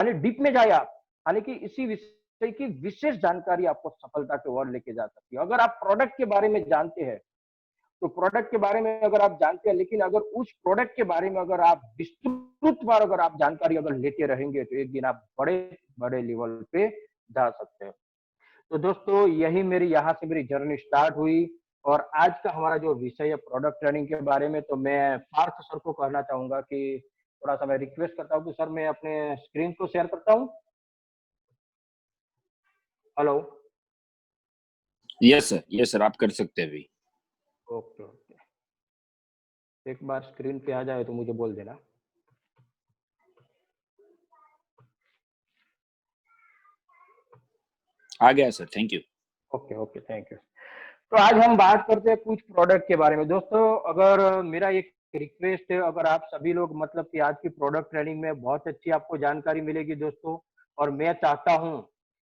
यानी डीप में जाए आप, यानी कि इसी विषय की विशेष जानकारी आपको सफलता की ओर लेके जा सकती है। अगर आप प्रोडक्ट के बारे में जानते हैं, तो प्रोडक्ट के बारे में अगर आप जानते हैं, लेकिन अगर उस प्रोडक्ट के बारे में अगर आप विस्तृत अगर आप जानकारी अगर लेते रहेंगे, तो एक दिन आप बड़े बड़े लेवल पे जा सकते हैं। तो दोस्तों, यही मेरी यहाँ से मेरी जर्नी स्टार्ट हुई, और आज का हमारा जो विषय है प्रोडक्ट ट्रेनिंग के बारे में, तो मैं पार्थ सर को कहना चाहूंगा कि थोड़ा सा मैं रिक्वेस्ट करता हूँ कि सर मैं अपने स्क्रीन को शेयर करता हूँ। हेलो। यस सर, आप कर सकते हैं अभी। ओके ओके, एक बार स्क्रीन पे आ जाए तो मुझे बोल देना। आ गया sir, thank you. Okay okay, thank you. तो आज हम बात करते हैं कुछ प्रोडक्ट के बारे में। दोस्तों, अगर मेरा एक रिक्वेस्ट है, अगर आप सभी लोग मतलब कि आज की प्रोडक्ट ट्रेनिंग में बहुत अच्छी आपको जानकारी मिलेगी दोस्तों, और मैं चाहता हूं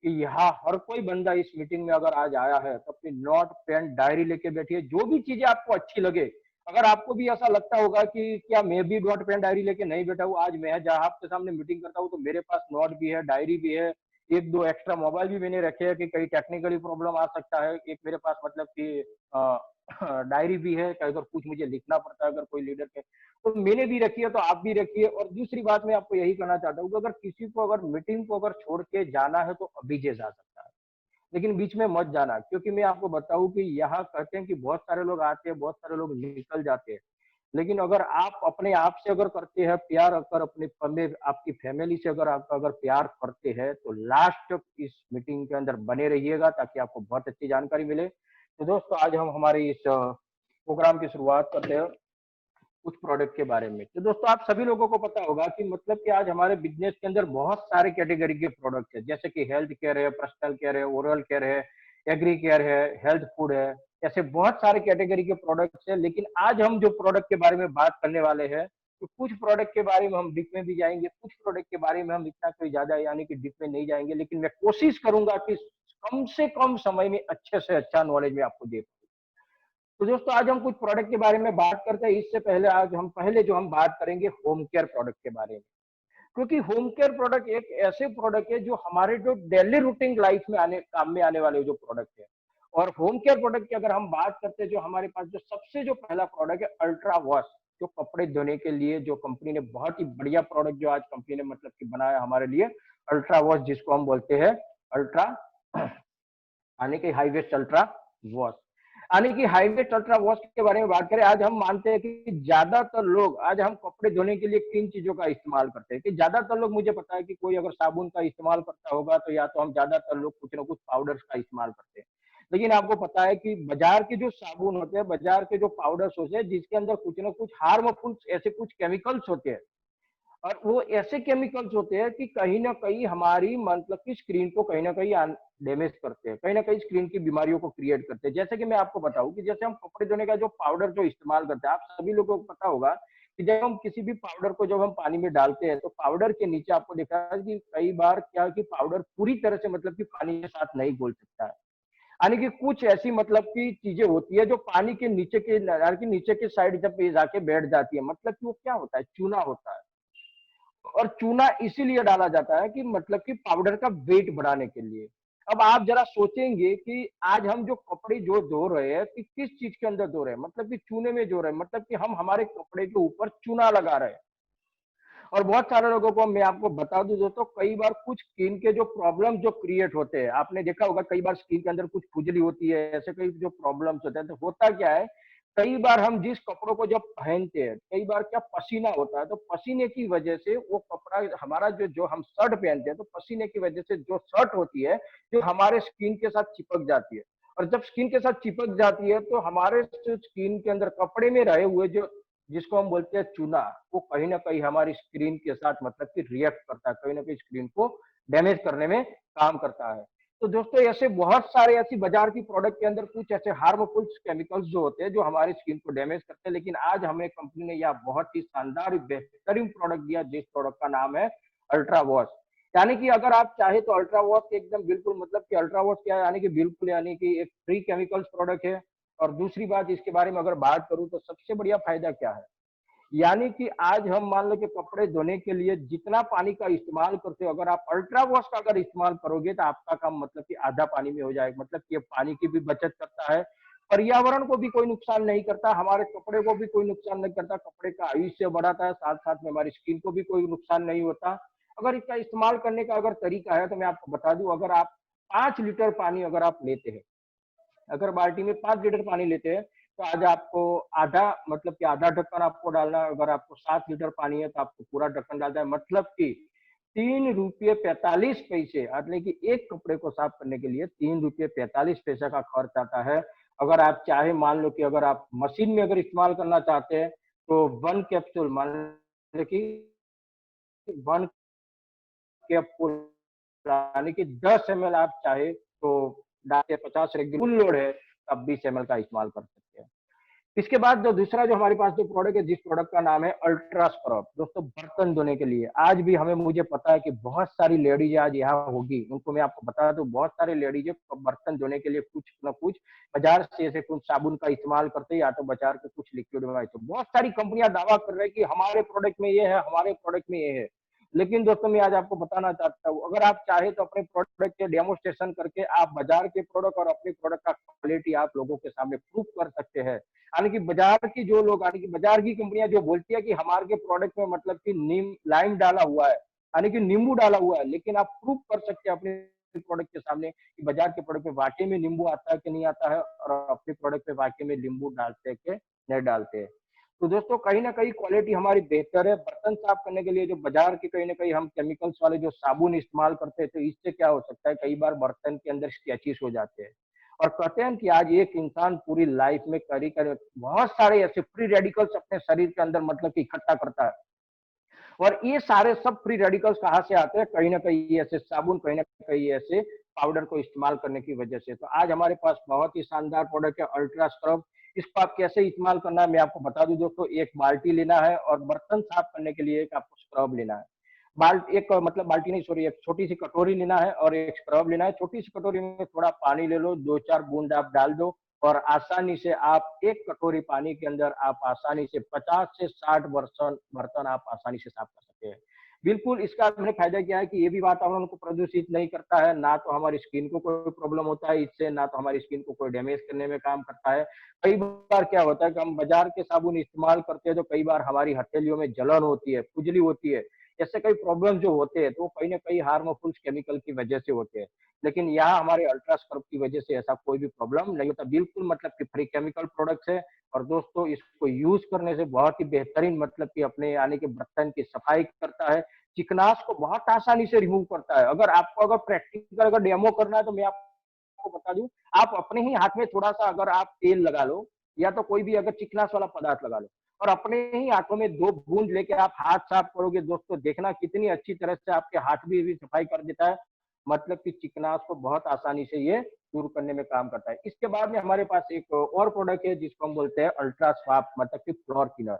कि यहाँ हर कोई बंदा इस मीटिंग में अगर आज आया है तो अपनी नोट पेन डायरी लेके बैठिए। जो भी चीजें आपको अच्छी लगे, अगर आपको भी ऐसा लगता होगा कि क्या मैं भी नोट पेन डायरी लेके नहीं बैठा हूँ, आज मैं जहाँ आपके सामने मीटिंग करता हूँ तो मेरे पास नोट भी है, डायरी भी है, एक दो एक्स्ट्रा मोबाइल भी मैंने रखे हैं कि कहीं टेक्निकली प्रॉब्लम आ सकता है, एक मेरे पास मतलब कि डायरी भी है कि अगर कुछ मुझे लिखना पड़ता है अगर कोई लीडर के, तो मैंने भी रखी है, तो आप भी रखिए। और दूसरी बात मैं आपको यही कहना चाहता हूँ कि अगर किसी को अगर मीटिंग को अगर छोड़ के जाना है तो अभी जे जा सकता है, लेकिन बीच में मत जाना, क्योंकि मैं आपको बताऊं कि यहाँ कहते हैं कि बहुत सारे लोग आते हैं, बहुत सारे लोग निकल जाते हैं, लेकिन अगर आप अपने आप से अगर करते हैं प्यार, अगर अपने आपकी फैमिली से अगर आप अगर प्यार करते हैं, तो लास्ट इस मीटिंग के अंदर बने रहिएगा ताकि आपको बहुत अच्छी जानकारी मिले। तो दोस्तों, आज हम हमारी इस प्रोग्राम की शुरुआत करते हैं कुछ प्रोडक्ट के बारे में। तो दोस्तों, आप सभी लोगों को पता होगा कि मतलब कि आज हमारे बिजनेस के अंदर बहुत सारे कैटेगरी के प्रोडक्ट है, जैसे कि हेल्थ केयर है, पर्सनल केयर है, ओरल केयर है, एग्री केयर है, हेल्थ फूड है, ऐसे बहुत सारे कैटेगरी के प्रोडक्ट्स है। लेकिन आज हम जो प्रोडक्ट के बारे में बात करने वाले हैं, तो कुछ प्रोडक्ट के बारे में हम डीप में भी जाएंगे, कुछ प्रोडक्ट के बारे में हम इतना कोई ज्यादा यानी कि डीप में नहीं जाएंगे, लेकिन मैं कोशिश करूंगा कि कम से कम समय में अच्छे से अच्छा नॉलेज में आपको दे पाऊं। तो दोस्तों, आज हम कुछ प्रोडक्ट के बारे में बात करते हैं। इससे पहले आज हम पहले जो हम बात करेंगे होम केयर प्रोडक्ट के बारे में, क्योंकि होम केयर प्रोडक्ट एक ऐसे प्रोडक्ट है जो हमारे जो डेली रूटीन लाइफ में आने काम में आने वाले जो प्रोडक्ट है। और होम केयर प्रोडक्ट की अगर हम बात करते हैं, जो हमारे पास जो सबसे जो पहला प्रोडक्ट है अल्ट्रा वॉश, जो कपड़े धोने के लिए जो कंपनी ने बहुत ही बढ़िया प्रोडक्ट जो आज कंपनी ने मतलब कि बनाया हमारे लिए, अल्ट्रा वॉश, जिसको हम बोलते हैं अल्ट्रा यानी कि हाईवेस्ट अल्ट्रा वॉश। यानी कि हाईवेस्ट अल्ट्रा वॉश के बारे में बात करें, आज हम मानते हैं कि ज्यादातर लोग आज हम कपड़े धोने के लिए किन चीजों का इस्तेमाल करते हैं, कि ज्यादातर लोग, मुझे पता है कि कोई अगर साबुन का इस्तेमाल करता होगा तो या तो हम ज्यादातर लोग कुछ ना कुछ पाउडर्स का इस्तेमाल करते हैं। लेकिन आपको पता है कि बाजार के जो साबुन होते हैं, बाजार के जो पाउडर्स होते हैं, जिसके अंदर कुछ ना कुछ हार्मफुल ऐसे कुछ केमिकल्स होते हैं, और वो ऐसे केमिकल्स होते हैं कि कहीं ना कहीं हमारी मतलब की स्क्रीन को कहीं ना कहीं डैमेज करते हैं, कहीं ना कहीं स्क्रीन की बीमारियों को क्रिएट करते हैं। जैसे कि मैं आपको बताऊं कि जैसे हम कपड़े धोने का जो पाउडर जो इस्तेमाल करते हैं, आप सभी लोगों को पता होगा कि जब हम किसी भी पाउडर को जब हम पानी में डालते हैं, तो पाउडर के नीचे आपको देखा है कि कई बार क्या है कि पाउडर पूरी तरह से मतलब कि पानी के साथ नहीं घुल सकता है, यानी कि कुछ ऐसी मतलब की चीजें होती है जो पानी के नीचे के यानी कि नीचे के साइड जब ये जाके बैठ जाती है, मतलब कि वो क्या होता है, चूना होता है। और चूना इसीलिए डाला जाता है कि मतलब कि पाउडर का वेट बढ़ाने के लिए। अब आप जरा सोचेंगे कि आज हम जो कपड़े जो धो रहे हैं, कि किस चीज के अंदर धो रहे हैं, मतलब कि चूने में धो रहे हैं, मतलब कि हम हमारे कपड़े के ऊपर चूना लगा रहे हैं। और बहुत सारे लोगों को मैं आपको बता दूं दोस्तों, कई बार कुछ स्किन के जो प्रॉब्लम जो क्रिएट होते हैं, आपने देखा होगा कई बार स्किन के अंदर कुछ खुजली होती है, ऐसे कई जो प्रॉब्लम्स होते हैं, तो होता क्या है, कई बार हम जिस कपड़ों को जब पहनते हैं, कई बार क्या पसीना होता है, तो पसीने की वजह से वो कपड़ा हमारा जो हम शर्ट पहनते हैं, तो पसीने की वजह से जो शर्ट होती है, जो हमारे स्किन के साथ चिपक जाती है। और जब स्किन के साथ चिपक जाती है, तो हमारे स्किन के अंदर कपड़े में रहे हुए जो, जिसको हम बोलते हैं चूना, वो कहीं ना कहीं हमारी स्क्रीन के साथ मतलब कि रिएक्ट करता है, कहीं ना कहीं स्क्रीन को डैमेज करने में काम करता है। तो दोस्तों, ऐसे बहुत सारे ऐसी बाजार की प्रोडक्ट के अंदर कुछ ऐसे हार्मफुल केमिकल्स जो होते हैं जो हमारी स्किन को डैमेज करते हैं, लेकिन आज हमें कंपनी ने यह बहुत ही शानदार बेहतरीन प्रोडक्ट दिया, जिस प्रोडक्ट का नाम है अल्ट्रा वॉश। यानी कि अगर आप चाहे तो अल्ट्रा वॉश एकदम बिल्कुल मतलब कि अल्ट्रा वॉश क्या है, यानी कि बिल्कुल यानी कि एक फ्री केमिकल्स प्रोडक्ट है। और दूसरी बात इसके बारे में अगर बात करूं तो सबसे बढ़िया फायदा क्या है, यानी कि आज हम मान लो कि कपड़े धोने के लिए जितना पानी का इस्तेमाल करते हो, अगर आप अल्ट्रा वॉश का अगर इस्तेमाल करोगे तो आपका काम मतलब कि आधा पानी में हो जाएगा। मतलब कि ये पानी की भी बचत करता है, पर्यावरण को भी कोई नुकसान नहीं करता, हमारे कपड़े को भी कोई नुकसान नहीं करता, कपड़े का आयुष्य बढ़ाता है, साथ साथ में हमारी स्किन को भी कोई नुकसान नहीं होता। अगर इसका इस्तेमाल करने का अगर तरीका है तो मैं आपको बता दूं, अगर आप 5 लीटर पानी अगर आप लेते हैं, अगर बाल्टी में 5 लीटर पानी लेते हैं तो आज आपको आधा मतलब कि आधा ढक्कन आपको डालना है। अगर आपको 7 लीटर पानी है तो आपको पूरा ढक्कन डालना है। मतलब कि 3 रुपये 45 पैसे, यानी कि एक कपड़े को साफ करने के लिए 3 रुपये 45 पैसे का खर्च आता है। अगर आप चाहे मान लो कि अगर आप मशीन में अगर इस्तेमाल करना चाहते हैं तो 1 कैप्सूल मान लो कि 1 कैप्सूल यानी कि 10 ml आप चाहे तो डाल 50 रेगुलर फुल लोड है तब 20 ml का इस्तेमाल कर सकते हैं। इसके बाद जो दूसरा जो हमारे पास जो प्रोडक्ट है, जिस प्रोडक्ट का नाम है अल्ट्रा स्क्रब, दोस्तों बर्तन धोने के लिए। आज भी हमें मुझे पता है कि बहुत सारी लेडीज आज यहाँ होगी, उनको मैं आपको बता दूं बहुत सारे लेडीज बर्तन धोने के लिए कुछ न कुछ बाजार से ऐसे कुछ साबुन का इस्तेमाल करते हैं या तो बाजार के कुछ लिक्विड में। बहुत सारी कंपनियां दावा कर रही है कि हमारे प्रोडक्ट में ये है, हमारे प्रोडक्ट में ये है। लेकिन दोस्तों मैं आज आपको बताना चाहता हूँ, अगर आप चाहे तो अपने प्रोडक्ट के डेमोस्ट्रेशन करके आप बाजार के प्रोडक्ट और अपने प्रोडक्ट का क्वालिटी आप लोगों के सामने प्रूव कर सकते हैं। यानी कि बाजार की जो लोग, यानी कि बाजार की कंपनियां जो बोलती है कि हमारे के प्रोडक्ट में मतलब कि नीम लाइम डाला हुआ है, यानी कि नींबू डाला हुआ है, लेकिन आप प्रूव कर सकते हैं अपने प्रोडक्ट के सामने कि बाजार के प्रोडक्ट में वाकई में नींबू आता है कि नहीं आता है, और अपने प्रोडक्ट में वाकई में नींबू डालते हैं कि नहीं डालते हैं। तो दोस्तों कहीं ना कहीं क्वालिटी हमारी बेहतर है। बर्तन साफ करने के लिए जो बाजार के कहीं ना कहीं हम केमिकल्स वाले जो साबुन इस्तेमाल करते हैं, तो इससे क्या हो सकता है, कई बार बर्तन के अंदर स्क्रैचेस हो जाते हैं। और कहते हैं कि आज एक इंसान पूरी लाइफ में करीब बहुत सारे ऐसे फ्री रेडिकल्स अपने शरीर के अंदर मतलब कि इकट्ठा करता है। और ये सारे सब फ्री रेडिकल्स कहाँ से आते हैं, कहीं ना कहीं ऐसे साबुन, कहीं ना कहीं ऐसे पाउडर को इस्तेमाल करने की वजह से। तो आज हमारे पास बहुत ही शानदार प्रोडक्ट है अल्ट्रा स्क्रब। इसको आप कैसे इस्तेमाल करना है मैं आपको बता दूं दोस्तों। एक बाल्टी लेना है और बर्तन साफ करने के लिए एक आपको स्क्रब लेना है। एक मतलब बाल्टी नहीं, सॉरी, एक छोटी सी कटोरी लेना है और एक स्क्रब लेना है। छोटी सी कटोरी में थोड़ा पानी ले लो, 2-4 बूंद आप डाल दो और आसानी से आप एक कटोरी पानी के अंदर आप आसानी से 50 से 60 बर्तन बर्तन आप आसानी से साफ कर सकते हैं। बिल्कुल, इसका हमने फायदा क्या है कि ये भी वातावरण को प्रदूषित नहीं करता है, ना तो हमारी स्किन को कोई प्रॉब्लम होता है इससे, ना तो हमारी स्किन को कोई डैमेज करने में काम करता है। कई बार क्या होता है कि हम बाजार के साबुन इस्तेमाल करते हैं तो कई बार हमारी हथेलियों में जलन होती है, खुजली होती है, ऐसे कई प्रॉब्लम जो होते हैं तो कहीं ना कहीं हार्मफुल केमिकल की वजह से होते हैं। लेकिन यहाँ हमारे अल्ट्रा स्क्रब की वजह से ऐसा कोई भी प्रॉब्लम नहीं होता। बिल्कुल मतलब कि फ्री केमिकल प्रोडक्ट्स है। और दोस्तों इसको यूज करने से बहुत ही बेहतरीन मतलब कि अपने यानी कि बर्तन की सफाई करता है, चिकनास को बहुत आसानी से रिमूव करता है। अगर आपको अगर प्रैक्टिकल अगर डेमो करना है तो मैं आपको बता दूं, आप अपने ही हाथ में थोड़ा सा अगर आप तेल लगा लो या तो कोई भी अगर चिकनास वाला पदार्थ लगा लो और अपने ही हाथों में 2 बूंद लेके आप हाथ साफ करोगे दोस्तों, देखना कितनी अच्छी तरह से आपके हाथ भी सफाई कर देता है। मतलब कि चिकनास को बहुत आसानी से ये दूर करने में काम करता है। इसके बाद में हमारे पास एक और प्रोडक्ट है जिसको हम बोलते हैं अल्ट्रा स्वाप, मतलब कि फ्लोर क्लीनर।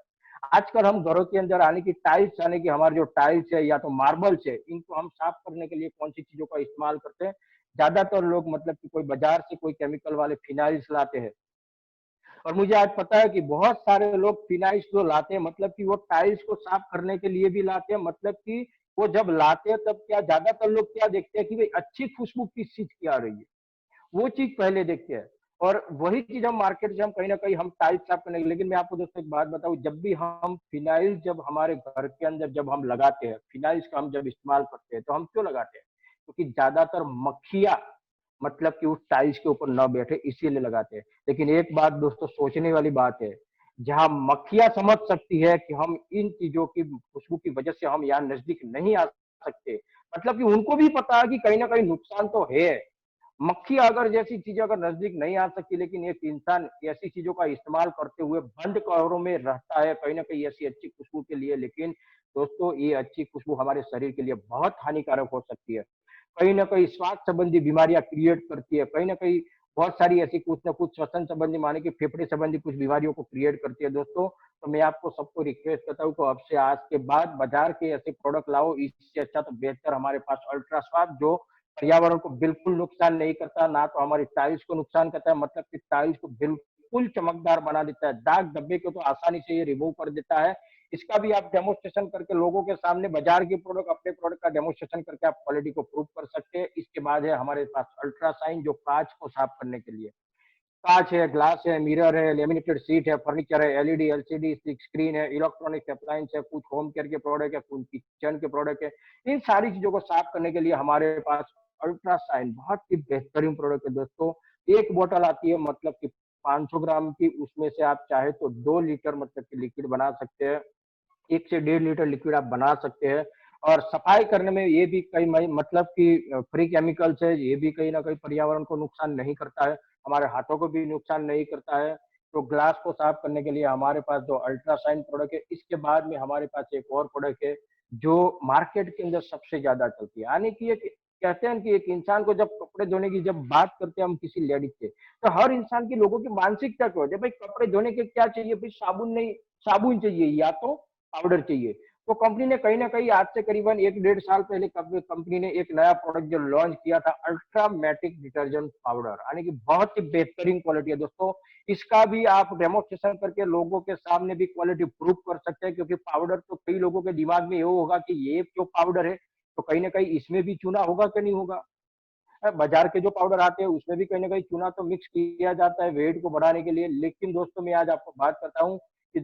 आजकल हम घरों के अंदर आने की टाइल्स, यानी कि हमारे जो टाइल्स है या तो मार्बल्स है, इनको हम साफ करने के लिए कौन सी चीजों का इस्तेमाल करते हैं। ज्यादातर लोग मतलब कि कोई बाजार से कोई केमिकल वाले फिनाइल्स लाते हैं, और मुझे आज पता है कि बहुत सारे लोग फिनाइल्स जो लाते हैं मतलब कि वो टाइल्स को साफ करने के लिए भी लाते हैं। मतलब कि वो जब लाते हैं तब क्या ज्यादातर लोग क्या देखते हैं कि भाई अच्छी खुशबू किस चीज की आ रही है, वो चीज पहले देखते हैं। और वही चीज हम मार्केट से हम कहीं ना कहीं हम टाइल्स साफ करने के, लेकिन मैं आपको दोस्तों एक बात बताऊं, जब भी हम फिनाइल जब हमारे घर के अंदर जब हम लगाते हैं, फिनाइल्स का हम जब इस्तेमाल करते हैं तो हम क्यों लगाते हैं, क्योंकि ज्यादातर मक्खियां मतलब कि उस टाइल्स के ऊपर न बैठे इसीलिए लगाते हैं। लेकिन एक बात दोस्तों सोचने वाली बात है, जहां मक्खियां समझ सकती है कि हम इन चीजों की खुशबू की वजह से हम यहाँ नजदीक नहीं आ सकते, मतलब कि उनको भी पता है कि कहीं ना कहीं नुकसान तो है। मक्खी अगर जैसी चीजें अगर नजदीक नहीं आ सकती, लेकिन एक इंसान ऐसी चीजों का इस्तेमाल करते हुए बंद कमरों में रहता है कहीं ना कहीं ऐसी अच्छी खुशबू के लिए, लेकिन दोस्तों ये अच्छी खुशबू हमारे शरीर के लिए बहुत हानिकारक हो सकती है। कहीं ना कहीं स्वास्थ्य संबंधी बीमारियां क्रिएट करती है, कहीं ना कहीं बहुत सारी ऐसी कुछ ना कुछ श्वसन संबंधी माने कि फेफड़े संबंधी कुछ बीमारियों को क्रिएट करती है दोस्तों। तो मैं आपको सबको रिक्वेस्ट करता हूँ कि अब से आज के बाद बाजार के ऐसे प्रोडक्ट लाओ, इससे अच्छा तो बेहतर हमारे पास अल्ट्रा स्वाद जो पर्यावरण को बिल्कुल नुकसान नहीं करता, ना तो हमारी टाइल्स को नुकसान करता है, मतलब कि टाइल्स को बिल्कुल चमकदार बना देता है, दाग धब्बे को तो आसानी से ये रिमूव कर देता है। इसका भी आप डेमोस्ट्रेशन करके लोगों के सामने बाजार की प्रोडक्ट, अपने प्रोडक्ट का डेमोस्ट्रेशन करके आप क्वालिटी को प्रूव कर सकते हैं। इसके बाद है हमारे पास अल्ट्रासाइन, जो कांच को साफ करने के लिए, कांच है, ग्लास है, मिरर है, लेमिनेटेड सीट है, फर्नीचर है, एलईडी, एलसीडी स्क्रीन है, इलेक्ट्रॉनिक अप्लायंस है, कुछ होम केयर के प्रोडक्ट है, कुछ किचन के प्रोडक्ट है। इन सारी चीजों को साफ करने के लिए हमारे पास अल्ट्रासाइन बहुत ही बेहतरीन प्रोडक्ट है दोस्तों। एक बोतल आती है मतलब कि 500 ग्राम की, उसमें से आप चाहे तो 2 लीटर मतलब कि लिक्विड बना सकते हैं। 1 से 1.5 लीटर लिक्विड आप बना सकते हैं। और सफाई करने में ये भी कई मतलब कि फ्री केमिकल्स है, ये भी कहीं ना कहीं पर्यावरण को नुकसान नहीं करता है, हमारे हाथों को भी नुकसान नहीं करता है। तो ग्लास को साफ करने के लिए हमारे पास जो अल्ट्रासाइन प्रोडक्ट है, इसके बाद में हमारे पास एक और प्रोडक्ट है जो मार्केट के अंदर सबसे ज्यादा चलती है। यानी कि एक कहते हैं कि एक इंसान को जब कपड़े धोने की जब बात करते हैं हम किसी लेडीज से, तो हर इंसान की, लोगों की मानसिकता क्या होती है, भाई कपड़े धोने के क्या चाहिए, भाई साबुन नहीं, साबुन चाहिए या तो पाउडर चाहिए। तो कंपनी ने कहीं ना कहीं आज से करीबन 1 डेढ़ साल पहले कंपनी ने एक नया प्रोडक्ट जो लॉन्च किया था, अल्ट्रामेटिक डिटर्जेंट पाउडर, यानी कि बहुत ही बेहतरीन क्वालिटी है दोस्तों। इसका भी आप डेमोस्ट्रेशन करके लोगों के सामने भी क्वालिटी प्रूव कर सकते हैं, क्योंकि पाउडर तो कई लोगों के दिमाग में ये होगा कि ये जो पाउडर है तो कहीं ना कहीं इसमें भी चूना होगा कि नहीं होगा। बाजार के जो पाउडर आते हैं उसमें भी कहीं ना कहीं चूना तो मिक्स किया जाता है वेट को बढ़ाने के लिए। लेकिन दोस्तों मैं आज आपको बात करता हूँ कि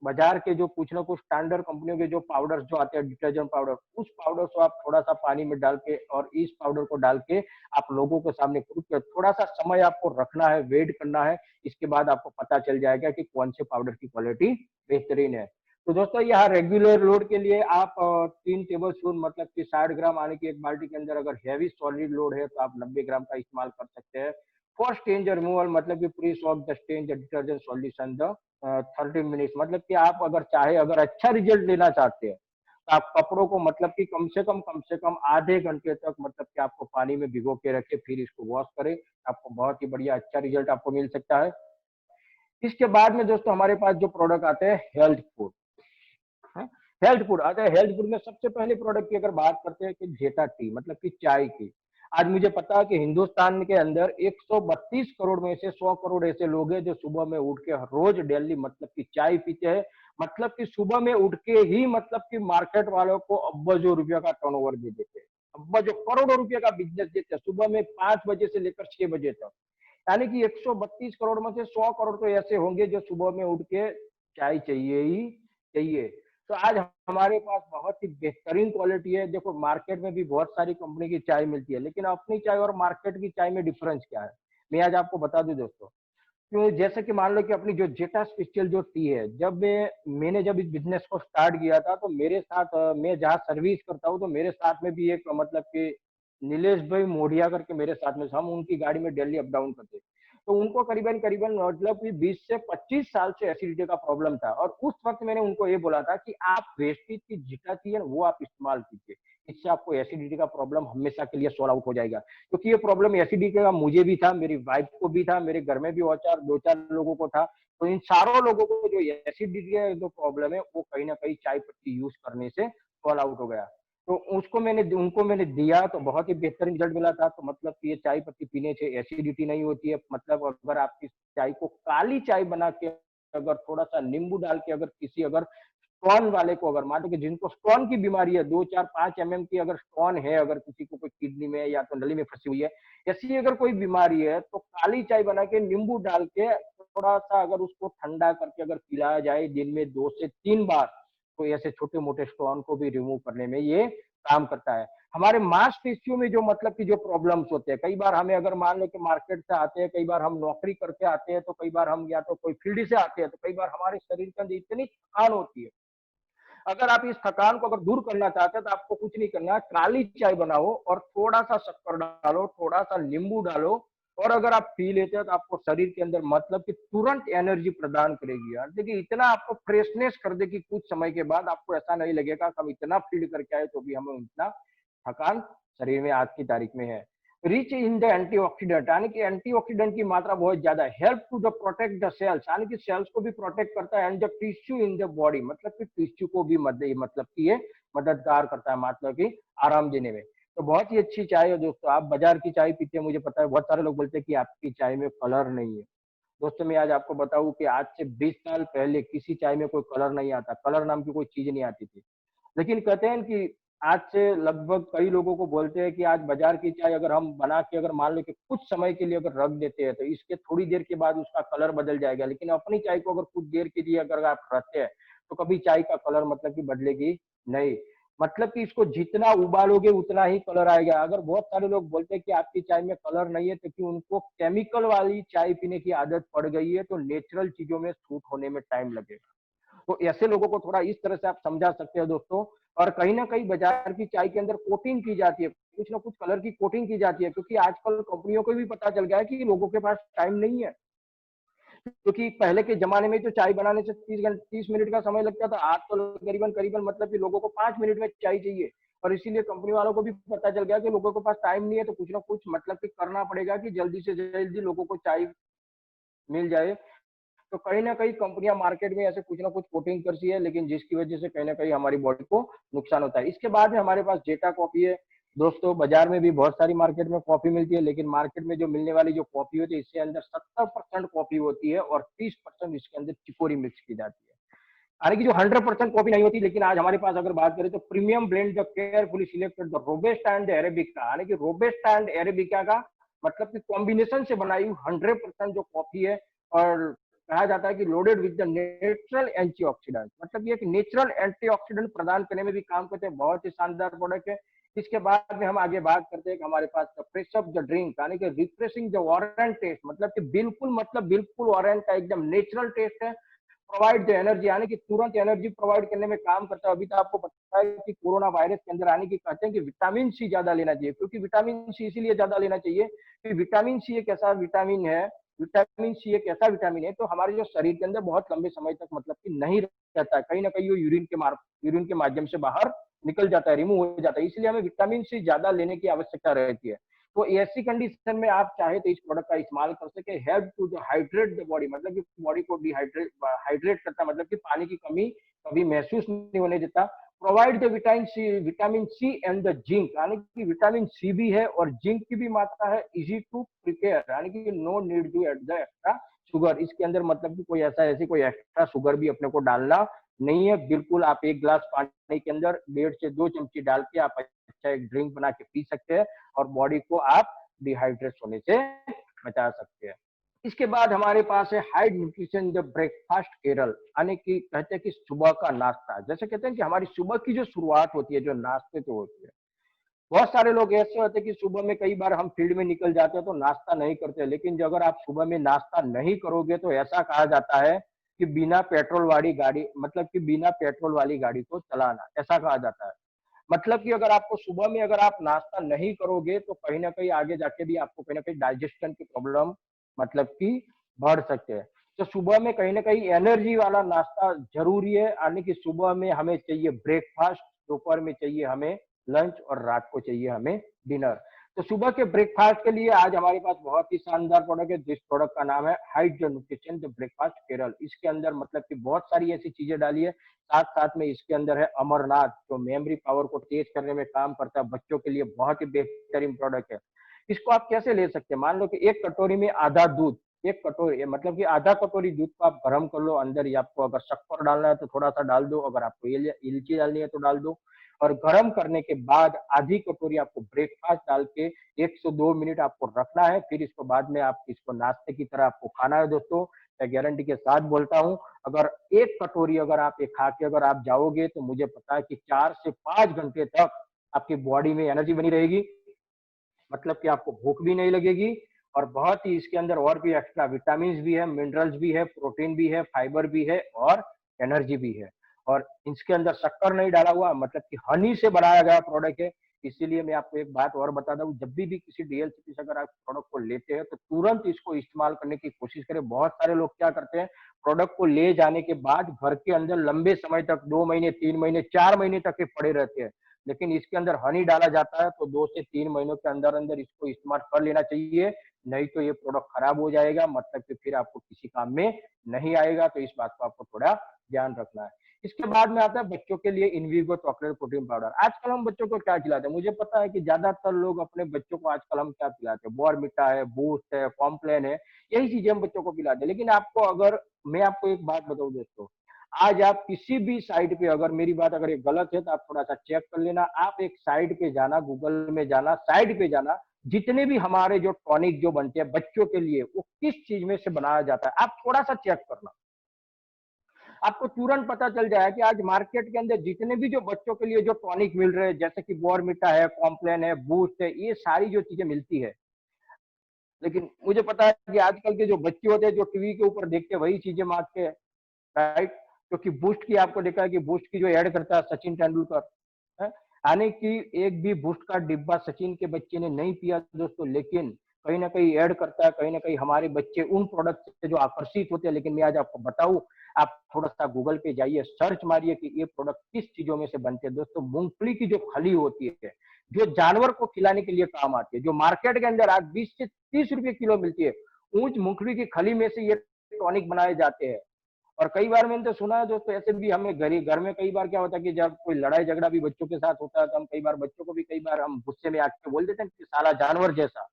बाजार के जो कुछ ना कुछ स्टैंडर्ड कंपनियों के जो पाउडर जो आते हैं, डिटर्जेंट पाउडर, उस पाउडर को आप थोड़ा सा पानी में डाल के और इस पाउडर को डाल के आप लोगों के सामने थोड़ा सा समय आपको रखना है, वेट करना है। इसके बाद आपको पता चल जाएगा कि कौन से पाउडर की क्वालिटी बेहतरीन है। तो दोस्तों यहाँ रेगुलर लोड के लिए आप 3 टेबल स्पून मतलब कि 60 ग्राम आने की एक बाल्टी के अंदर, अगर हैवी सॉलिड लोड है तो आप 90 ग्राम का इस्तेमाल कर सकते हैं। फॉर स्टेंज रिमूवल मतलब कि pre soak the stain detergent solution the 30 minutes, मतलब कि आप अगर चाहे, अगर अच्छा रिजल्ट लेना चाहते हैं तो आप कपड़ों को मतलब कि कम से कम आधे घंटे तक मतलब कि आपको पानी में भिगो के रखे, फिर इसको वॉश करें। आपको बहुत ही बढ़िया अच्छा रिजल्ट आपको मिल सकता है। इसके बाद में दोस्तों हमारे पास जो प्रोडक्ट आते हैं हेल्थ फूड, हेल्थ फूड आता है। हेल्थ फूड में सबसे पहले प्रोडक्ट की अगर बात करते हैं कि जेटा टी मतलब कि चाय की। आज मुझे पता है कि हिंदुस्तान के अंदर 132 करोड़ में से 100 करोड़ ऐसे लोग हैं जो सुबह में उठ के रोज डेली मतलब कि चाय पीते हैं। मतलब कि सुबह में उठ के ही मतलब कि मार्केट वालों को अब्बजों रुपया का टर्नओवर दे देते हैं, अब्बजों करोड़ों रुपए का बिजनेस देते हैं सुबह में 5 बजे से लेकर 6 बजे तक। यानी कि 132 करोड़ में से 100 करोड़ तो ऐसे होंगे जो सुबह में उठ के चाय चाहिए ही चाहिए। तो आज हमारे पास बहुत ही बेहतरीन क्वालिटी है। देखो मार्केट में भी बहुत सारी कंपनी की चाय मिलती है, लेकिन अपनी चाय और मार्केट की चाय में डिफरेंस क्या है, मैं आज आपको बता दूं दोस्तों। तो जैसे कि मान लो कि अपनी जो जेटा स्पेशल जो टी है, जब मैंने जब इस बिजनेस को स्टार्ट किया था तो मेरे साथ मैं जहाँ सर्विस करता हूँ तो मेरे साथ में भी एक मतलब कि नीलेश भाई मोढ़िया करके मेरे साथ में, हम उनकी गाड़ी में डेली अप डाउन करते। तो उनको करीबन करीबन मतलब कि 20 से 25 साल से एसिडिटी का प्रॉब्लम था, और उस वक्त मैंने उनको ये बोला था कि आप वेस्टेज की जीटा चाहिए वो आप इस्तेमाल कीजिए, इससे आपको एसिडिटी का प्रॉब्लम हमेशा के लिए सॉल्व आउट हो जाएगा। क्योंकि ये प्रॉब्लम एसिडिटी का मुझे भी था, मेरी वाइफ को भी था, मेरे घर में भी और दो चार लोगों को था। तो इन सारों लोगों को जो एसिडिटी का जो प्रॉब्लम है वो कहीं ना कहीं चाय पत्ती यूज करने से सॉल्व आउट हो गया। तो उसको मैंने उनको मैंने दिया तो बहुत ही बेहतरीन रिजल्ट मिला था। तो मतलब कि ये चाय पत्ती पीने से एसिडिटी नहीं होती है। मतलब अगर आप इस चाय को काली चाय बना के अगर थोड़ा सा नींबू डाल के अगर किसी अगर स्टोन वाले को, अगर मान लो कि जिनको स्टोन की बीमारी है, 2 4 5 mm की अगर स्टोन है, अगर किसी को कोई किडनी में या तो नली में फंसी हुई है, ऐसी अगर कोई बीमारी है, तो काली चाय बना के नींबू डाल के थोड़ा सा अगर उसको ठंडा करके अगर पिलाया जाए दिन में 2 से 3 बार, तो ऐसे छोटे मोटे स्टोन को भी रिमूव करने में ये काम करता है। हमारे मांसपेशियों में जो मतलब की जो प्रॉब्लम्स होते हैं, कई बार हमें अगर मान लो कि मार्केट से आते हैं, कई बार हम नौकरी करके आते हैं, तो कई बार हम या तो कोई फील्ड से आते हैं, तो कई बार हमारे शरीर के अंदर इतनी थकान होती है। अगर आप इस थकान को अगर दूर करना चाहते हैं तो आपको कुछ नहीं करना, काली चाय बनाओ और थोड़ा सा शक्कर डालो, थोड़ा सा नींबू डालो, और अगर आप पी लेते हो तो आपको शरीर के अंदर मतलब कि तुरंत एनर्जी प्रदान करेगी यार। देखिए इतना आपको फ्रेशनेस कर देगी, कुछ समय के बाद आपको ऐसा नहीं लगेगा कि हम इतना फील्ड करके आए तो भी हमें इतना थकान शरीर में आज की तारीख में है। रिच इन द एंटीऑक्सीडेंट, यानी कि एंटीऑक्सीडेंट की मात्रा बहुत ज्यादा है। Help to the protect the cells, यानी कि सेल्स को भी प्रोटेक्ट करता है। And the tissue in the body, मतलब कि टिश्यू को भी मतलब कि ये मददगार करता है, मतलब कि आराम देने में। तो बहुत ही अच्छी चाय है दोस्तों। आप बाजार की चाय पीते हैं, मुझे पता है बहुत सारे लोग बोलते हैं कि आपकी चाय में कलर नहीं है। दोस्तों मैं आज आपको बताऊँ कि आज से 20 साल पहले किसी चाय में कोई कलर नहीं आता, कलर नाम की कोई चीज़ नहीं आती थी। लेकिन कहते हैं कि आज से लगभग कई लोगों को बोलते हैं कि आज बाज़ार की चाय अगर हम बना के अगर मान लो कि कुछ समय के लिए अगर रख देते हैं, तो इसके थोड़ी देर के बाद उसका कलर बदल जाएगा। लेकिन अपनी चाय को अगर कुछ देर के लिए अगर आप रखते हैं, तो कभी चाय का कलर मतलब कि बदलेगी नहीं। मतलब कि इसको जितना उबालोगे उतना ही कलर आएगा। अगर बहुत सारे लोग बोलते हैं कि आपकी चाय में कलर नहीं है, तो कि उनको केमिकल वाली चाय पीने की आदत पड़ गई है, तो नेचुरल चीज़ों में सूट होने में टाइम लगेगा। तो ऐसे लोगों को थोड़ा इस तरह से आप समझा सकते हो दोस्तों। और कहीं न कहीं बाज़ार की चाय के अंदर कोटिंग की जाती है, कुछ न कुछ कलर की कोटिंग की जाती है, क्योंकि आजकल कंपनियों को भी पता चल गया है कि लोगों के पास टाइम नहीं है। क्योंकि पहले के ज़माने में तो चाय बनाने से 30 मिनट का समय लगता था, आज तो करीबन-करीबन मतलब कि लोगों को 5 मिनट में चाय चाहिए। और इसीलिए कंपनी वालों को भी पता चल गया कि लोगों के पास टाइम नहीं है, तो कुछ न कुछ मतलब कि करना पड़ेगा कि जल्दी से जल्दी लोगों को चाय मिल जाए। तो कहीं न कहीं कंपनियाँ मार्केट में ऐसे कुछ न कुछ कोटिंग करती है, लेकिन जिसकी वजह से कहीं न कहीं हमारी बॉडी को नुकसान होता है। इसके बाद में हमारे पास जेटा कॉफ़ी है। दोस्तों बाज़ार में भी बहुत सारी मार्केट में कॉफ़ी मिलती है, लेकिन मार्केट में जो मिलने वाली जो कॉफ़ी होती है, इसके अंदर 70% कॉफ़ी होती है और 30% इसके अंदर चिकोरी मिक्स की जाती है। हालाँकि जो 100% कॉफ़ी नहीं होती, लेकिन आज हमारे पास अगर बात करें तो premium blend the carefully selected the robusta and the arabica, यानी कि रोबस्टा एंड अरेबिका का मतलब कि कॉम्बिनेशन से बनाई हुई 100% जो कॉफ़ी है। और कहा जाता है कि loaded with the natural antioxidant, मतलब ये एक नेचुरल एंटीऑक्सीडेंट प्रदान करने में भी काम करते हैं। बहुत ही शानदार प्रोडक्ट है। इसके बाद में हम आगे बात करते हैं कि हमारे पास the fresh up the drink, यानी कि रिफ्रेशिंग द ऑरेंज टेस्ट, मतलब बिल्कुल ऑरेंज का एकदम नेचुरल टेस्ट है। प्रोवाइड द एनर्जी, यानी कि तुरंत एनर्जी प्रोवाइड करने में काम करता है। अभी तो आपको पता है कि कोरोना वायरस के अंदर आने की कहते हैं कि विटामिन सी ज्यादा लेना चाहिए, क्योंकि विटामिन सी इसीलिए ज्यादा लेना चाहिए कि विटामिन सी एक ऐसा विटामिन है, तो हमारे जो शरीर के अंदर बहुत लंबे समय तक मतलब कि नहीं रहता है, कहीं ना कहीं वो यूरिन के माध्यम से बाहर निकल जाता है, रिमूव हो जाता है। इसलिए हमें विटामिन सी ज्यादा लेने की आवश्यकता रहती है। तो ऐसी कंडीशन में आप चाहे तो इस प्रोडक्ट का इस्तेमाल कर सके। Help to hydrate the body, मतलब कि बॉडी को हाइड्रेट करता है, मतलब कि पानी की कमी कभी महसूस नहीं होने देता। Provide the vitamin C and the zinc, यानी कि विटामिन सी भी है और जिंक की भी मात्रा है। इजी टू प्रिपेयर, यानी कि no need to add the extra sugar. इसके अंदर मतलब कि कोई एक्स्ट्रा शुगर भी अपने को डालना नहीं है। बिल्कुल आप एक गिलास पानी के अंदर 1.5 से 2 चमची डाल के आप अच्छा एक ड्रिंक बना के पी सकते हैं और बॉडी को आप डिहाइड्रेट होने से बचा सकते हैं। इसके बाद हमारे पास है high nutrition the breakfast Kerala, यानी कि कहते हैं कि सुबह का नाश्ता। जैसे कहते हैं कि हमारी सुबह की जो शुरुआत होती है, जो नाश्ते से होती है, बहुत सारे लोग ऐसे होते हैं कि सुबह में कई बार हम फील्ड में निकल जाते हैं तो नाश्ता नहीं करते। लेकिन जो अगर आप सुबह में नाश्ता नहीं करोगे तो ऐसा कहा जाता है कि बिना पेट्रोल वाली गाड़ी को चलाना, ऐसा कहा जाता है। मतलब कि अगर आपको सुबह में अगर आप नाश्ता नहीं करोगे तो कहीं न कहीं आगे जाके भी आपको कहीं न कहीं डाइजेशन की प्रॉब्लम मतलब कि बढ़ सकते हैं। तो सुबह में कहीं न कहीं एनर्जी वाला नाश्ता ज़रूरी है, यानी कि सुबह में हमें चाहिए ब्रेकफ़ास्ट, दोपहर में चाहिए हमें लंच और रात को चाहिए हमें डिनर। तो सुबह के ब्रेकफ़ास्ट के लिए आज हमारे पास बहुत ही शानदार प्रोडक्ट है, जिस प्रोडक्ट का नाम है height nutrition the breakfast Kerala. इसके अंदर मतलब कि बहुत सारी ऐसी चीज़ें डाली है। साथ-साथ में इसके अंदर है अमरनाथ, जो मेमोरी पावर को तेज़ करने में काम करता है। बच्चों के लिए बहुत ही बेहतरीन प्रोडक्ट है। इसको आप कैसे ले सकते हैं? मान लो कि 1 कटोरी में आधा दूध, 1 कटोरी मतलब कि आधा कटोरी दूध को आप गरम कर लो, अंदर ही आपको अगर शक्कर डालना है तो थोड़ा-सा डाल दो, अगर आपको इलायची डालनी है तो डाल दो। और गरम करने के बाद आधी कटोरी आपको ब्रेकफ़ास्ट डाल के 1 से 2 मिनट आपको रखना है। फिर इसको बाद में आप इसको नाश्ते की तरह आपको खाना है दोस्तों। मैं गारंटी के साथ बोलता हूँ, अगर 1 कटोरी अगर आप ये खा के अगर आप जाओगे तो मुझे पता है कि 4 से 5 घंटे तक आपकी बॉडी में एनर्जी बनी रहेगी। मतलब कि आपको भूख भी नहीं लगेगी। और बहुत ही इसके अंदर और भी एक्स्ट्रा विटामिन्स भी है, मिनरल्स भी है, प्रोटीन भी है, फाइबर भी है और एनर्जी भी है। और इसके अंदर शक्कर नहीं डाला हुआ, मतलब कि हनी से बनाया गया प्रोडक्ट है। इसीलिए मैं आपको एक बात और बता दूं, जब भी किसी डीएलसीपी से अगर आप प्रोडक्ट को लेते हैं तो तुरंत इसको इस्तेमाल करने की कोशिश करें। बहुत सारे लोग क्या करते हैं, प्रोडक्ट को ले जाने के बाद घर के अंदर लंबे समय तक 2 महीने, 3 महीने, 4 महीने तक ये पड़े रहते हैं। लेकिन इसके अंदर हनी डाला जाता है तो 2 से 3 महीनों के अंदर अंदर इसको इस्तेमाल कर लेना चाहिए। नहीं तो ये प्रोडक्ट खराब हो जाएगा, मतलब कि फिर आपको किसी काम में नहीं आएगा। तो इस बात को आपको थोड़ा ध्यान रखना है। इसके बाद में आता है बच्चों के लिए इनवीगो चॉकलेट प्रोटीन पाउडर। आजकल हम बच्चों को क्या खिलाते हैं? मुझे पता है कि ज्यादातर लोग अपने बच्चों को आजकल हम क्या खिलाते हैं? बॉर्नविटा है, बूस्ट है, कॉम्प्लेन है, यही चीजें हम बच्चों को खिलाते हैं। लेकिन आपको अगर मैं आपको एक बात बताऊं दोस्तों, आज आप किसी भी साइट पे, अगर मेरी बात अगर ये गलत है तो आप थोड़ा सा चेक कर लेना। आप एक साइट पे जाना, गूगल में जाना, साइट पे जाना, जितने भी हमारे जो टॉनिक जो बनते हैं बच्चों के लिए, वो किस चीज में से बनाया जाता है, आप थोड़ा सा चेक करना। आपको तुरंत पता चल जाए कि आज मार्केट के अंदर जितने भी जो बच्चों के लिए जो टॉनिक मिल रहे हैं, जैसे कि बॉर्नविटा है, कॉम्प्लेन है, बूस्ट है, ये सारी जो चीजें मिलती है, लेकिन मुझे पता है कि आजकल के जो बच्चे होते हैं जो टीवी के ऊपर देखते हैं वही चीजें मांगते हैं, राइट? क्योंकि बूस्ट की आपको देखा है कि बूस्ट की जो ऐड करता है सचिन तेंदुलकर है, यानी कि एक भी बूस्ट का डिब्बा सचिन के बच्चे ने नहीं पिया दोस्तों, लेकिन कहीं ना कहीं ऐड करता है, कहीं ना कहीं हमारे बच्चे उन प्रोडक्ट से जो आकर्षित होते हैं। लेकिन मैं आज आपको बताऊं, आप थोड़ा सा गूगल पे जाइए, सर्च मारिए कि ये प्रोडक्ट किस चीजों में से बनते हैं। दोस्तों, मूंगफली की जो खली होती है, जो जानवर को खिलाने के लिए काम आती है, जो मार्केट के अंदर आज 20 से 30 रुपए किलो मिलती है, ऊंच मूंगफली की खली में से ये टॉनिक बनाए जाते हैं। और कई बार मैंने तो सुना है दोस्तों, ऐसे भी हमें घर में कई बार क्या होता है कि जब कोई लड़ाई झगड़ा भी बच्चों के साथ होता है, तो हम कई बार बच्चों को भी कई बार हम गुस्से में आके बोल देते हैं कि साला जानवर जैसा।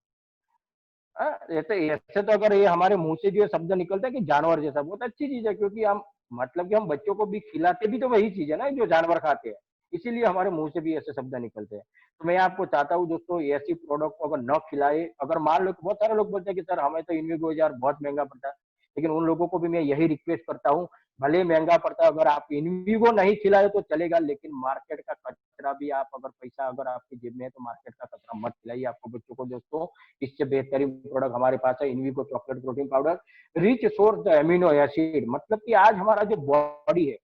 ऐसे ऐसे तो अगर ये हमारे मुंह से जो शब्द निकलता है कि जानवर जैसा, बहुत अच्छी चीज है, क्योंकि हम मतलब कि हम बच्चों को भी खिलाते भी तो वही चीज है ना जो जानवर खाते हैं, इसीलिए हमारे मुंह से भी ऐसे शब्द निकलते हैं। तो मैं आपको चाहता हूँ दोस्तों, ऐसी प्रोडक्ट को अगर न खिलाए, अगर मान लो, बहुत सारे लोग बोलते हैं कि सर हमें तो इनविगो यार बहुत महंगा पड़ता है, लेकिन उन लोगों को भी मैं यही रिक्वेस्ट करता हूँ, भले महंगा पड़ता है, अगर आप इनविगो नहीं खिलाए तो चलेगा, लेकिन मार्केट का कचरा भी, आप अगर पैसा अगर आपकी जेब में है तो मार्केट का कचरा मत खिलाइए आपको बच्चों को दोस्तों। इससे बेहतरीन प्रोडक्ट हमारे पास है Invigo chocolate protein powder, rich source the amino acid. मतलब कि आज हमारा जो बॉडी है,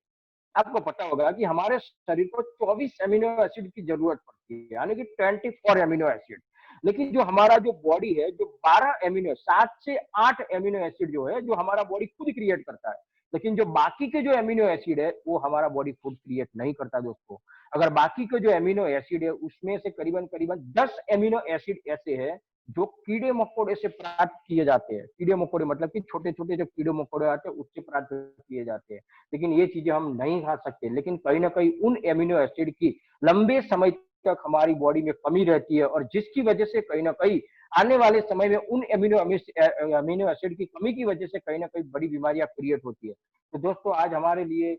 आपको पता होगा कि हमारे शरीर को 24 एमिनो एसिड की जरूरत पड़ती है, यानी कि 24 एमिनो एसिड। लेकिन जो हमारा जो बॉडी है, जो 12 एमिनो, 7 से 8 एमिनो एसिड जो है, जो हमारा बॉडी खुद क्रिएट करता है। लेकिन जो बाकी के जो एमिनो एसिड है, वो हमारा बॉडी खुद क्रिएट नहीं करता दोस्तों। अगर बाकी के जो एमिनो एसिड है, उसमें से करीबन करीबन 10 एमिनो एसिड ऐसे हैं जो कीड़े मकोड़े से प्राप्त किए जाते हैं। कीड़े मकोड़े मतलब कि छोटे छोटे जो कीड़े मकोड़े आते हैं, उससे प्राप्त किए जाते हैं। लेकिन ये चीजें हम नहीं खा सकते, लेकिन कहीं ना कहीं उन एमिनो एसिड की लंबे समय तक हमारी बॉडी में कमी रहती है, और जिसकी वजह से कहीं ना कहीं आने वाले समय में उन एमिनो एसिड की कमी की वजह से कहीं ना कहीं बड़ी बीमारियां क्रिएट होती है। तो दोस्तों, आज हमारे लिए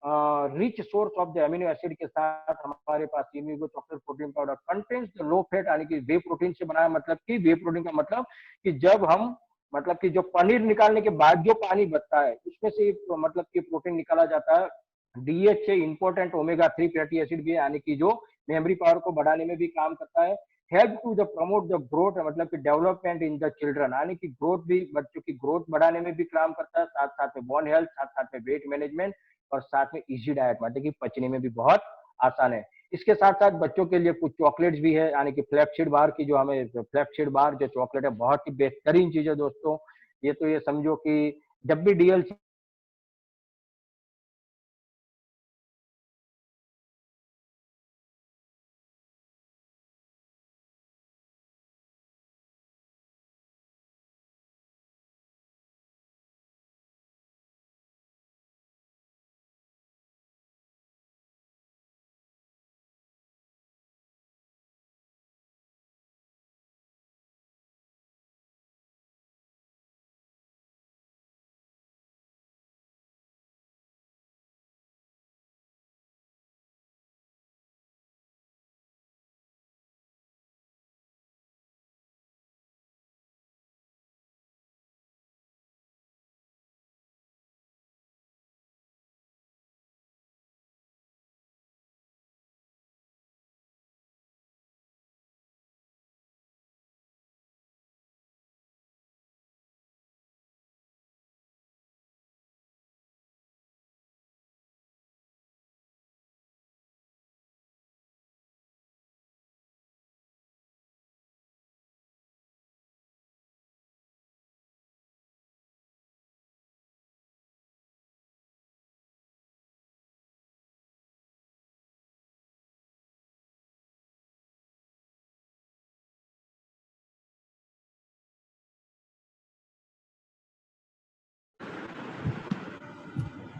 rich source of the amino acid के साथ हमारे पास इमिगो chocolate protein powder contains the low fat, यानी कि वे प्रोटीन से बनाया। मतलब कि वे प्रोटीन का मतलब कि जब हम, मतलब कि जो पनीर निकालने के बाद जो पानी बचता है, उसमें से मतलब कि प्रोटीन निकाला जाता है। DHA important omega 3 fatty acid भी है, यानी कि जो मेमोरी पावर को बढ़ाने में भी काम करता है। Help to the promote the growth, मतलब कि डेवलपमेंट इन द चिल्ड्रन, यानी कि ग्रोथ भी, बच्चों की ग्रोथ बढ़ाने में भी काम करता है। साथ साथ में बोन हेल्थ, साथ साथ में वेट मैनेजमेंट, और साथ में इजी डाइट, मतलब कि पचने में भी बहुत आसान है। इसके साथ साथ बच्चों के लिए कुछ चॉकलेट्स भी है, यानी कि फ्लैक्सीड बार की, जो हमें फ्लैक्सीड बार जो चॉकलेट है, बहुत ही बेहतरीन चीज है दोस्तों। ये तो ये समझो कि जब भी डीएल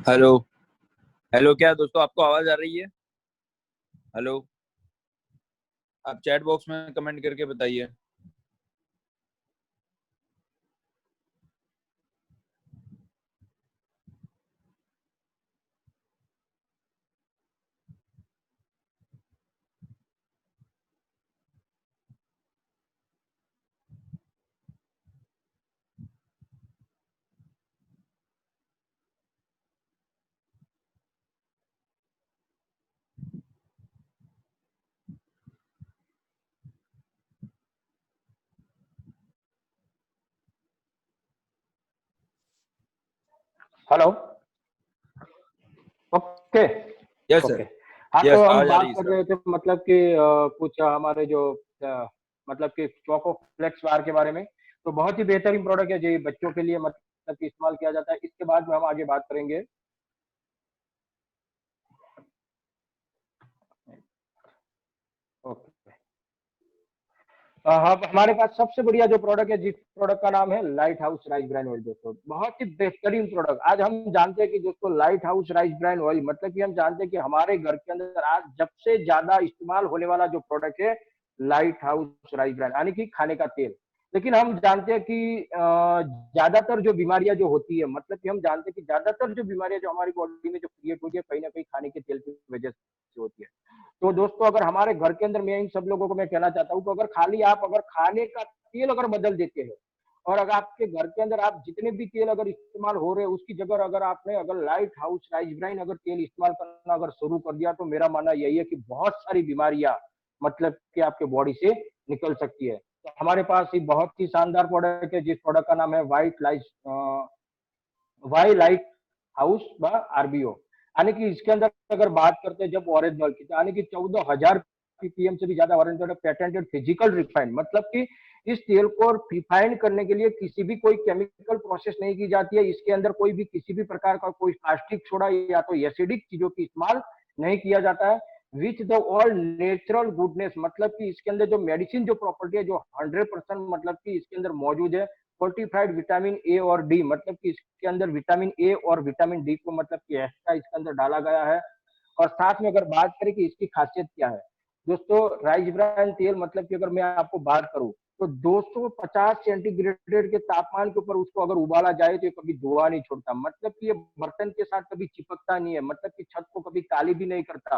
हेलो। हेलो, क्या दोस्तों आपको आवाज आ रही है? हेलो, आप चैट बॉक्स में कमेंट करके बताइए। Hello. Okay. Yes sir. Okay. हाँ, तो यस, हम आवाज आ रही बात है कर सर। रहे थे मतलब कि कुछ हमारे जो मतलब कि चोको फ्लेक्स बार के बारे में। तो बहुत ही बेहतरीन प्रोडक्ट है जो ये बच्चों के लिए मतलब कि इस्तेमाल किया जाता है। इसके बाद में हम आगे बात करेंगे। ओके। हाँ, हमारे पास सबसे बढ़िया जो प्रोडक्ट है, जिस प्रोडक्ट का नाम है Lighthouse rice bran oil. दोस्तों बहुत ही बेहतरीन प्रोडक्ट। आज हम जानते हैं कि दोस्तों Lighthouse rice bran oil मतलब कि हम जानते हैं कि हमारे घर के अंदर आज सबसे ज्यादा इस्तेमाल होने वाला जो प्रोडक्ट है लाइट हाउस राइस ब्राइन, यानी कि खाने का तेल। लेकिन हम जानते हैं कि ज्यादातर जो बीमारियां जो होती है, मतलब कि हम जानते हैं कि ज्यादातर जो बीमारियां जो हमारी बॉडी में जो क्रिएट होती है कहीं ना कहीं खाने के तेल की वजह से होती है। तो दोस्तों अगर हमारे घर के अंदर, मैं इन सब लोगों को मैं कहना चाहता हूँ, तो अगर खाली आप अगर खाने का तेल अगर बदल देते हैं और अगर आपके घर के अंदर आप जितने भी तेल अगर इस्तेमाल हो रहे हैं उसकी जगह अगर आपने अगर लाइट हाउस राइस ब्राइन अगर तेल इस्तेमाल करना अगर शुरू कर दिया, तो मेरा मानना यही है कि बहुत सारी बीमारियां मतलब कि आपके बॉडी से निकल सकती है। तो हमारे पास ये बहुत ही शानदार प्रोडक्ट है जिस प्रोडक्ट का नाम है वाई लाइट हाउस व आरबीओ। यानी कि इसके अंदर अगर बात करते हैं जब ओरिजिनल की, यानी कि 14,000 पीपीएम से भी ज्यादा ओरिजिनल पेटेंटेड फिजिकल रिफाइंड, मतलब कि इस तेल को रिफाइंड करने के लिए किसी भी कोई केमिकल प्रोसेस नहीं की जाती है। इसके अंदर कोई भी किसी भी प्रकार का कोई प्लास्टिक सोडा या तो एसिडिक चीजों की इस्तेमाल नहीं किया जाता है। Which the all natural goodness, मतलब कि इसके अंदर जो मेडिसिन जो प्रॉपर्टी है जो 100% मतलब कि इसके अंदर मौजूद है। फोर्टिफाइड विटामिन ए और डी, मतलब कि इसके अंदर विटामिन ए और विटामिन डी को मतलब कि एक्स्ट्रा इसके अंदर डाला गया है। और साथ में अगर बात करें कि इसकी खासियत क्या है, दोस्तों राइस ब्रान तेल मतलब कि अगर मैं आपको बात करूं तो 250 सेंटीग्रेड के तापमान के ऊपर उसको अगर उबाला जाए तो ये कभी धुआं नहीं छोड़ता, मतलब कि ये बर्तन के साथ कभी चिपकता नहीं है, मतलब कि छत को कभी काली भी नहीं करता।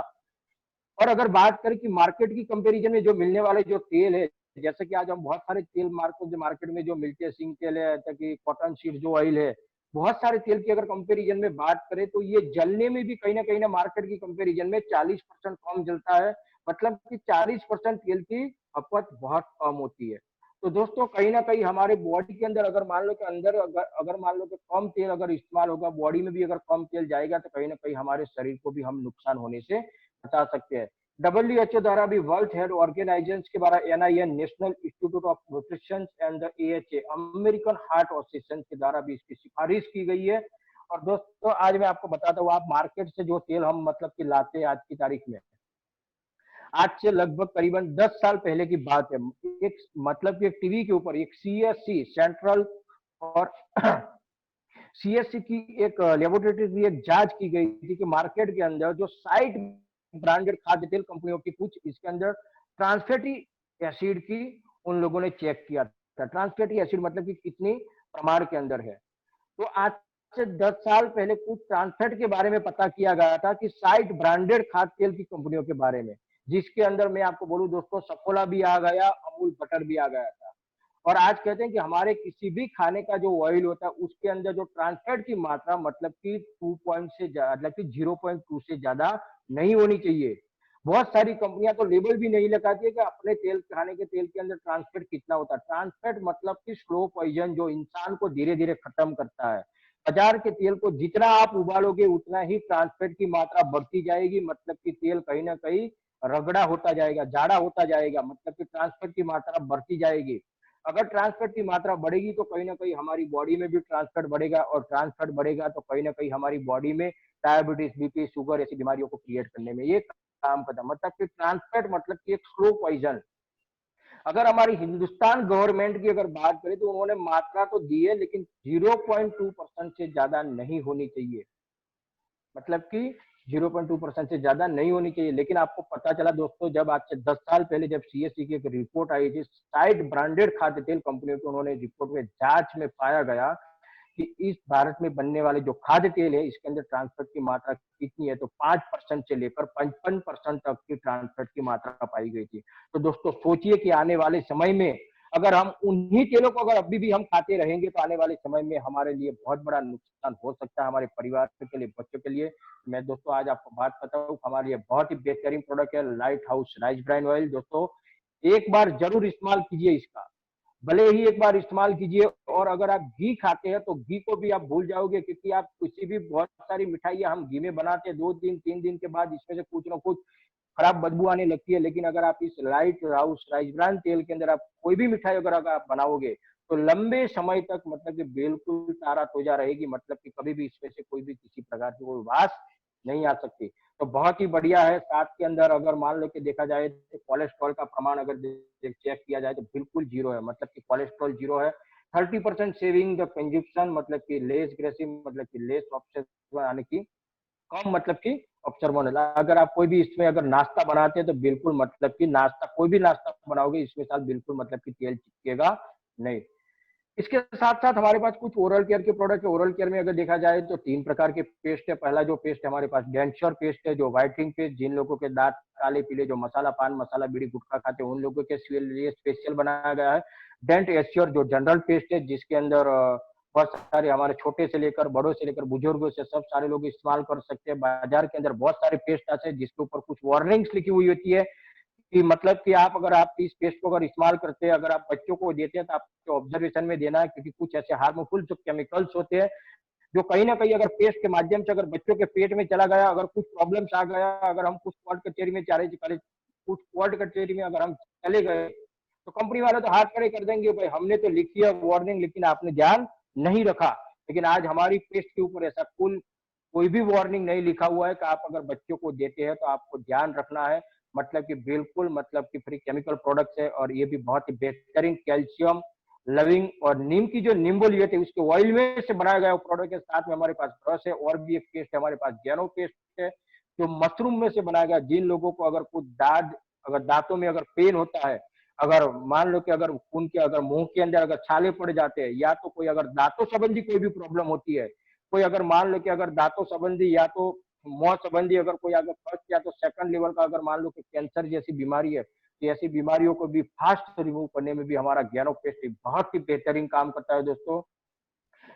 और अगर बात करें कि मार्केट की कंपैरिजन में जो मिलने वाले जो तेल है, जैसे कि आज हम बहुत सारे तेल मार्केट में जो मिलते हैं, सिंग तेल है, कि कॉटन सीड जो ऑयल है, बहुत सारे तेल की अगर कंपैरिजन में बात करें तो ये जलने में भी कहीं ना मार्केट की कंपैरिजन में 40% कम जलता है। मतलब कि 40% तेल की खपत बहुत कम होती है। तो दोस्तों कहीं ना कहीं हमारे बॉडी के अंदर अगर मान लो कि अंदर अगर मान लो कि कम तेल अगर इस्तेमाल होगा, बॉडी में भी अगर कम तेल जाएगा, तो कहीं ना कहीं हमारे शरीर को भी हम नुकसान होने से बता सकते हैं। डब्ल्यूएचओ द्वारा भी, वर्ल्ड हेल्थ ऑर्गेनाइजेशन के द्वारा, NIN national institute of nutrition and the AHA American heart association के द्वारा भी इसकी सिफारिश की गई है। और दोस्तों आज मैं आपको बताता हूँ, आप मार्केट से जो तेल हम मतलब कि लाते हैं आज की तारीख में, आज से लगभग करीबन 10 साल पहले की बात है। एक मतलब कि एक टीवी के ऊपर एक सीएससी सेंट्रल और सीएससी की एक लेबोरेटरी की एक जांच की गई थी कि मार्केट के अंदर जो 60 ब्रांडेड खाद्य तेल कंपनियों की कुछ इसके अंदर ट्रांसफैटी एसिड की उन लोगों ने चेक किया था। ट्रांसफैटी एसिड मतलब कि कितनी प्रमाण के अंदर है। तो आज से 10 साल पहले कुछ ट्रांसफैट के बारे में पता किया गया था कि 60 ब्रांडेड खाद्य तेल की कंपनियों के बारे में, जिसके अंदर मैं आपको बोलूं दोस्तों, सफोला भी आ गया, अमूल बटर भी आ गया था। और आज कहते हैं कि हमारे किसी भी खाने का जो ऑयल होता है उसके अंदर जो ट्रांसफैट की मात्रा मतलब कि 2 पॉइंट से मतलब कि 0.2 से ज्यादा नहीं होनी चाहिए। बहुत सारी कंपनियां तो लेबल भी नहीं लगाती है कि अपने तेल, खाने के तेल के अंदर ट्रांसफैट कितना होता है। ट्रांसफैट मतलब कि स्लो पॉइजन जो इंसान को धीरे धीरे खत्म करता है। बाजार के तेल को जितना आप उबालोगे उतना ही ट्रांसफैट की मात्रा बढ़ती जाएगी, मतलब कि तेल कहीं ना कहीं रगड़ा होता जाएगा, जाड़ा होता जाएगा, मतलब कि ट्रांसफैट की मात्रा बढ़ती जाएगी। अगर ट्रांसफैट की मात्रा बढ़ेगी तो कहीं ना कहीं हमारी बॉडी में भी ट्रांसफैट बढ़ेगा, और ट्रांसफैट बढ़ेगा तो कहीं ना कहीं हमारी बॉडी में डायबिटीज, बीपी, शुगर ऐसी बीमारियों को क्रिएट करने में ये काम करता है। मतलब कि ट्रांसफैट मतलब कि एक स्लो पॉइजन। अगर हमारी हिंदुस्तान गवर्नमेंट की अगर बात करें तो उन्होंने मात्रा तो दी है, लेकिन 0.2% से ज्यादा नहीं होनी चाहिए। मतलब कि 0.2% से ज्यादा नहीं होनी चाहिए। लेकिन आपको पता चला दोस्तों, जब आज से 10 साल पहले जब सीएससी की एक रिपोर्ट आई थी, 60 ब्रांडेड खाद्य तेल कंपनियों को उन्होंने रिपोर्ट में जांच में पाया गया कि इस भारत में बनने वाले जो खाद्य तेल है, इसके अंदर ट्रांसफैट की मात्रा कितनी है, तो 5% से लेकर 55% तक की ट्रांसफैट की मात्रा पाई गई थी। तो दोस्तों सोचिए कि आने वाले समय में अगर हम उन्हीं तेलों को अगर अभी भी हम खाते रहेंगे, तो आने वाले समय में हमारे लिए बहुत बड़ा नुकसान हो सकता है, हमारे परिवार के लिए, बच्चों के लिए। मैं दोस्तों आज आपको बात बताऊं, हमारे लिए बहुत ही बेहतरीन प्रोडक्ट है Lighthouse rice bran oil. दोस्तों एक बार जरूर इस्तेमाल कीजिए इसका, भले ही एक बार इस्तेमाल कीजिए। और अगर आप घी खाते हैं तो घी को भी आप भूल जाओगे, क्योंकि आप किसी भी बहुत सारी मिठाइयां हम घी में बनाते हैं, 2 दिन 3 दिन के बाद इसमें से कुछ ना कुछ खराब बदबू आने लगती है। लेकिन अगर आप इस लाइट हाउस राइस ब्रान तेल के अंदर आप कोई भी मिठाई अगर आप बनाओगे, तो लंबे समय तक मतलब कि बिल्कुल तारा तोजा रहेगी, मतलब कि कभी भी इसमें से कोई भी किसी प्रकार की कोई वास नहीं आ सकती। तो बहुत ही बढ़िया है। साथ के अंदर अगर मान लो कि देखा जाए तो कोलेस्ट्रॉल का प्रमाण अगर चेक किया जाए तो बिल्कुल जीरो है, मतलब कि कोलेस्ट्रॉल जीरो है। 30% सेविंग द कंजप्शन, मतलब कि लेस ग्रेसिव, मतलब कि लेस ऑप्शन, यानी कि कम, मतलब कि ऑब्जर्व होने लगा। अगर आप कोई भी इसमें अगर नाश्ता बनाते हैं तो बिल्कुल मतलब कि नाश्ता, कोई भी नाश्ता बनाओगे इसमें साथ बिल्कुल मतलब कि तेल चिपकेगा नहीं। इसके साथ साथ हमारे पास कुछ ओरल केयर के प्रोडक्ट है। ओरल केयर में अगर देखा जाए तो 3 प्रकार के पेस्ट है। पहला जो पेस्ट है हमारे पास डेंचर पेस्ट है, जो व्हाइटनिंग पेस्ट, जिन लोगों के दांत काले पीले, जो मसाला पान मसाला बीड़ी गुटखा खाते हैं, उन लोगों के लिए स्पेशल बनाया गया है। डेंट एश्योर जो जनरल पेस्ट है, जिसके अंदर बहुत सारे हमारे छोटे से लेकर बड़ों से लेकर बुजुर्गों से सब सारे लोग इस्तेमाल कर सकते हैं। बाजार के अंदर बहुत सारे पेस्ट आते हैं जिसके ऊपर कुछ वार्निंग्स लिखी हुई होती है कि मतलब कि आप अगर आप इस पेस्ट को अगर इस्तेमाल करते हैं, अगर आप बच्चों को देते हैं तो आपको ऑब्जर्वेशन में देना है, क्योंकि कुछ ऐसे हार्मफुल जो केमिकल्स होते हैं जो कहीं ना कहीं अगर पेस्ट के माध्यम से अगर बच्चों के पेट में चला गया, अगर कुछ प्रॉब्लम्स आ गया, अगर हम कुछ कोर्ट कचहरी में चाहे कुछ कोर्ट कचहरी में अगर हम चले गए, तो कंपनी वाले तो हाथ खड़े कर देंगे, भाई हमने तो लिखी है वार्निंग लेकिन आपने ध्यान नहीं रखा। लेकिन आज हमारी पेस्ट के ऊपर ऐसा कोई भी वार्निंग नहीं लिखा हुआ है कि आप अगर बच्चों को देते हैं तो आपको ध्यान रखना है, मतलब कि बिल्कुल मतलब कि फ्री केमिकल प्रोडक्ट्स है। और ये भी बहुत ही बेहतरीन कैल्शियम लविंग और नीम की जो नींबोलियत है उसके ऑयल में से बनाया गया प्रोडक्ट के साथ में हमारे पास ब्रश है, और भी एक पेस्ट है हमारे पास गैनो पेस्ट है, जो मशरूम में से बनाया गया। जिन लोगों को अगर कुछ दाद, अगर दांतों में अगर पेन होता है, अगर मान लो कि अगर उनके अगर मुंह के अंदर अगर छाले पड़ जाते हैं, या तो कोई अगर दांतों संबंधी कोई भी प्रॉब्लम होती है, कोई अगर मान लो कि अगर दांतों संबंधी या तो मुंह संबंधी अगर कोई अगर फर्स्ट या तो सेकंड लेवल का अगर मान लो कि कैंसर जैसी बीमारी है, तो ऐसी बीमारियों को भी फास्ट रिमूव करने में भी हमारा ज्ञानो पेस्ट बहुत ही बेहतरीन काम करता है दोस्तों।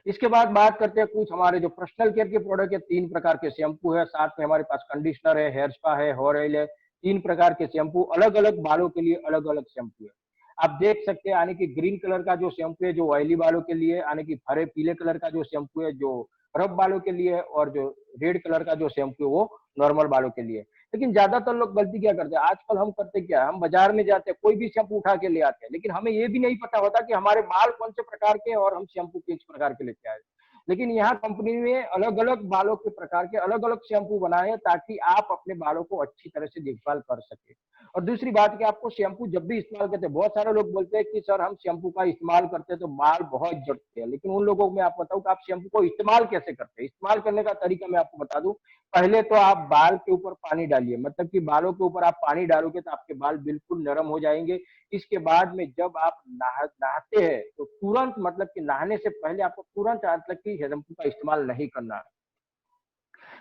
इसके बाद बात करते हैं कुछ हमारे जो पर्सनल केयर के प्रोडक्ट है। 3 प्रकार के शैम्पू है, साथ में हमारे पास कंडीशनर है, हेयर स्पा है, हेयर ऑयल है। 3 प्रकार के शैम्पू, अलग अलग बालों के लिए अलग अलग शैम्पू है। आप देख सकते हैं, यानी कि ग्रीन कलर का जो शैम्पू है जो ऑयली बालों के लिए, यानी कि हरे पीले कलर का जो शैम्पू है जो रफ बालों के लिए, और जो रेड कलर का जो शैम्पू है वो नॉर्मल बालों के लिए। लेकिन ज्यादातर लोग गलती क्या करते हैं आजकल, हम करते क्या है, हम बाजार में जाते हैं कोई भी शैम्पू उठा के ले आते हैं, लेकिन हमें ये भी नहीं पता होता कि हमारे बाल कौन से प्रकार के और हम शैम्पू किस प्रकार के लेके आए। लेकिन यहाँ कंपनी ने अलग अलग बालों के प्रकार के अलग अलग शैम्पू बनाए हैं ताकि आप अपने बालों को अच्छी तरह से देखभाल कर सके। और दूसरी बात कि आपको शैम्पू जब भी इस्तेमाल करते हैं, बहुत सारे लोग बोलते हैं कि सर हम शैम्पू का इस्तेमाल करते हैं तो बाल बहुत झड़ते हैं, लेकिन उन लोगों को मैं आपको बताऊं कि आप शैम्पू को इस्तेमाल कैसे करते हैं। इस्तेमाल करने का तरीका मैं आपको बता दूं। पहले तो आप बाल के ऊपर पानी डालिए, मतलब कि बालों के ऊपर आप पानी डालोगे तो आपके बाल बिल्कुल नरम हो जाएंगे। इसके बाद में जब आप नहाते हैं तो तुरंत, मतलब कि नहाने से पहले आपको तुरंत मतलब कि शैम्पू का इस्तेमाल नहीं करना है।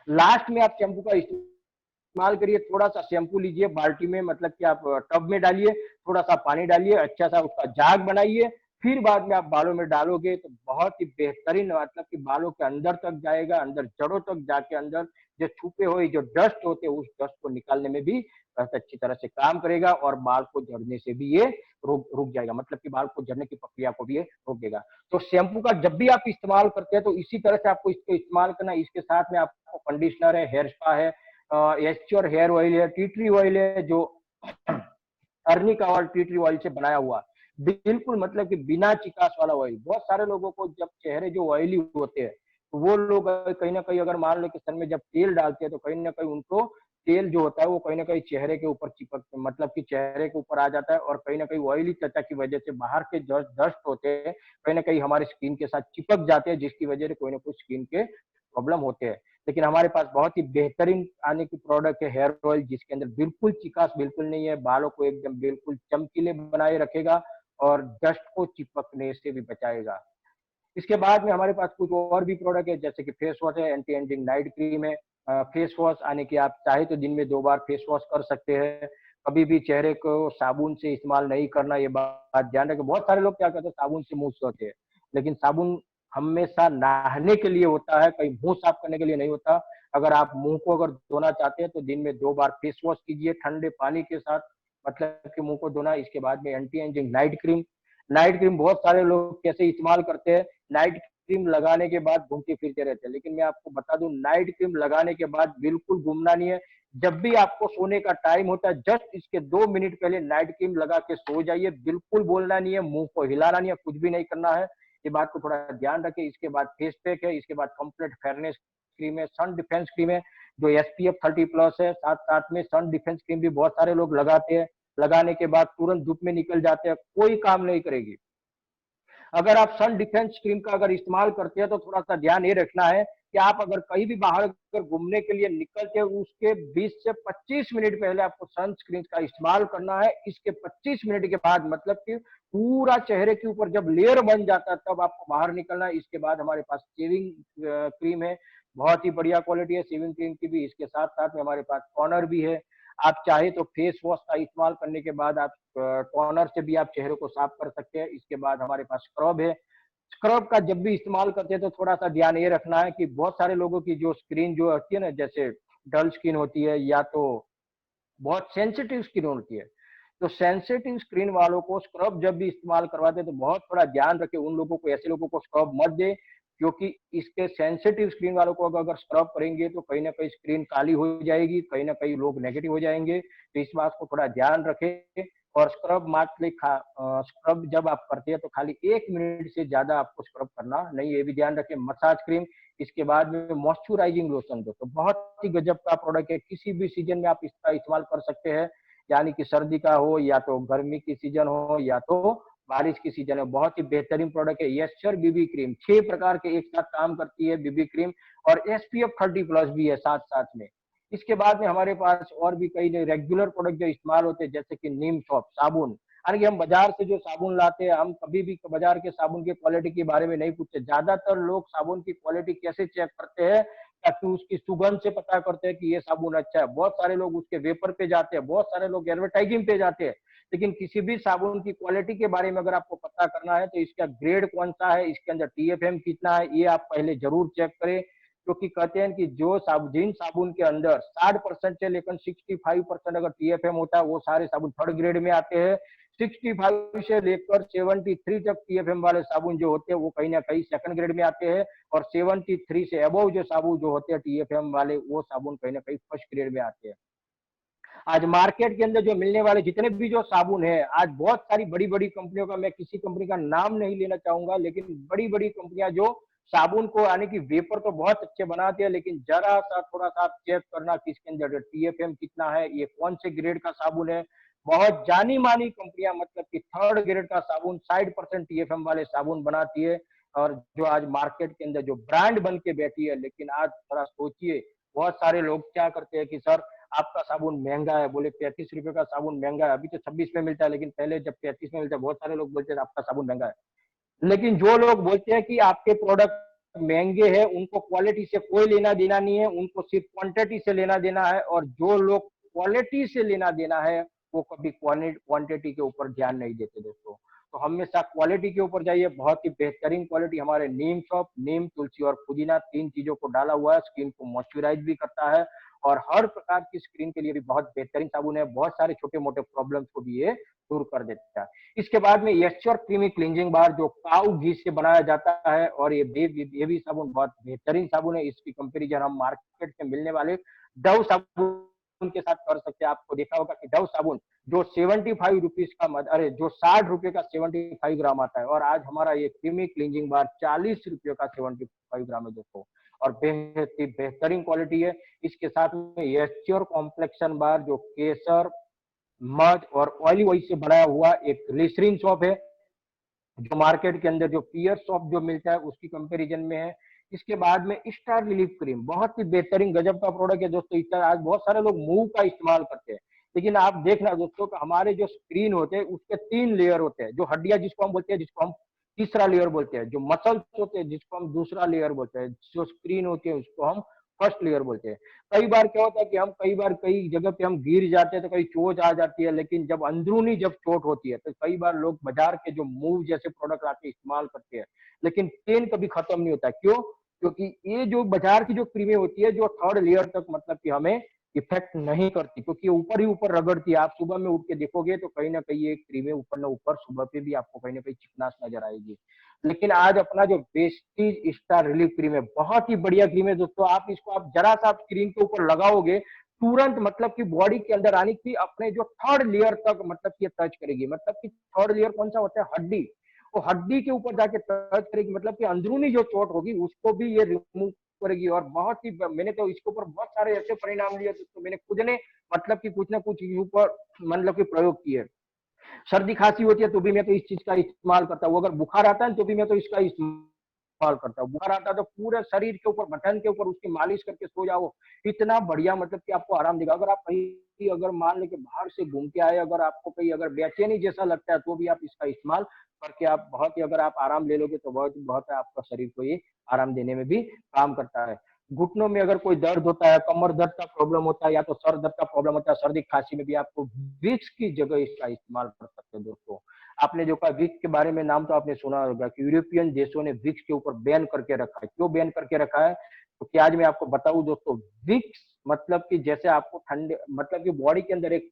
लास्ट में आप शैम्पू का इस्तेमाल करिए, थोड़ा सा शैम्पू लीजिए बाल्टी में, मतलब कि आप टब में डालिए, थोड़ा सा पानी डालिए, अच्छा सा उसका जाग बनाइए, फिर बाद में आप बालों में डालोगे तो बहुत ही बेहतरीन, मतलब कि बालों के अंदर तक जाएगा, अंदर जड़ों तक जाके अंदर जो छुपे हुए जो डस्ट होते हैं उस डस्ट को निकालने में भी बहुत अच्छी तरह से काम करेगा, और बाल को झड़ने से भी ये रुक जाएगा, मतलब कि बाल को झड़ने की प्रक्रिया को भी ये रोक देगा। तो शैम्पू का जब भी आप इस्तेमाल करते हैं तो इसी तरह से आपको इसको इस्तेमाल करना है। इसके साथ में आपको कंडीशनर है, हेयर स्पा है, एस्च्योर हेयर ऑयल है, टी ट्री ऑयल है, जो अर्नी का ऑयल टी ट्री ऑयल से बनाया हुआ, बिल्कुल मतलब कि बिना चिकास वाला ऑयल। बहुत सारे लोगों को जब चेहरे जो ऑयली होते हैं तो वो लोग कहीं ना कहीं अगर मान लो कि सर में जब तेल डालते हैं तो कहीं ना कहीं उनको तेल जो होता है वो कहीं ना कहीं चेहरे के ऊपर चिपक, मतलब कि चेहरे के ऊपर आ जाता है, और कहीं ना कहीं ऑयली त्वचा की वजह से बाहर के जो डस्ट होते हैं कहीं ना कहीं हमारे स्किन के साथ चिपक जाते हैं, जिसकी वजह से कोई ना कोई स्किन के प्रॉब्लम होते हैं। लेकिन हमारे पास बहुत ही बेहतरीन आने की प्रोडक्ट है हेयर ऑयल, जिसके अंदर बिल्कुल चिकास बिल्कुल नहीं है, बालों को एकदम बिल्कुल चमकीले बनाए रखेगा और डस्ट को चिपकने से भी बचाएगा। इसके बाद में हमारे पास कुछ और भी प्रोडक्ट है, जैसे कि फेस वॉश है, एंटी एजिंग नाइट क्रीम है। फेस वॉश आने की आप चाहे तो दिन में 2 बार फेस वॉश कर सकते हैं। कभी भी चेहरे को साबुन से इस्तेमाल नहीं करना, ये बात ध्यान रखें। बहुत सारे लोग क्या करते हैं, साबुन से मुंह धोते हैं, लेकिन साबुन हमेशा नहाने के लिए होता है, कहीं मुंह साफ करने के लिए नहीं होता। अगर आप मुंह को अगर धोना चाहते हैं तो दिन में 2 बार फेस वॉश कीजिए ठंडे पानी के साथ, मतलब कि मुंह को धोना। इसके बाद में anti ageing night cream. Night cream बहुत सारे लोग कैसे इस्तेमाल करते हैं, नाइट क्रीम लगाने के बाद घूमते फिरते रहते हैं, लेकिन मैं आपको बता दूं, नाइट क्रीम लगाने के बाद बिल्कुल घूमना नहीं है। जब भी आपको सोने का टाइम होता है, जस्ट इसके 2 मिनट पहले नाइट क्रीम लगा के सो जाइए। बिल्कुल बोलना नहीं है, मुंह को हिलाना नहीं है, कुछ भी नहीं करना है। ये बात को थोड़ा ध्यान रखें। इसके बाद फेस पैक है, इसके बाद कंप्लीट फेयरनेस क्रीम है, सन डिफेंस क्रीम है जो SPF 30+ है। साथ साथ में सन डिफेंस क्रीम भी बहुत सारे लोग लगाते हैं, लगाने के बाद तुरंत धूप में निकल जाते हैं, कोई काम नहीं करेगी। अगर आप सन डिफेंस क्रीम का अगर इस्तेमाल करते हैं तो थोड़ा सा ध्यान ये रखना है कि आप अगर कहीं भी बाहर अगर घूमने के लिए निकलते हैं, उसके 20 से 25 मिनट पहले आपको सनस्क्रीन का इस्तेमाल करना है। इसके 25 मिनट के बाद, मतलब कि पूरा चेहरे के ऊपर जब लेयर बन जाता है, तब आपको बाहर निकलना है। इसके बाद हमारे पास शेविंग क्रीम है, बहुत ही बढ़िया क्वालिटी है शेविंग क्रीम की भी। इसके साथ साथ में हमारे पास टोनर भी है। आप चाहे तो फेस वॉश का इस्तेमाल करने के बाद आप टोनर से भी आप चेहरे को साफ कर सकते हैं। इसके बाद हमारे पास स्क्रब है। स्क्रब का जब भी इस्तेमाल करते हैं तो थोड़ा सा ध्यान ये रखना है कि बहुत सारे लोगों की जो स्क्रीन जो होती है ना, जैसे डल स्किन होती है या तो बहुत सेंसिटिव स्किन होती है, तो सेंसिटिव स्क्रीन वालों को स्क्रब जब भी इस्तेमाल करवाते हैं तो बहुत थोड़ा ध्यान रखें। उन लोगों को, ऐसे लोगों को स्क्रब मत दे, क्योंकि इसके सेंसिटिव स्क्रीन वालों को अगर स्क्रब करेंगे तो कहीं ना कहीं स्क्रीन काली हो जाएगी, कहीं ना कहीं लोग नेगेटिव हो जाएंगे। तो इस बात को थोड़ा ध्यान रखें। और स्क्रब मात्र स्क्रब जब आप करते हैं तो खाली 1 मिनट से ज्यादा आपको स्क्रब करना नहीं, ये भी ध्यान रखें। मसाज क्रीम, इसके बाद में मॉइस्चराइजिंग लोशन, दोस्तों बहुत ही गजब का प्रोडक्ट है। किसी भी सीजन में आप इसका इस्तेमाल कर सकते हैं, यानी कि सर्दी का हो या तो गर्मी की सीजन हो या तो बारिश की सीजन है। बहुत ही बेहतरीन प्रोडक्ट है। यशर बीबी क्रीम 6 प्रकार के एक साथ काम करती है बीबी क्रीम, और SPF 30+ भी है साथ साथ में। इसके बाद में हमारे पास और भी कई रेगुलर प्रोडक्ट जो इस्तेमाल होते हैं, जैसे कि नीम सोप साबुन। यानी कि हम बाजार से जो साबुन लाते हैं, हम कभी भी बाजार के साबुन की क्वालिटी के बारे में नहीं पूछते। ज्यादातर लोग साबुन की क्वालिटी कैसे चेक करते हैं, ताकि उसकी सुगंध से पता करते हैं कि ये साबुन अच्छा है। बहुत सारे लोग उसके वेपर पे जाते हैं, बहुत सारे लोग एडवर्टाइजिंग पे जाते हैं, लेकिन किसी भी साबुन की क्वालिटी के बारे में अगर आपको पता करना है तो इसका ग्रेड कौन सा है, इसके अंदर TFM कितना है, ये आप पहले जरूर चेक करें। क्योंकि कहते हैं कि जो जिन साबुन के अंदर 60% से लेकर 65% अगर TFM होता है, वो सारे साबुन थर्ड ग्रेड में आते हैं। 65 से लेकर 73 तक TFM वाले साबुन जो होते हैं वो कहीं ना कहीं सेकंड ग्रेड में आते हैं, और 73 से अबव जो साबुन जो होते हैं TFM वाले, वो साबुन कहीं ना कहीं फर्स्ट ग्रेड में आते हैं। आज मार्केट के अंदर जो मिलने वाले जितने भी जो साबुन है, आज बहुत सारी बड़ी बड़ी कंपनियों का, मैं किसी कंपनी का नाम नहीं लेना चाहूंगा, लेकिन बड़ी बड़ी कंपनियां जो साबुन को, यानी कि वेपर तो बहुत अच्छे बनाते हैं, लेकिन जरा सा थोड़ा सा आप चेक करना कि इसके अंदर TFM कितना है, ये कौन से ग्रेड का साबुन है। बहुत जानी मानी कंपनियां, मतलब कि थर्ड ग्रेड का साबुन 60% TFM वाले साबुन बनाती है, और जो आज मार्केट के अंदर जो ब्रांड बन के बैठी है। लेकिन आज थोड़ा सोचिए, बहुत सारे लोग क्या करते हैं कि सर आपका साबुन महंगा है, बोले 35 रुपए का साबुन महंगा है, अभी तो 26 में मिलता है, लेकिन पहले जब 35 में मिलता है, बहुत सारे लोग बोलते हैं आपका साबुन महंगा है। लेकिन जो लोग बोलते हैं कि आपके प्रोडक्ट महंगे हैं, उनको क्वालिटी से कोई लेना देना नहीं है, उनको सिर्फ क्वांटिटी से लेना देना है। और जो लोग क्वालिटी से लेना देना है, वो कभी क्वांटिटी के ऊपर ध्यान नहीं देते दोस्तों। तो हमेशा क्वालिटी के ऊपर जाइए। बहुत ही बेहतरीन क्वालिटी हमारे नीम सोप, नीम, तुलसी और पुदीना, 3 चीजों को डाला हुआ है। स्किन को मॉइस्चराइज भी करता है, और हर प्रकार की स्किन के लिए भी बहुत बेहतरीन साबुन है। बहुत सारे छोटे मोटे प्रॉब्लम्स को भी ये दूर कर देता है। इसके बाद में यश्योर क्रीमी क्लींजिंग बार, जो काऊ घी से बनाया जाता है, और ये भी साबुन बहुत बेहतरीन साबुन है। इसकी कंपेरिजन हम मार्केट में मिलने वाले डव साबुन के साथ कर सकते हैं। आपको देखा होगा कि डव साबुन जो 75 रुपीज का, अरे जो 60 रुपए का 75 ग्राम आता है, और आज हमारा ये क्रीमी क्लींजिंग बार 40 रुपए का 75 ग्राम है दोस्तों, और बेहतरीन क्वालिटी है। इसके साथ में यश्योर कॉम्प्लेक्शन बार, जो केसर, मध और ऑलिव ऑयल से बनाया हुआ एक ग्लिसरीन सॉप है, जो मार्केट के अंदर जो पियर सॉप जो मिलता है उसकी कंपैरिजन में है। इसके बाद में स्टार रिलीफ क्रीम, बहुत ही बेहतरीन गजब का प्रोडक्ट है दोस्तों। इसका आज बहुत सारे लोग मूव का इस्तेमाल करते हैं, लेकिन आप देखना दोस्तों कि हमारे जो स्क्रीन होते हैं उसके 3 लेयर होते हैं। जो हड्डियां जिसको हम बोलते हैं, जिसको हम तीसरा लेयर बोलते हैं, जो मसल्स होते हैं जिसको हम दूसरा लेयर बोलते हैं, जो स्क्रीन होती है उसको हम फर्स्ट लेयर बोलते हैं। कई बार क्या होता है कि हम कई बार कई जगह पे हम गिर जाते हैं तो कई चोट आ जाती है, लेकिन जब अंदरूनी जब चोट होती है तो कई बार लोग बाजार के जो मूव जैसे प्रोडक्ट आके इस्तेमाल करते हैं, लेकिन पेन कभी खत्म नहीं होता। क्यों? क्योंकि ये जो बाजार की जो क्रीमें होती है जो थर्ड लेयर तक मतलब कि हमें इफेक्ट नहीं करती, क्योंकि ऊपर ही ऊपर रगड़ती है। आप सुबह में उठ के देखोगे तो कहीं ना कहीं ये क्रीमें ऊपर ना ऊपर सुबह पे भी आपको कहीं ना कहीं चिकनास नजर आएगी। लेकिन आज अपना जो वेस्टीज स्टार रिलीफ क्रीम है, बहुत ही बढ़िया क्रीम है दोस्तों। आप इसको आप जरा सा आप स्क्रीन के ऊपर लगाओगे, तुरंत मतलब कि बॉडी के अंदर आने की अपने जो थर्ड लेयर तक मतलब कि टच करेगी। मतलब कि थर्ड लेयर कौन सा होता है? हड्डी। वो हड्डी के ऊपर जाके टच करेगी, मतलब कि अंदरूनी जो चोट होगी उसको भी ये रिमूव करेगी। और बहुत ही मैंने तो इसके ऊपर बहुत सारे ऐसे परिणाम लिए तो मैंने खुद ने मतलब कि कुछ ना कुछ ऊपर मतलब कि प्रयोग किए। सर्दी खांसी होती है तो भी मैं तो इस चीज का इस्तेमाल करता हूँ। अगर बुखार आता है तो भी मैं तो इसका इस्तेमाल करता हूँ। बुखार आता है तो पूरे शरीर के ऊपर, बटन के ऊपर उसकी मालिश करके सो जाओ, इतना बढ़िया मतलब कि आपको आराम देगा। अगर आप कहीं अगर मान लो कि बाहर से घूम के आए, अगर आपको कहीं अगर बेचैनी जैसा लगता है तो भी आप इसका इस्तेमाल करके आप बहुत ही अगर आप आराम ले लोगे तो बहुत बहुत आपका शरीर को ये आराम देने में भी काम करता है। घुटनों में अगर कोई दर्द होता है, कमर दर्द का प्रॉब्लम होता है, या तो सर दर्द का प्रॉब्लम होता है, सर्दी खांसी में भी आपको विक्स की जगह इसका इस्तेमाल कर सकते हैं दोस्तों। आपने जो कहा विक्स के बारे में, नाम तो आपने सुना होगा कि यूरोपियन देशों ने विक्स के ऊपर बैन करके रखा है। क्यों बैन करके रखा है? तो क्या आज मैं आपको बताऊं दोस्तों, विक्स मतलब कि जैसे आपको ठंड मतलब कि बॉडी के अंदर एक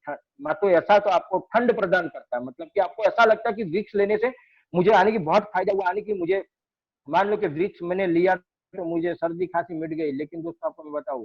तो ऐसा तो आपको ठंड प्रदान करता है, मतलब कि आपको ऐसा लगता है कि विक्स लेने से मुझे आने की बहुत फायदा हुआ, आने की मुझे मान लो कि विक्स मैंने लिया तो मुझे सर्दी खांसी मिट गई। लेकिन दोस्तों आपको मैं बताऊं,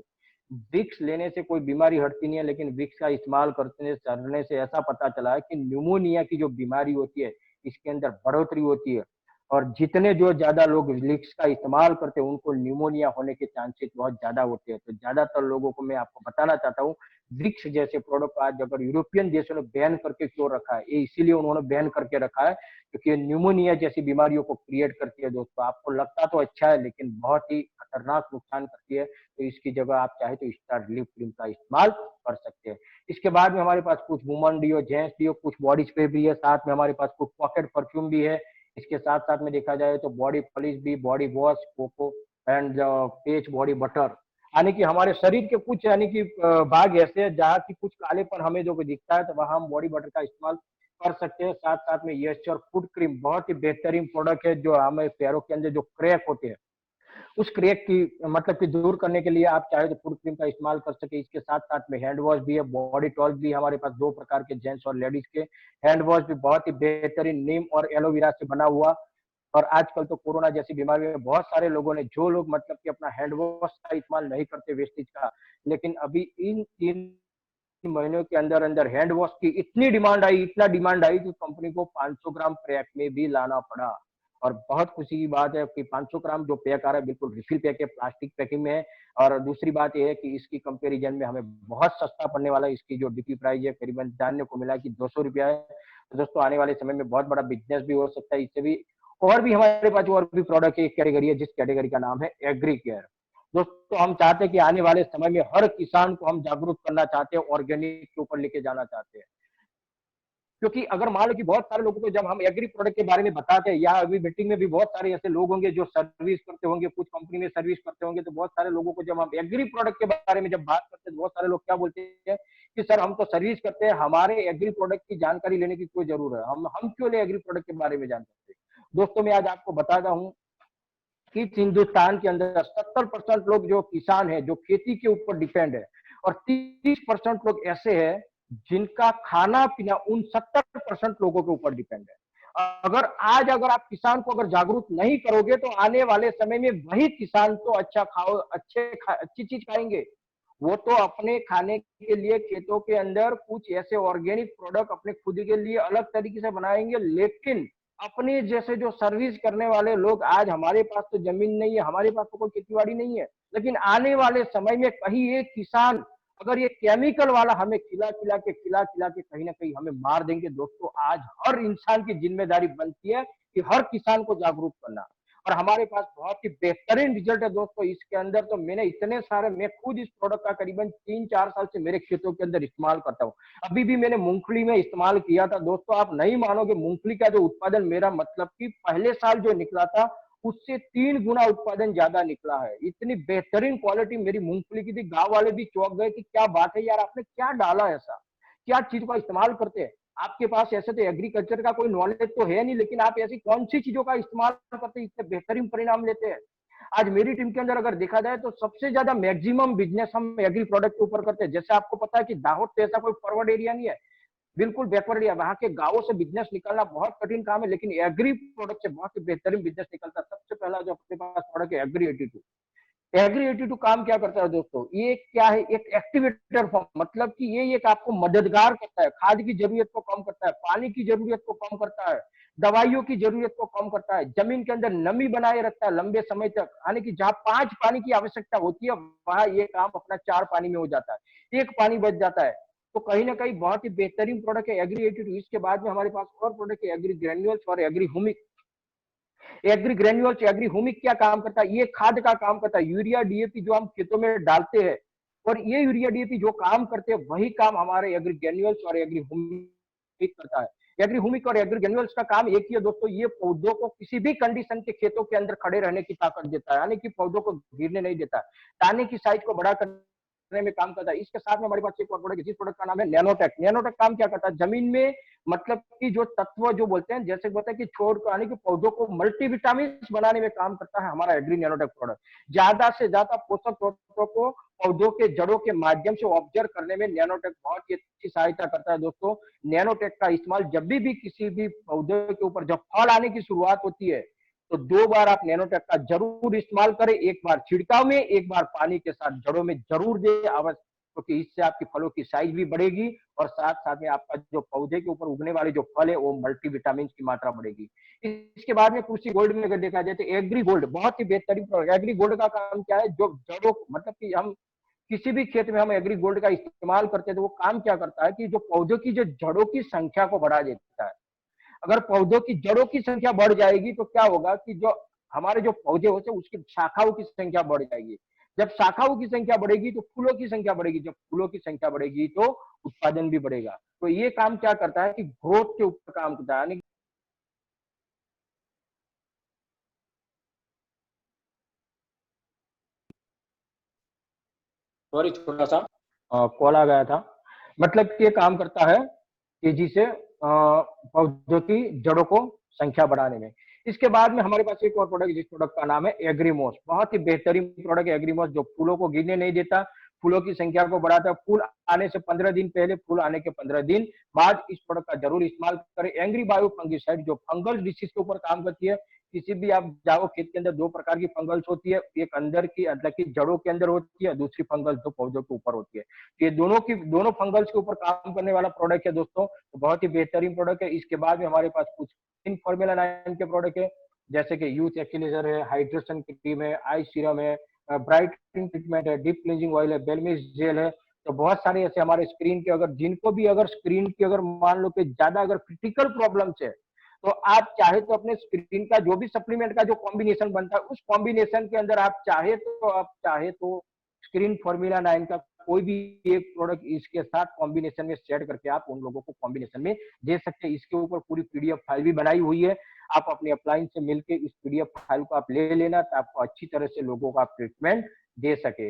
विक्स लेने से कोई बीमारी हटती नहीं है, लेकिन विक्स का इस्तेमाल करने से ऐसा पता चला है कि न्यूमोनिया की जो बीमारी होती है इसके अंदर बढ़ोतरी होती है। और जितने जो ज्यादा लोग विक्स का इस्तेमाल करते हैं उनको न्यूमोनिया होने के चांसेस बहुत ज्यादा होते हैं। तो ज्यादातर लोगों को मैं आपको बताना चाहता हूँ, विक्स जैसे प्रोडक्ट आज अगर यूरोपियन देशों ने बैन करके क्यों रखा है, ये इसीलिए उन्होंने बैन करके रखा है क्योंकि न्यूमोनिया जैसी बीमारियों को क्रिएट करती है दोस्तों। आपको लगता तो अच्छा है लेकिन बहुत ही खतरनाक नुकसान करती है। तो इसकी जगह आप चाहे तो स्टार रिलीफ क्रीम का इस्तेमाल कर सकते हैं। इसके बाद में हमारे पास कुछ वुमन डिओ, जेंट्स डिओ, कुछ बॉडी स्प्रे भी है, साथ में हमारे पास कुछ पॉकेट परफ्यूम भी है। इसके साथ साथ में देखा जाए तो बॉडी पॉलिश भी, बॉडी वॉश, कोको एंड पेच बॉडी बटर, यानी कि हमारे शरीर के कुछ यानी कि भाग ऐसे हैं जहाँ की कुछ कालेपन हमें जो दिखता है तो वहां हम बॉडी बटर का इस्तेमाल कर सकते हैं। साथ साथ में यश्चर फूड क्रीम बहुत ही बेहतरीन प्रोडक्ट है, जो हमें पैरों के अंदर जो क्रैक होते हैं उस क्रैक की मतलब कि दूर करने के लिए आप चाहे तो फूड क्रीम का इस्तेमाल कर सके। इसके साथ साथ में हैंड वॉश भी है, बॉडी टॉल भी हमारे पास दो प्रकार के, जेंट्स और लेडीज के। हैंड वॉश भी बहुत ही बेहतरीन नीम और एलोवेरा से बना हुआ। और आजकल तो कोरोना जैसी बीमारी में बहुत सारे लोगों ने, जो लोग मतलब कि अपना हैंड वॉश का इस्तेमाल नहीं करते वेस्टेज का, लेकिन अभी इन 3 महीनों के अंदर अंदर हैंड वॉश की इतनी डिमांड आई, इतना डिमांड आई कि कंपनी को 500 ग्राम पैक में भी लाना पड़ा। और बहुत खुशी की बात है कि 500 ग्राम जो पैक आ रहा है बिल्कुल रिफिल पैक है, प्लास्टिक पैकिंग में है। और दूसरी बात यह है कि इसकी कंपेरिजन में हमें बहुत सस्ता पड़ने वाला है। इसकी जो डीपी प्राइस है करीबन जानने को मिला कि 200 रुपया है। तो दोस्तों आने वाले समय में बहुत बड़ा बिजनेस भी हो सकता है इससे भी। और भी हमारे पास और भी प्रोडक्ट की एक कैटेगरी है, जिस कैटेगरी का नाम है एग्री केयर। दोस्तों हम चाहते हैं कि आने वाले समय में हर किसान को हम जागरूक करना चाहते हैं, ऑर्गेनिक के ऊपर लेके जाना चाहते हैं। क्योंकि अगर मान लो कि बहुत सारे लोगों को जब हम एग्री प्रोडक्ट के बारे में बताते हैं, या अभी मीटिंग में भी बहुत सारे ऐसे लोग होंगे जो सर्विस करते होंगे, कुछ कंपनी में सर्विस करते होंगे, तो बहुत सारे लोगों को जब हम एग्री प्रोडक्ट के बारे में जब बात करते हैं तो बहुत सारे लोग क्या बोलते हैं कि सर हम तो सर्विस करते हैं, हमारे एग्री प्रोडक्ट की जानकारी लेने की कोई जरूरत है, हम क्यों ले एग्री प्रोडक्ट के बारे में जान सकते हैं। दोस्तों मैं आज आपको बताता हूँ कि हिंदुस्तान के अंदर 70% लोग जो किसान है, जो खेती के ऊपर डिपेंड है, और 30% लोग ऐसे हैं जिनका खाना पीना उन 70% लोगों के ऊपर डिपेंड है। अगर आज अगर आप किसान को अगर जागरूक नहीं करोगे तो आने वाले समय में वही किसान तो अच्छा खाओ, अच्छी चीज खाएंगे। वो तो अपने खाने के लिए खेतों के अंदर कुछ ऐसे ऑर्गेनिक प्रोडक्ट अपने खुद के लिए अलग तरीके से बनाएंगे, लेकिन अपने जैसे जो सर्विस करने वाले लोग, आज हमारे पास तो जमीन नहीं है, हमारे पास तो कोई खेतीबाड़ी नहीं है, लेकिन आने वाले समय में कहीं एक किसान अगर ये केमिकल वाला हमें खिला खिला के कहीं ना कहीं हमें मार देंगे। दोस्तों आज हर इंसान की जिम्मेदारी बनती है कि हर किसान को जागरूक करना। और हमारे पास बहुत ही बेहतरीन रिजल्ट है दोस्तों इसके अंदर। तो मैंने इतने सारे, मैं खुद इस प्रोडक्ट का करीबन 3-4 साल से मेरे खेतों के अंदर इस्तेमाल करता हूँ। अभी भी मैंने मूंगफली में इस्तेमाल किया था दोस्तों, आप नहीं मानोगे, मूंगफली का जो उत्पादन मेरा मतलब कि पहले साल जो निकला था उससे 3 गुना उत्पादन ज्यादा निकला है। इतनी बेहतरीन क्वालिटी मेरी मूंगफली की थी, गांव वाले भी चौंक गए कि क्या बात है यार, आपने क्या डाला ऐसा, क्या चीज का इस्तेमाल करते हैं। आपके पास ऐसे तो एग्रीकल्चर का कोई नॉलेज तो है नहीं, लेकिन आप ऐसी कौन सी चीजों का इस्तेमाल करते हैं, इससे बेहतरीन परिणाम लेते हैं। आज मेरी टीम के अंदर अगर देखा जाए तो सबसे ज्यादा मैक्सिमम बिजनेस हम एग्री प्रोडक्ट के ऊपर करते हैं। जैसे आपको पता है कि दाहोद तो ऐसा कोई फॉरवर्ड एरिया नहीं है, बिल्कुल बैकवर्ड एरिया, वहां के गांवों से बिजनेस निकालना बहुत कठिन काम है, लेकिन एग्री प्रोडक्ट से बहुत ही बेहतरीन बिजनेस निकलता है। सबसे पहला जो अपने पास प्रोडक्ट है एग्री 82। एग्री 82 काम क्या करता है दोस्तों, ये क्या है, एक एक्टिवेटर फॉर्म, मतलब कि ये एक आपको मददगार करता है, खाद की जरूरत को कम करता है, पानी की जरूरत को कम करता है, दवाइयों की जरूरत को कम करता है, जमीन के अंदर नमी बनाए रखता है लंबे समय तक, यानी कि जहां 5 पानी की आवश्यकता होती है वहां ये काम अपना 4 पानी में हो जाता है, 1 पानी बच जाता है। तो कहीं ना कहीं बहुत ही बेहतरीन प्रोडक्ट है एग्री 82। इसके बाद में हमारे पास और प्रोडक्ट है एग्री ग्रेन्यूल्स और agri humic. Agri granules, agri humic क्या काम करता है, ये खाद का काम करता है, यूरिया डीएपी जो हम खेतों में डालते हैं, और ये यूरिया डीएपी जो काम करते हैं वही काम हमारे एग्री ग्रेन्यूल्स और एग्री हुमिक करता है। एग्री हुमिक और एग्री ग्रेन्यूल्स का काम एक ही है दोस्तों, ये पौधों को किसी भी कंडीशन के खेतों के अंदर खड़े रहने की ताकत देता है, यानी कि पौधों को गिरने नहीं देता, दाने की साइज को बड़ा करने में काम करता है। इसके साथ में हमारे पास एक और प्रोडक्ट है, जिस प्रोडक्ट का नाम है नैनोटेक। नैनोटेक काम क्या करता है, जमीन में मतलब कि जो तत्व जो बोलते हैं, जैसे बोलते हैं कि छोड़ को, यानी कि पौधों को मल्टीविटामिन बनाने में काम करता है हमारा एग्री नैनोटेक प्रोडक्ट। ज्यादा से ज्यादा पोषक तत्वों को पौधों के जड़ों के माध्यम से ऑब्जर्व करने में नैनोटेक बहुत ही अच्छी सहायता करता है दोस्तों। नैनोटेक का इस्तेमाल जब भी किसी भी पौधे के ऊपर जब फल आने की शुरुआत होती है तो 2 बार आप नैनोटेक का जरूर इस्तेमाल करें, एक बार छिड़काव में, एक बार पानी के साथ जड़ों में जरूर दे आवश्यक, क्योंकि इससे आपकी फलों की साइज भी बढ़ेगी और साथ साथ में आपका जो पौधे के ऊपर उगने वाले जो फल है वो मल्टीविटामिन की मात्रा बढ़ेगी। इसके बाद में कृषि गोल्ड में अगर देखा जाए तो एग्री गोल्ड बहुत ही बेहतरीन प्रोडक्ट। एग्री गोल्ड का काम क्या है, जो जड़ों मतलब कि हम किसी भी खेत में हम एग्री गोल्ड का इस्तेमाल करते हैं तो वो काम क्या करता है कि जो पौधों की जो जड़ों की संख्या को बढ़ा देता है। अगर पौधों की जड़ों की संख्या बढ़ जाएगी तो क्या होगा कि जो हमारे जो पौधे होते हैं उसकी शाखाओं की संख्या बढ़ जाएगी। जब शाखाओं की संख्या बढ़ेगी तो फूलों की संख्या बढ़ेगी, जब फूलों की संख्या बढ़ेगी तो उत्पादन भी बढ़ेगा। तो ये काम क्या करता है कि ग्रोथ के ऊपर काम करता है, यानी सॉरी थोड़ा सा कॉल आ गया था। मतलब ये काम करता है तेजी से पौधों की जड़ों को संख्या बढ़ाने में। इसके बाद में हमारे पास एक और प्रोडक्ट, जिस प्रोडक्ट का नाम है एग्रीमोस। बहुत ही बेहतरीन प्रोडक्ट है एग्रीमोस, जो फूलों को गिरने नहीं देता, फूलों की संख्या को बढ़ाता है। फूल आने से 15 दिन पहले, फूल आने के 15 दिन बाद इस प्रोडक्ट का जरूर इस्तेमाल करें। एंग्री बायो फंगिसाइड जो फंगल डिसीज के ऊपर काम करती है। किसी भी आप जाओ खेत के अंदर 2 प्रकार की फंगल्स होती है, एक अंदर की मतलब की जड़ों के अंदर होती है, दूसरी फंगल जो पौधों के ऊपर होती है। ये दोनों फंगल्स के ऊपर काम करने वाला प्रोडक्ट है दोस्तों, तो बहुत ही बेहतरीन प्रोडक्ट है। इसके बाद में हमारे पास कुछ इन फॉर्मूला 9 के प्रोडक्ट है, जैसे कि यूथ एक्टिलाइजर है, हाइड्रेशन क्रीम है, आई सीरम है, ब्राइटनिंग ट्रीटमेंट है, डीप क्लींजिंग ऑयल है, बेलमिस जेल है। तो बहुत सारे ऐसे हमारे स्क्रीन के, अगर जिनको भी अगर स्क्रीन की अगर मान लो कि ज्यादा अगर क्रिटिकल प्रॉब्लम्स है तो आप चाहे तो अपने स्क्रीन का जो भी सप्लीमेंट का जो कॉम्बिनेशन बनता है उस कॉम्बिनेशन के अंदर आप चाहे तो स्क्रीन फॉर्मूला 9 का कोई भी एक प्रोडक्ट इसके साथ कॉम्बिनेशन में सेट करके आप उन लोगों को कॉम्बिनेशन में दे सकते हैं। इसके ऊपर पूरी पीडीएफ फाइल भी बनाई हुई है, आप अपने अपलाइन से मिलकर इस पीडीएफ फाइल को आप ले लेना, तो आपको अच्छी तरह से लोगों को आप ट्रीटमेंट दे सके।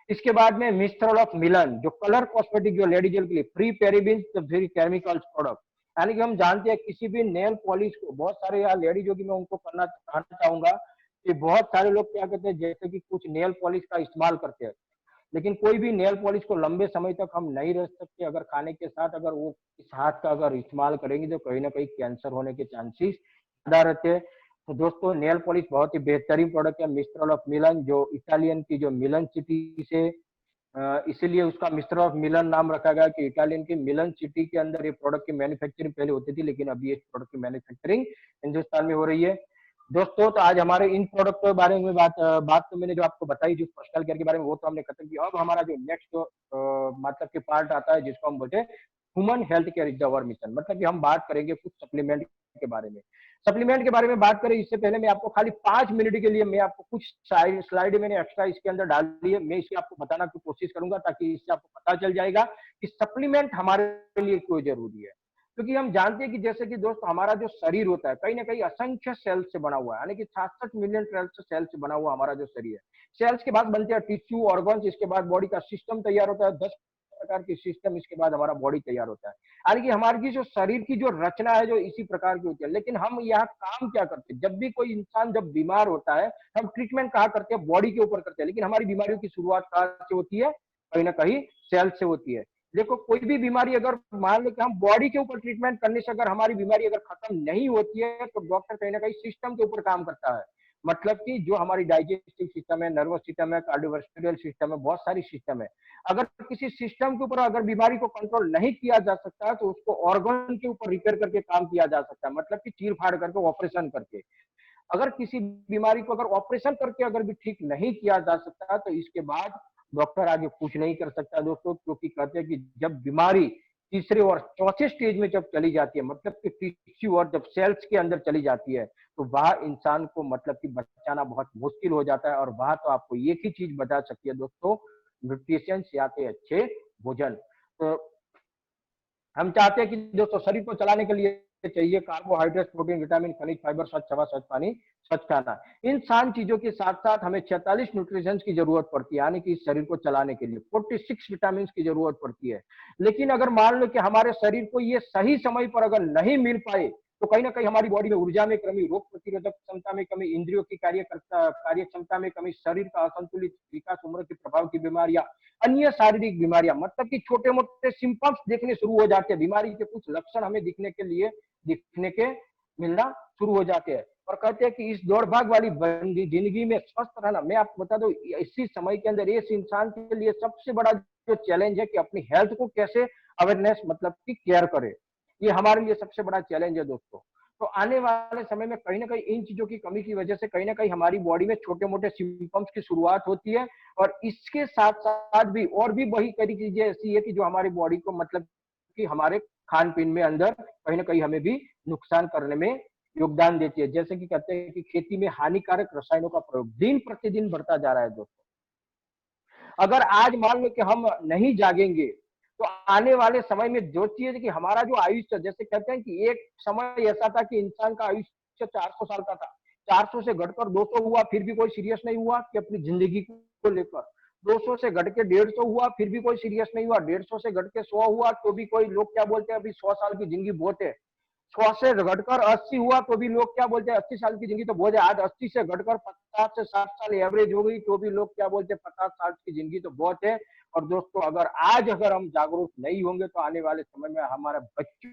इसके बाद में मिस्ट्रल ऑफ मिलन, जो कलर कॉस्मेटिक जो लेडी जेल के लिए फ्री पेरिबिन फ्री केमिकल्स प्रोडक्ट, यानी कि हम जानते हैं किसी भी नेल पॉलिश को, बहुत सारे यहाँ लेडीज जो कि मैं उनको कहना चाहूंगा कि बहुत सारे लोग क्या करते हैं, जैसे कि कुछ नेल पॉलिश का इस्तेमाल करते हैं, लेकिन कोई भी नेल पॉलिश को लंबे समय तक हम नहीं रख सकते। अगर खाने के साथ अगर वो इस हाथ का अगर इस्तेमाल करेंगे तो कहीं ना कहीं कैंसर होने के चांसेस ज्यादा रहते हैं। तो दोस्तों नेल पॉलिश बहुत ही बेहतरीन प्रोडक्ट है, मिस्ट्रल ऑफ मिलन, जो इटालियन की जो मिलन सिटी से इसीलिए उसका मिस्टर ऑफ मिलन नाम रखा गया कि इटालियन की मिलन सिटी के अंदर ये प्रोडक्ट की मैन्युफैक्चरिंग पहले होती थी, लेकिन अभी ये प्रोडक्ट की मैन्युफैक्चरिंग हिंदुस्तान में हो रही है। दोस्तों तो आज हमारे इन प्रोडक्ट के बारे में बात तो मैंने जो आपको बताई, जो पर्सनल केयर के बारे में, वो तो हमने खत्म किया। अब हमारा जो नेक्स्ट मतलब के पार्ट आता है जिसको हम बोलते हैं human health care is our mission, मतलब कि हम बात करेंगे कुछ सप्लीमेंट के बारे में। सप्लीमेंट के बारे में बात करें इससे पहले मैं आपको खाली 5 मिनट के लिए मैं आपको कुछ स्लाइड मैंने एक्स्ट्रा इसके अंदर डाल दी है, मैं इसे आपको बताना की कोशिश करूंगा ताकि इससे आपको पता चल जाएगा कि सप्लीमेंट हमारे लिए क्यों जरूरी है। क्योंकि हम जानते हैं कि जैसे कि दोस्त हमारा जो शरीर होता है कहीं ना कहीं असंख्य सेल्स से बना हुआ है, यानी कि 66 मिलियन सेल्स से बना हुआ हमारा जो शरीर है। सेल्स के बाद बनते हैं टिश्यू, ऑर्गन्स, इसके बाद बॉडी का सिस्टम तैयार होता है, 10 प्रकार के सिस्टम, इसके बाद हमारा बॉडी तैयार होता है। यानी कि हमारी जो शरीर की जो रचना है जो इसी प्रकार की होती है। लेकिन हम यहाँ काम क्या करते हैं, जब भी कोई इंसान जब बीमार होता है हम ट्रीटमेंट कहाँ करते हैं, बॉडी के ऊपर करते हैं। लेकिन हमारी बीमारियों की शुरुआत कहाँ से होती है, कहीं ना कहीं सेल से होती है। देखो कोई भी बीमारी अगर मान लो कि हम बॉडी के ऊपर ट्रीटमेंट करने से अगर हमारी बीमारी अगर खत्म नहीं होती है तो डॉक्टर कहीं ना कहीं सिस्टम के ऊपर काम करता है। मतलब कि जो हमारी डाइजेस्टिव सिस्टम है, नर्वस सिस्टम है, कार्डियोवास्कुलर सिस्टम है, बहुत सारी सिस्टम है। अगर किसी सिस्टम के ऊपर अगर बीमारी को कंट्रोल नहीं किया जा सकता तो उसको ऑर्गन के ऊपर रिपेयर करके काम किया जा सकता है, मतलब कि चीर फाड़ करके ऑपरेशन करके। अगर किसी बीमारी को अगर ऑपरेशन करके अगर भी ठीक नहीं किया जा सकता तो इसके बाद डॉक्टर आगे कुछ नहीं कर सकता दोस्तों, क्योंकि कहते हैं कि जब बीमारी तीसरे और चौथे स्टेज में जब चली जाती है, मतलब कि टिश्यू और जब सेल्स के अंदर चली जाती है तो वह इंसान को मतलब कि बचाना बहुत मुश्किल हो जाता है। और वह तो आपको एक ही चीज बचा सकती है दोस्तों, न्यूट्रिशन या के अच्छे भोजन। तो हम चाहते हैं कि दोस्तों शरीर को चलाने के लिए चाहिए कार्बोहाइड्रेट, प्रोटीन, विटामिन, खनिज, फाइबर, स्वच्छ हवा, स्वच्छ पानी, स्वच्छ खाना। इन 7 चीजों के साथ साथ हमें 46 न्यूट्रिशन की जरूरत पड़ती है, यानी कि इस शरीर को चलाने के लिए 46 विटामिन की जरूरत पड़ती है। लेकिन अगर मान लो कि हमारे शरीर को ये सही समय पर अगर नहीं मिल पाए तो कहीं ना कहीं हमारी बॉडी में ऊर्जा में कमी, रोग प्रतिरोधक क्षमता में कमी, इंद्रियों की कार्य क्षमता में कमी, शरीर का असंतुलित विकास, उम्र के प्रभाव की बीमारियां, अन्य शारीरिक बीमारियां, मतलब कि छोटे मोटे सिम्टम्स देखने शुरू हो जाते हैं, बीमारी के कुछ लक्षण हमें दिखने के मिलना शुरू हो जाते हैं। और कहते हैं कि इस दौड़ भाग वाली जिंदगी में स्वस्थ रहना, मैं आपको बता दूं इसी समय के अंदर इस इंसान के लिए सबसे बड़ा जो चैलेंज है कि अपनी हेल्थ को कैसे अवेयरनेस मतलब कि केयर करे, ये हमारे लिए सबसे बड़ा चैलेंज है दोस्तों। तो आने वाले समय में कहीं ना कहीं इन चीजों की कमी की वजह से कहीं ना कहीं हमारी बॉडी में छोटे मोटे सिम्टम्स की शुरुआत होती है। और इसके साथ साथ भी और भी वही कई चीजें ऐसी है कि जो हमारी बॉडी को मतलब कि हमारे खान पीन में अंदर कहीं ना कहीं हमें भी नुकसान करने में योगदान देती है। जैसे कि कहते हैं कि खेती में हानिकारक रसायनों का प्रयोग दिन प्रतिदिन बढ़ता जा रहा है दोस्तों। अगर आज मान लो कि हम नहीं जागेंगे तो आने वाले समय में जो चीज कि हमारा जो आयुष्य, जैसे कहते हैं कि एक समय ऐसा था कि इंसान का आयुष्य 400 साल का था, 400 से घटकर 200 हुआ फिर भी कोई सीरियस नहीं हुआ कि अपनी जिंदगी को लेकर, 200 से घट के 150 हुआ फिर भी कोई सीरियस नहीं हुआ, 150 से घट के 100 हुआ तो भी कोई लोग क्या बोलते हैं अभी 100 साल की जिंदगी बहुत है, 100 से घटकर 80 हुआ तो भी लोग क्या बोलते हैं 80 साल की जिंदगी तो बहुत है। आज 80 से घटकर 50 से 60 साल एवरेज हो गई तो भी लोग क्या बोलते हैं 50 साल की जिंदगी तो बहुत है। और दोस्तों अगर हम जागरूक नहीं होंगे तो आने वाले समय में हमारा बच्चे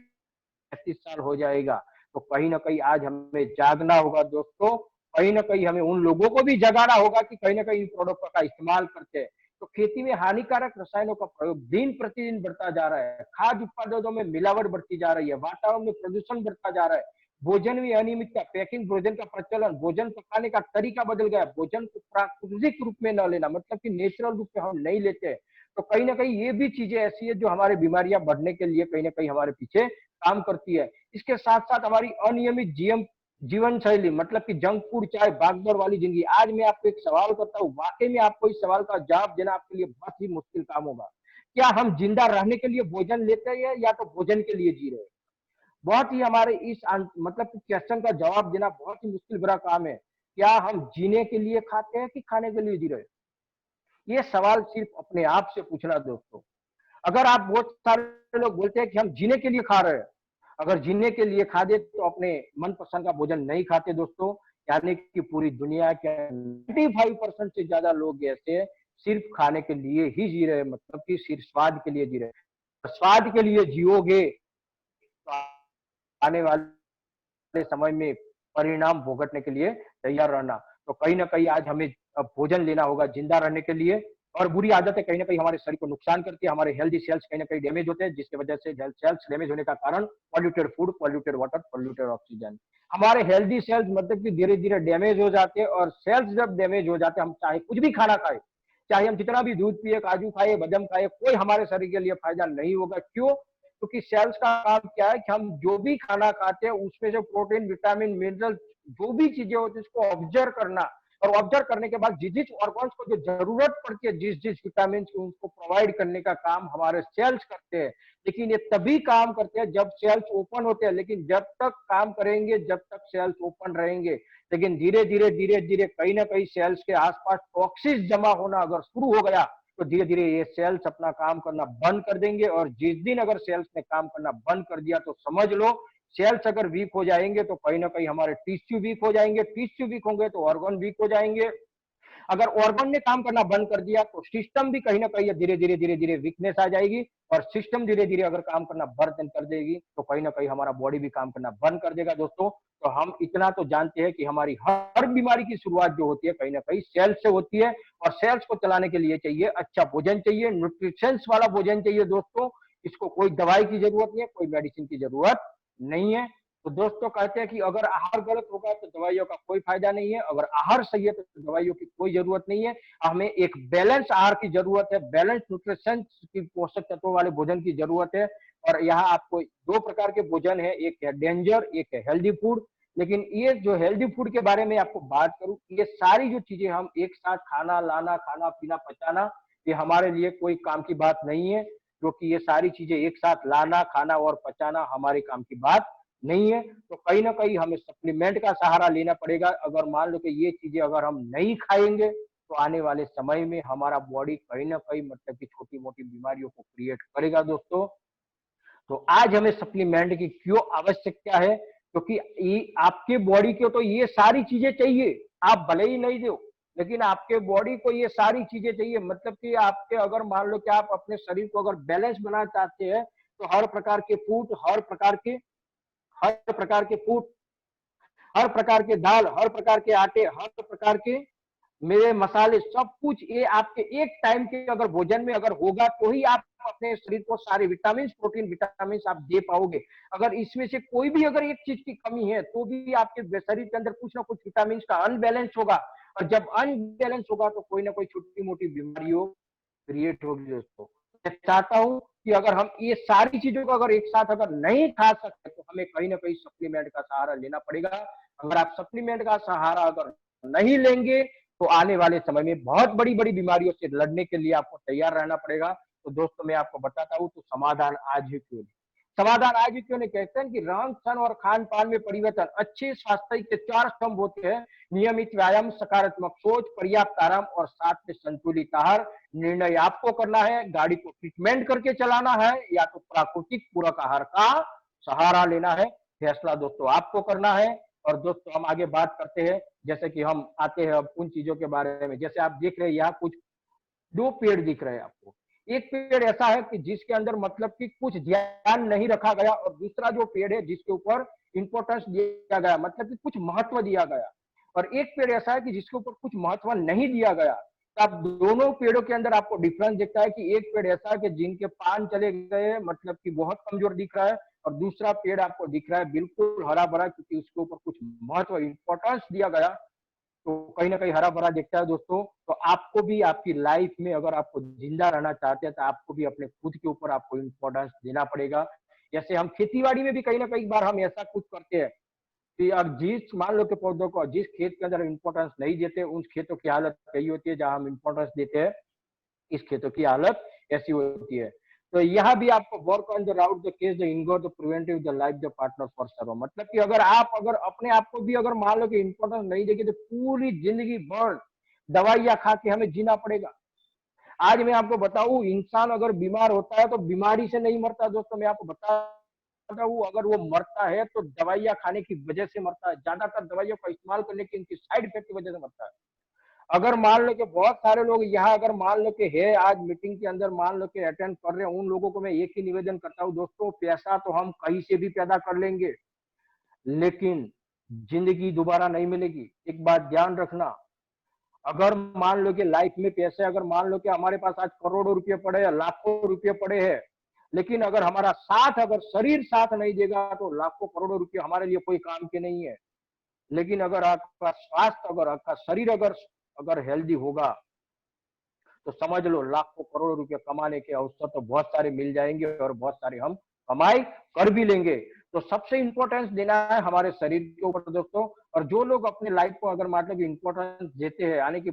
35 साल हो जाएगा। तो कहीं ना कहीं आज हमें जागना होगा दोस्तों, कहीं ना कहीं हमें उन लोगों को भी जगाना होगा कि कहीं ना कहीं इन प्रोडक्ट का इस्तेमाल करते हैं। तो खेती में हानिकारक रसायनों का प्रयोग दिन प्रतिदिन बढ़ता जा रहा है, खाद्य उत्पादों में मिलावट बढ़ती जा रही है, वातावरण में प्रदूषण बढ़ता जा रहा है, भोजन में अनियमितता, पैकिंग भोजन का प्रचलन, भोजन पकाने का तरीका बदल गया, भोजन को प्राकृतिक रूप में न लेना, मतलब कि नेचुरल रूप में हम नहीं लेते। तो कहीं ना कहीं ये भी चीजें ऐसी है जो हमारे बीमारियां बढ़ने के लिए कहीं ना कहीं हमारे पीछे काम करती है। इसके साथ साथ हमारी अनियमित जीवन शैली, मतलब कि जंक फूड, चाहे भागदौड़ वाली जिंदगी। आज मैं आपको एक सवाल करता हूँ, वाकई में आपको इस सवाल का जवाब देना आपके लिए बहुत ही मुश्किल काम होगा। क्या हम जिंदा रहने के लिए भोजन लेते हैं या तो भोजन के लिए जी रहे हैं? बहुत ही हमारे इस मतलब क्वेश्चन का जवाब देना बहुत ही मुश्किल भरा काम है। क्या हम जीने के लिए खाते हैं कि खाने के लिए जी रहे हैं? ये सवाल सिर्फ अपने आप से पूछना दोस्तों। अगर आप बहुत सारे लोग बोलते हैं कि हम जीने के लिए खा रहे हैं, अगर जीने के लिए खा दे तो अपने मनपसंद का भोजन नहीं खाते दोस्तों। यानी कि पूरी दुनिया के 95% से ज्यादा लोग ऐसे सिर्फ खाने के लिए ही जी रहे हैं, मतलब कि सिर्फ स्वाद के लिए जी रहे हैं। स्वाद के लिए जियोगे तो आने वाले समय में परिणाम भुगतने के लिए तैयार रहना। तो कहीं ना कहीं आज हमें भोजन लेना होगा जिंदा रहने के लिए। और बुरी आदतें कहीं ना कहीं हमारे शरीर को नुकसान करती है, हमारे हेल्दी सेल्स कहीं ना कहीं डैमेज होते हैं, जिसकी वजह से सेल्स डैमेज होने का कारण polluted food, polluted water, polluted oxygen. हमारे हेल्दी सेल्स मतलब कि धीरे धीरे डैमेज हो जाते हैं। और सेल्स जब डैमेज हो जाते हैं, हम चाहे कुछ भी खाना खाए, चाहे हम जितना भी दूध पिए, काजू खाए, बादाम खाए, कोई हमारे शरीर के लिए फायदा नहीं होगा। क्यों? क्योंकि सेल्स का काम क्या है कि हम जो भी खाना खाते हैं उसमें से प्रोटीन, विटामिन, मिनरल जो भी चीजें होती है उसको ऑब्जर्व करना, और ऑब्जर्व करने के बाद जिस जिस ऑर्गन्स को जो जरूरत पड़ती है, जिस जिस विटामिन की, उनको प्रोवाइड करने का काम हमारे सेल्स करते हैं। लेकिन ये तभी काम करते हैं जब सेल्स ओपन होते हैं, लेकिन जब तक काम करेंगे, जब तक सेल्स ओपन रहेंगे, लेकिन धीरे धीरे कहीं ना कहीं सेल्स के आसपास टॉक्सिस जमा होना अगर शुरू हो गया तो धीरे धीरे ये सेल्स अपना काम करना बंद कर देंगे। और जिस दिन अगर सेल्स ने काम करना बंद कर दिया तो समझ लो सेल्स अगर वीक हो जाएंगे तो कहीं ना कहीं हमारे टिश्यू वीक हो जाएंगे, टिश्यू वीक होंगे तो ऑर्गन वीक हो जाएंगे, अगर ऑर्गन ने काम करना बंद कर दिया तो सिस्टम भी कहीं ना कहीं धीरे धीरे वीकनेस आ जाएगी, और सिस्टम धीरे धीरे अगर काम करना बंद कर देगी तो कहीं ना कहीं हमारा बॉडी भी काम करना बंद कर देगा दोस्तों। तो हम इतना तो जानते हैं कि हमारी हर बीमारी की शुरुआत जो होती है कहीं ना कहीं सेल्स से होती है, और सेल्स को चलाने के लिए चाहिए अच्छा भोजन, चाहिए न्यूट्रिशंस वाला भोजन चाहिए दोस्तों। इसको कोई दवाई की जरूरत नहीं है, कोई मेडिसिन की जरूरत नहीं है। तो दोस्तों कहते हैं कि अगर आहार गलत होगा तो दवाइयों का कोई फायदा नहीं है, अगर आहार सही है तो दवाइयों की कोई जरूरत नहीं है। हमें एक बैलेंस आहार की जरूरत है, बैलेंस न्यूट्रिशन की, पोषक तत्वों वाले भोजन की जरूरत है। और यहाँ आपको दो प्रकार के भोजन है, एक है डेंजर, एक है हेल्दी फूड। लेकिन ये जो हेल्दी फूड के बारे में आपको बात करूं, ये सारी जो चीजें हम एक साथ खाना लाना, खाना पीना, पचाना, ये हमारे लिए कोई काम की बात नहीं है, क्योंकि ये सारी चीजें एक साथ लाना, खाना और पचाना हमारे काम की बात नहीं है। तो कहीं ना कहीं हमें सप्लीमेंट का सहारा लेना पड़ेगा। अगर मान लो कि ये चीजें अगर हम नहीं खाएंगे तो आने वाले समय में हमारा बॉडी कहीं ना कहीं मतलब कि छोटी मोटी बीमारियों को क्रिएट करेगा दोस्तों। तो आज हमें सप्लीमेंट की क्यों आवश्यकता है, क्योंकि ये आपके बॉडी को तो ये सारी चीजें चाहिए, आप भले ही नहीं दो, लेकिन आपके बॉडी को ये सारी चीजें चाहिए। मतलब कि आपके अगर मान लो कि आप अपने शरीर को अगर बैलेंस बनाना चाहते हैं तो हर प्रकार के फूड, हर प्रकार के फूड, हर प्रकार के दाल, हर प्रकार के आटे, हर प्रकार के मेरे मसाले, सब कुछ ये आपके एक टाइम के अगर भोजन में अगर होगा तो ही आप अपने शरीर को सारे विटामिन, प्रोटीन, विटामिन आप दे पाओगे। अगर इसमें से कोई भी अगर एक चीज की कमी है तो भी आपके शरीर के अंदर कुछ ना कुछ विटामिन का अनबैलेंस होगा, और जब अनबैलेंस होगा तो कोई ना कोई छोटी मोटी बीमारियों क्रिएट होगी दोस्तों। मैं चाहता हूं कि अगर हम ये सारी चीजों को अगर एक साथ अगर नहीं खा सकते तो हमें कहीं ना कहीं सप्लीमेंट का सहारा लेना पड़ेगा। अगर आप सप्लीमेंट का सहारा अगर नहीं लेंगे तो आने वाले समय में बहुत बड़ी बड़ी बीमारियों से लड़ने के लिए आपको तैयार रहना पड़ेगा। तो दोस्तों मैं आपको बताता हूं, तो समाधान आज ही क्यों नहीं, समाधान आज ही क्यों नहीं। कहते हैं कि रहन सहन और खान पान में परिवर्तन अच्छे स्वास्थ्य के चार स्तंभ होते हैं, नियमित व्यायाम, सकारात्मक सोच, पर्याप्त आराम और साथ में संतुलित आहार। निर्णय आपको करना है, गाड़ी को ट्रीटमेंट करके चलाना है या तो प्राकृतिक पूरक आहार का सहारा लेना है, फैसला दोस्तों आपको करना है। और दोस्तों हम आगे बात करते हैं, जैसे कि हम आते हैं अब उन चीजों के बारे में। जैसे आप देख रहे हैं यहाँ कुछ दो पेड़ दिख रहे हैं आपको, एक पेड़ ऐसा है कि जिसके अंदर मतलब कि कुछ ध्यान नहीं रखा गया, और दूसरा जो पेड़ है जिसके ऊपर इंपॉर्टेंस दिया गया, मतलब कि कुछ महत्व दिया गया। और एक पेड़ ऐसा है कि जिसके ऊपर कुछ महत्व नहीं दिया गया। तो आप दोनों पेड़ों के अंदर आपको डिफरेंस दिखता है कि एक पेड़ ऐसा है कि जिनके पान चले गए, मतलब कि बहुत कमजोर दिख रहा है, और दूसरा पेड़ आपको दिख रहा है बिल्कुल हरा भरा, क्योंकि उसके ऊपर कुछ महत्व, इंपॉर्टेंस दिया गया, तो कहीं ना कहीं हरा भरा दिखता है दोस्तों। तो आपको भी आपकी लाइफ में अगर आपको जिंदा रहना चाहते हैं तो आपको भी अपने खुद के ऊपर आपको इंपॉर्टेंस देना पड़ेगा। जैसे हम खेती बाड़ी में भी कहीं ना कहीं बार हम ऐसा कुछ करते हैं कि अब जिस मान लो के पौधों को जिस खेत के अंदर इंपॉर्टेंस नहीं देते, उन खेतों की हालत यही होती है, जहां हम इंपॉर्टेंस देते हैं इस खेतों की हालत ऐसी होती है। तो यहाँ भी आपको work on the route the case the इनगोर the preventive the life the partner for serve, मतलब कि अगर आप अगर अपने आप को भी अगर मान लो कि इंपॉर्टेंस नहीं देगी तो पूरी जिंदगी भर दवाइयां खा के हमें जीना पड़ेगा। आज मैं आपको बताऊं, इंसान अगर बीमार होता है तो बीमारी से नहीं मरता दोस्तों, मैं आपको बताता हूँ, अगर वो मरता है तो दवाइयां खाने की वजह से मरता है, ज्यादातर दवाइयों का इस्तेमाल करने की इनकी साइड इफेक्ट की वजह से मरता है। अगर मान लो कि बहुत सारे लोग यहाँ अगर मान लो कि है आज मीटिंग के अंदर मान लो कि अटेंड कर रहे हैं, उन लोगों को मैं एक ही निवेदन करता हूँ दोस्तों, पैसा तो हम कहीं से भी पैदा कर लेंगे लेकिन जिंदगी दोबारा नहीं मिलेगी। एक बात ध्यान रखना, अगर मान लो कि लाइफ में पैसे, अगर मान लो कि हमारे पास आज करोड़ों रुपए पड़े हैं, लाखों रुपए पड़े हैं, लेकिन अगर हमारा साथ, अगर शरीर साथ नहीं देगा तो लाखों करोड़ों रुपए हमारे लिए कोई काम के नहीं है। लेकिन अगर आपका स्वास्थ्य, अगर आपका शरीर अगर अगर हेल्दी होगा तो समझ लो लाखों करोड़ों रुपए कमाने के अवसर तो बहुत सारे मिल जाएंगे और बहुत सारे हम कमाई कर भी लेंगे। तो सबसे इंपॉर्टेंस देना है हमारे शरीर के ऊपर दोस्तों। और जो लोग अपने लाइफ को अगर मतलब इंपॉर्टेंस देते हैं, यानी कि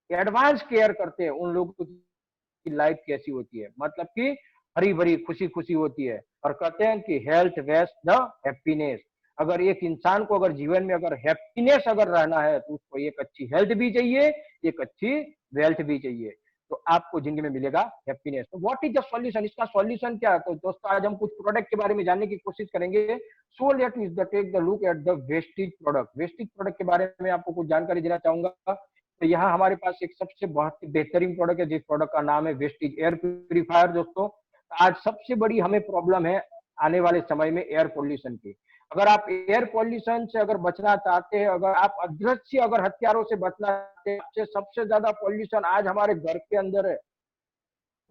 एडवांस केयर करते हैं, उन लोगों की लाइफ कैसी होती है, मतलब कि हरी भरी खुशी खुशी होती है। और कहते हैं कि हेल्थ वेस्ट द हैप्पीनेस। अगर एक इंसान को अगर जीवन में अगर हैप्पीनेस अगर रहना है तो उसको एक अच्छी हेल्थ भी चाहिए, एक अच्छी वेल्थ भी चाहिए। तो आपको जिंदगी में मिलेगा हैप्पीनेस। तो व्हाट इज द सॉल्यूशन, इसका सॉल्यूशन क्या है? तो दोस्तों आज हम कुछ प्रोडक्ट के बारे में जानने की कोशिश करेंगे। So let is the take the look at the wastage product. Wastage product के बारे में आपको कुछ जानकारी देना चाहूंगा। तो यहाँ हमारे पास एक सबसे बहुत ही बेहतरीन प्रोडक्ट है, जिस प्रोडक्ट का नाम है वेस्टेज एयर प्यूरिफायर। दोस्तों आज सबसे बड़ी हमें प्रॉब्लम है आने वाले समय में एयर पोल्यूशन की। अगर आप एयर पोल्यूशन से अगर बचना चाहते हैं, अगर आप अदृश्य अगर हथियारों से बचना चाहते हैं, सबसे ज्यादा पोल्यूशन आज हमारे घर के अंदर है।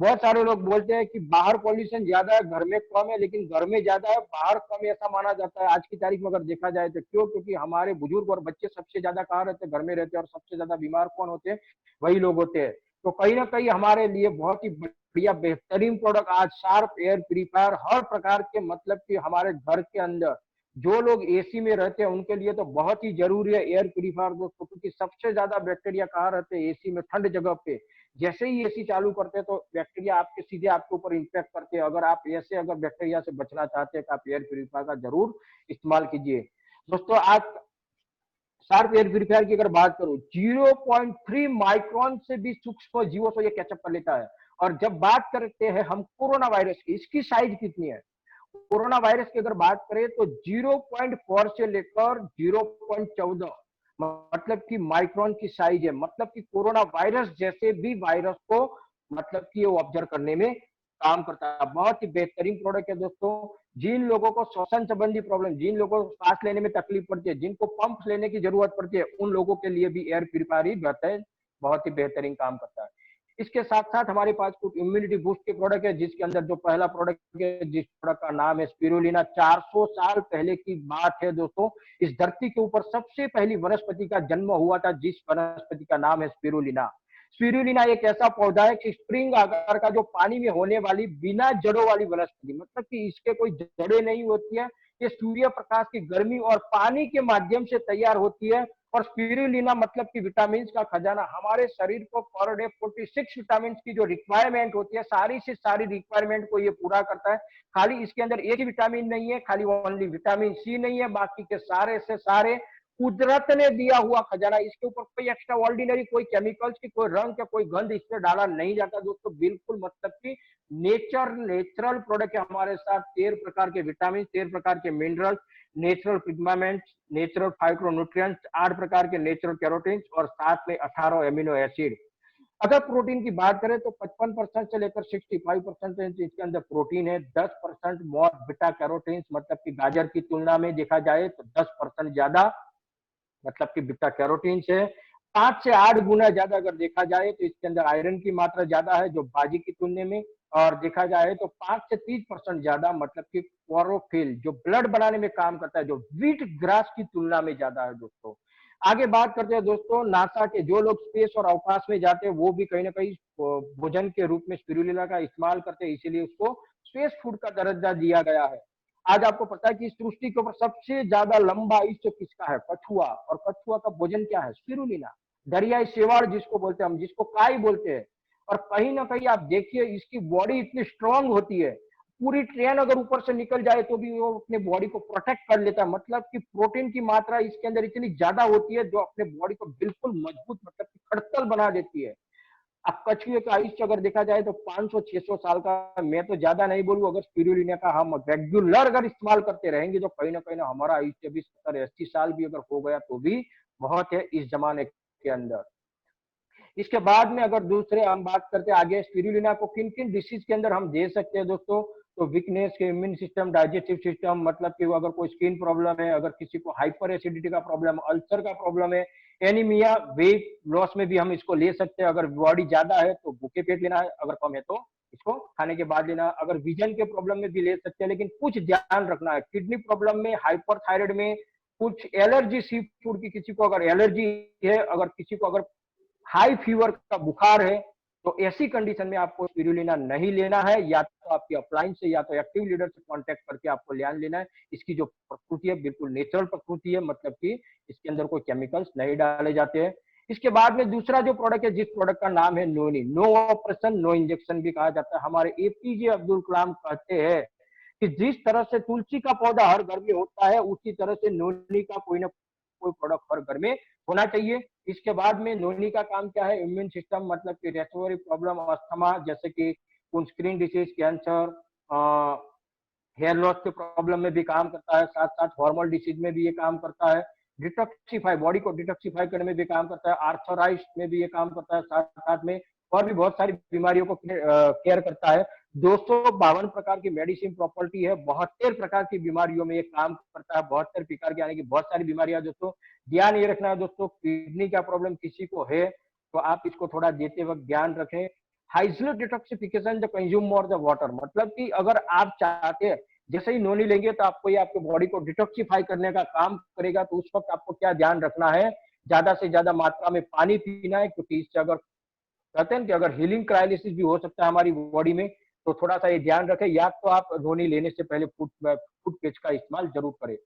बहुत सारे लोग बोलते हैं कि बाहर पॉल्यूशन ज्यादा है, घर में कम है, लेकिन घर में ज्यादा है, बाहर कम, ऐसा माना जाता है आज की तारीख में अगर देखा जाए तो। क्यों? क्योंकि हमारे बुजुर्ग और बच्चे सबसे ज्यादा कहाँ रहते हैं? घर में रहते हैं। और सबसे ज्यादा बीमार कौन होते हैं? वही लोग होते हैं। तो कहीं ना कहीं हमारे लिए बहुत ही बढ़िया बेहतरीन प्रोडक्ट आज शार्प एयर प्यूरिफायर हर प्रकार के, मतलब कि हमारे घर के अंदर जो लोग एसी में रहते हैं उनके लिए तो बहुत ही जरूरी है एयर प्यूरिफायर दोस्तों। क्योंकि सबसे ज्यादा बैक्टीरिया कहाँ रहते हैं? एसी में, ठंड जगह पे। जैसे ही एसी चालू करते हैं तो बैक्टीरिया आपके सीधे आपके ऊपर इंफेक्ट करते हैं। अगर आप ऐसे अगर बैक्टीरिया से बचना चाहते हैं तो आप एयर प्यूरिफायर का जरूर इस्तेमाल कीजिए। दोस्तों आज शार्प एयर प्यूरिफायर की अगर बात करूं, 0.3 माइक्रोन से भी सूक्ष्म जीवों से ये कैचअप कर लेता है। और जब बात करते हैं हम कोरोना वायरस की, इसकी साइज कितनी है? कोरोना वायरस की अगर बात करें तो 0.4 से लेकर 0.14, मतलब कि माइक्रोन की साइज है। मतलब कि कोरोना वायरस जैसे भी वायरस को मतलब कि वो ऑब्जर्व करने में काम करता है। बहुत ही बेहतरीन प्रोडक्ट है दोस्तों। जिन लोगों को श्वसन संबंधी प्रॉब्लम, जिन लोगों को सांस लेने में तकलीफ पड़ती है, जिनको पंप लेने की जरूरत पड़ती है, उन लोगों के लिए भी एयर प्यूरिफायर ही बेहतर, बहुत ही बेहतरीन काम करता है। इसके साथ साथ हमारे पास कुछ इम्यूनिटी बूस्ट के प्रोडक्ट है, जिसके अंदर जो पहला प्रोडक्ट है, जिस प्रोडक्ट का नाम है स्पिरुलिना। 400 साल पहले की बात है दोस्तों। इस धरती के ऊपर सबसे पहली वनस्पति का जन्म हुआ था, जिस वनस्पति का नाम है स्पिरुलिना। स्पिरुलिना एक ऐसा पौधा है कि स्प्रिंग आकार का, जो पानी में होने वाली बिना जड़ों वाली वनस्पति, मतलब कि इसके कोई जड़ें नहीं होती है। ये सूर्य प्रकाश की गर्मी और पानी के माध्यम से तैयार होती है। और स्पिरुलिना मतलब कि विटामिन का खजाना। हमारे शरीर को पर डे 46 विटामिन की जो रिक्वायरमेंट होती है, सारी से सारी रिक्वायरमेंट को ये पूरा करता है। खाली इसके अंदर एक ही विटामिन नहीं है, खाली ओनली विटामिन सी नहीं है, बाकी के सारे से सारे कुदरत ने दिया हुआ खजाना। इसके ऊपर कोई एक्स्ट्रा ऑर्डिनरी, कोई केमिकल्स की कोई रंग या कोई गंध इसमें डाला नहीं जाता दोस्तों। बिल्कुल मतलब कि नेचुरल प्रोडक्ट है। हमारे साथ 13 प्रकार के विटामिन, 13 प्रकार के minerals, natural pigment, natural phytonutrients, 8 प्रकार के नेचुरल कैरोटीन और साथ में 18 एमिनो एसिड। अगर प्रोटीन की बात करें तो 55% से लेकर 65% इसके अंदर प्रोटीन है। 10% मोर बीटा कैरोटीन, मतलब कि गाजर की तुलना में देखा जाए तो 10% ज्यादा मतलब कि बीटा कैरोटीन से 5 से 8 गुना ज्यादा अगर देखा जाए तो इसके अंदर आयरन की मात्रा ज्यादा है, जो बाजी की तुलने में। और देखा जाए तो 5 से 30% ज्यादा मतलब कि क्लोरोफिल, जो ब्लड बनाने में काम करता है, जो व्हीट ग्रास की तुलना में ज्यादा है दोस्तों। आगे बात करते हैं दोस्तों नासा के। जो लोग स्पेस और अवकाश में जाते हैं वो भी कहीं ना कहीं भोजन के रूप में स्पिरुलिना का इस्तेमाल करते हैं, इसीलिए उसको स्पेस फूड का दर्जा दिया गया है। आज आपको पता है कि इस सृष्टि के ऊपर सबसे ज्यादा लंबा आयुष्य किसका है? कछुआ। और कछुआ का भोजन क्या है? स्पिरुलिना। दरियाई शेवाड़ जिसको बोलते हैं हम, जिसको काई बोलते हैं। और कहीं ना कहीं आप देखिए इसकी बॉडी इतनी स्ट्रांग होती है, पूरी ट्रेन अगर ऊपर से निकल जाए तो भी वो अपने बॉडी को प्रोटेक्ट कर लेता है। मतलब कि प्रोटीन की मात्रा इसके अंदर इतनी ज्यादा होती है जो अपने बॉडी को बिल्कुल मजबूत, मतलब कि खड़तल बना देती है। अब कछुए का आयुष्य अगर देखा जाए तो 500-600 साल का, मैं तो ज्यादा नहीं बोलूँ। अगर स्पिरुलिना का हम रेगुलर अगर इस्तेमाल करते रहेंगे तो कहीं ना हमारा आयुष्य भी 70-80 साल भी अगर हो गया तो भी बहुत है इस जमाने के अंदर। इसके बाद में अगर दूसरे हम बात करते हैं आगे, स्पिरुलिना को किन किन डिसीज के अंदर हम दे सकते हैं दोस्तों। तो वीकनेस के इम्यून सिस्टम, डाइजेस्टिव सिस्टम, मतलब कि अगर कोई स्किन प्रॉब्लम है, अगर किसी को हाइपर एसिडिटी का प्रॉब्लम, अल्सर का प्रॉब्लम है, एनीमिया, वेट लॉस में भी हम इसको ले सकते हैं। अगर बॉडी ज्यादा है तो भूखे पेट लेना है, अगर कम है तो इसको खाने के बाद लेना। अगर विजन के प्रॉब्लम में भी ले सकते हैं, लेकिन कुछ ध्यान रखना है। किडनी प्रॉब्लम में, हाइपर थायराइड में, कुछ एलर्जी, सी फूड की किसी को अगर एलर्जी है, अगर किसी को अगर हाई फीवर का बुखार है तो ऐसी कंडीशन में आपको स्पिरुलिना नहीं लेना है, या तो आपकी अपलाइन से या तो एक्टिव लीडर से कांटेक्ट करके आपको ध्यान लेना है। इसकी जो प्रकृति है बिल्कुल नेचुरल प्रकृति है, मतलब कि इसके अंदर कोई केमिकल्स नहीं डाले जाते हैं। इसके बाद में दूसरा जो प्रोडक्ट है, जिस प्रोडक्ट का नाम है नोनी, नो ऑपरेशन नो इंजेक्शन भी कहा जाता है। हमारे एपीजे अब्दुल कलाम कहते हैं कि जिस तरह से तुलसी का पौधा हर घर में होता है, उसी तरह से नोनी का कोई ना कोई प्रोडक्ट हर घर में होना चाहिए। इसके बाद में नोनी का काम क्या है, इम्यून सिस्टम, मतलब कि रेस्पिरेटरी प्रॉब्लम, अस्थमा, जैसे कि skin disease, cancer, hair loss के प्रॉब्लम में भी काम करता है, साथ साथ हार्मोनल डिसीज में भी ये काम करता है, डिटॉक्सिफाई, बॉडी को डिटॉक्सिफाई करने में भी काम करता है, आर्थराइटिस में भी ये काम करता है, साथ साथ में और भी बहुत सारी बीमारियों को केयर करता है। 252 प्रकार की मेडिसिन प्रॉपर्टी है, 72 प्रकार की बीमारियों में ये काम करता है, 72 प्रकार की, यानी कि बहुत सारी बीमारियां। दोस्तों ध्यान ये रखना है दोस्तों, किडनी का प्रॉब्लम किसी को है तो आप इसको थोड़ा देते वक्त ध्यान रखें। Hydro detoxification the consume more the water, मतलब कि अगर आप चाहते हैं, जैसे ही नोनी लेंगे तो आपको ये आपके बॉडी को डिटॉक्सिफाई करने का काम करेगा, तो उस वक्त आपको क्या ध्यान रखना है, ज्यादा से ज्यादा मात्रा में पानी पीना है, क्योंकि इससे अगर कहते हैं कि अगर हीलिंग क्राइसिस भी हो सकता है हमारी बॉडी में, तो थोड़ा सा ये ध्यान रखें। या तो आप नोनी लेने से पहले फुट पेस्ट का इस्तेमाल जरूर करें।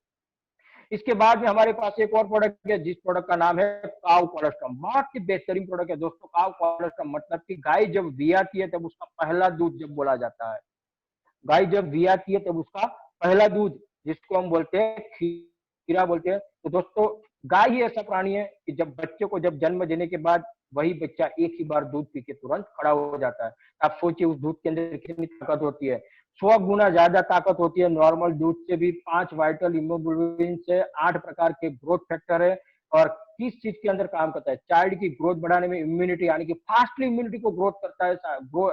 इसके बाद में हमारे पास एक और प्रोडक्ट है, जिस प्रोडक्ट का नाम है काउ कोलेस्ट्रॉम। बहुत ही बेहतरीन प्रोडक्ट है दोस्तों काउ कोलेस्ट्रॉम, मतलब कि गाय जब वियाती है तब उसका पहला दूध जब बोला जाता है, गाय जब वियाती है तब उसका पहला दूध, जिसको हम बोलते हैं खीरा बोलते हैं। तो दोस्तों गाय ही ऐसा प्राणी है कि जब बच्चे को जब जन्म देने के बाद वही बच्चा एक ही बार दूध पी के तुरंत खड़ा हो जाता है। आप सोचिए उस दूध के अंदर कितनी ताकत होती है, 100 गुना ज्यादा ताकत होती है नॉर्मल दूध से भी। 5 वाइटल इमोग्लोबिन से 8 प्रकार के ग्रोथ फैक्टर है। और किस चीज के अंदर काम करता है, चाइल्ड की ग्रोथ बढ़ाने में, इम्यूनिटी, यानी कि फास्टली इम्यूनिटी को ग्रोथ करता है,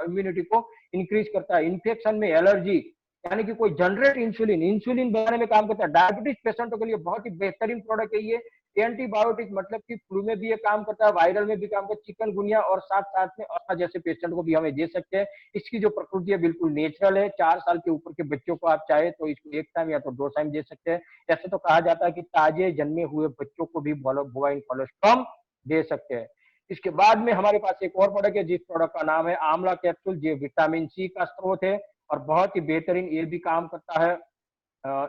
इम्यूनिटी को इंक्रीज करता है, इन्फेक्शन में एलर्जी, यानी कि कोई जनरेट इंसुलिन, इंसुलिन बनाने में काम करता है। डायबिटीज पेशेंटों के लिए बहुत ही बेहतरीन प्रोडक्ट है ये। एंटीबायोटिक, मतलब कि फ्लू में भी ये काम करता है, वायरल में भी काम करता है, चिकनगुनिया और साथ साथ में अस्थमा जैसे पेशेंट को भी हमें दे सकते हैं। इसकी जो प्रकृति है बिल्कुल नेचुरल है। 4 साल के ऊपर के बच्चों को आप चाहे तो इसको 1 टाइम या तो 2 टाइम दे सकते हैं। ऐसे तो कहा जाता है कि ताजे जन्मे हुए बच्चों को भी बोवाइन कोलेस्ट्रॉम दे सकते हैं। इसके बाद में हमारे पास एक और प्रोडक्ट है, जिस प्रोडक्ट का नाम है आंवला कैप्सूल। जो विटामिन सी का स्रोत है और बहुत ही बेहतरीन ये भी काम करता है,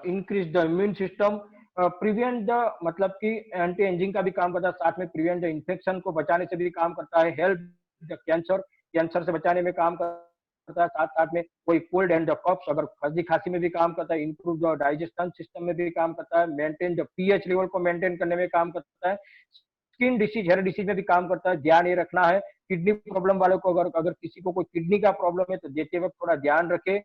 increase the immune system, prevent the, मतलब कि एंटी एजिंग का भी काम करता है, साथ में प्रिवेंट द इन्फेक्शन को बचाने से भी काम करता है, हेल्प द कैंसर, कैंसर से बचाने में काम करता है, साथ साथ में कोई कोल्ड एंड द कफ्स, अगर सर्दी खांसी में भी काम करता है, इंप्रूव द डाइजेशन सिस्टम में भी काम करता है, मेंटेन द पीएच लेवल को मेंटेन करने में काम करता है, स्किन डिसीज, हेयर डिसीज में भी काम करता है। ध्यान ये रखना है, किडनी प्रॉब्लम वालों को, अगर अगर किसी को कोई किडनी का प्रॉब्लम है तो देते वक्त थोड़ा ध्यान रखें।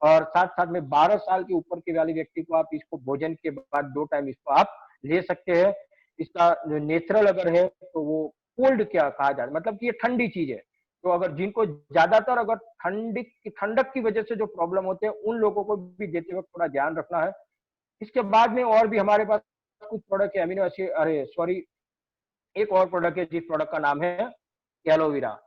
और साथ साथ में 12 साल के ऊपर के वाले व्यक्ति को आप इसको भोजन के बाद 2 टाइम इसको आप ले सकते हैं। इसका नेचुरल अगर है तो वो कोल्ड क्या कहा जाता है, मतलब कि ये ठंडी चीज है। तो अगर जिनको ज्यादातर अगर ठंडक की वजह से जो प्रॉब्लम होते हैं, उन लोगों को भी देते वक्त थोड़ा ध्यान रखना है। इसके बाद में और भी हमारे पास कुछ प्रोडक्ट है, अमीनो एसिड, अरे सॉरी, एक और प्रोडक्ट है जिस प्रोडक्ट का नाम है एलोवेरा।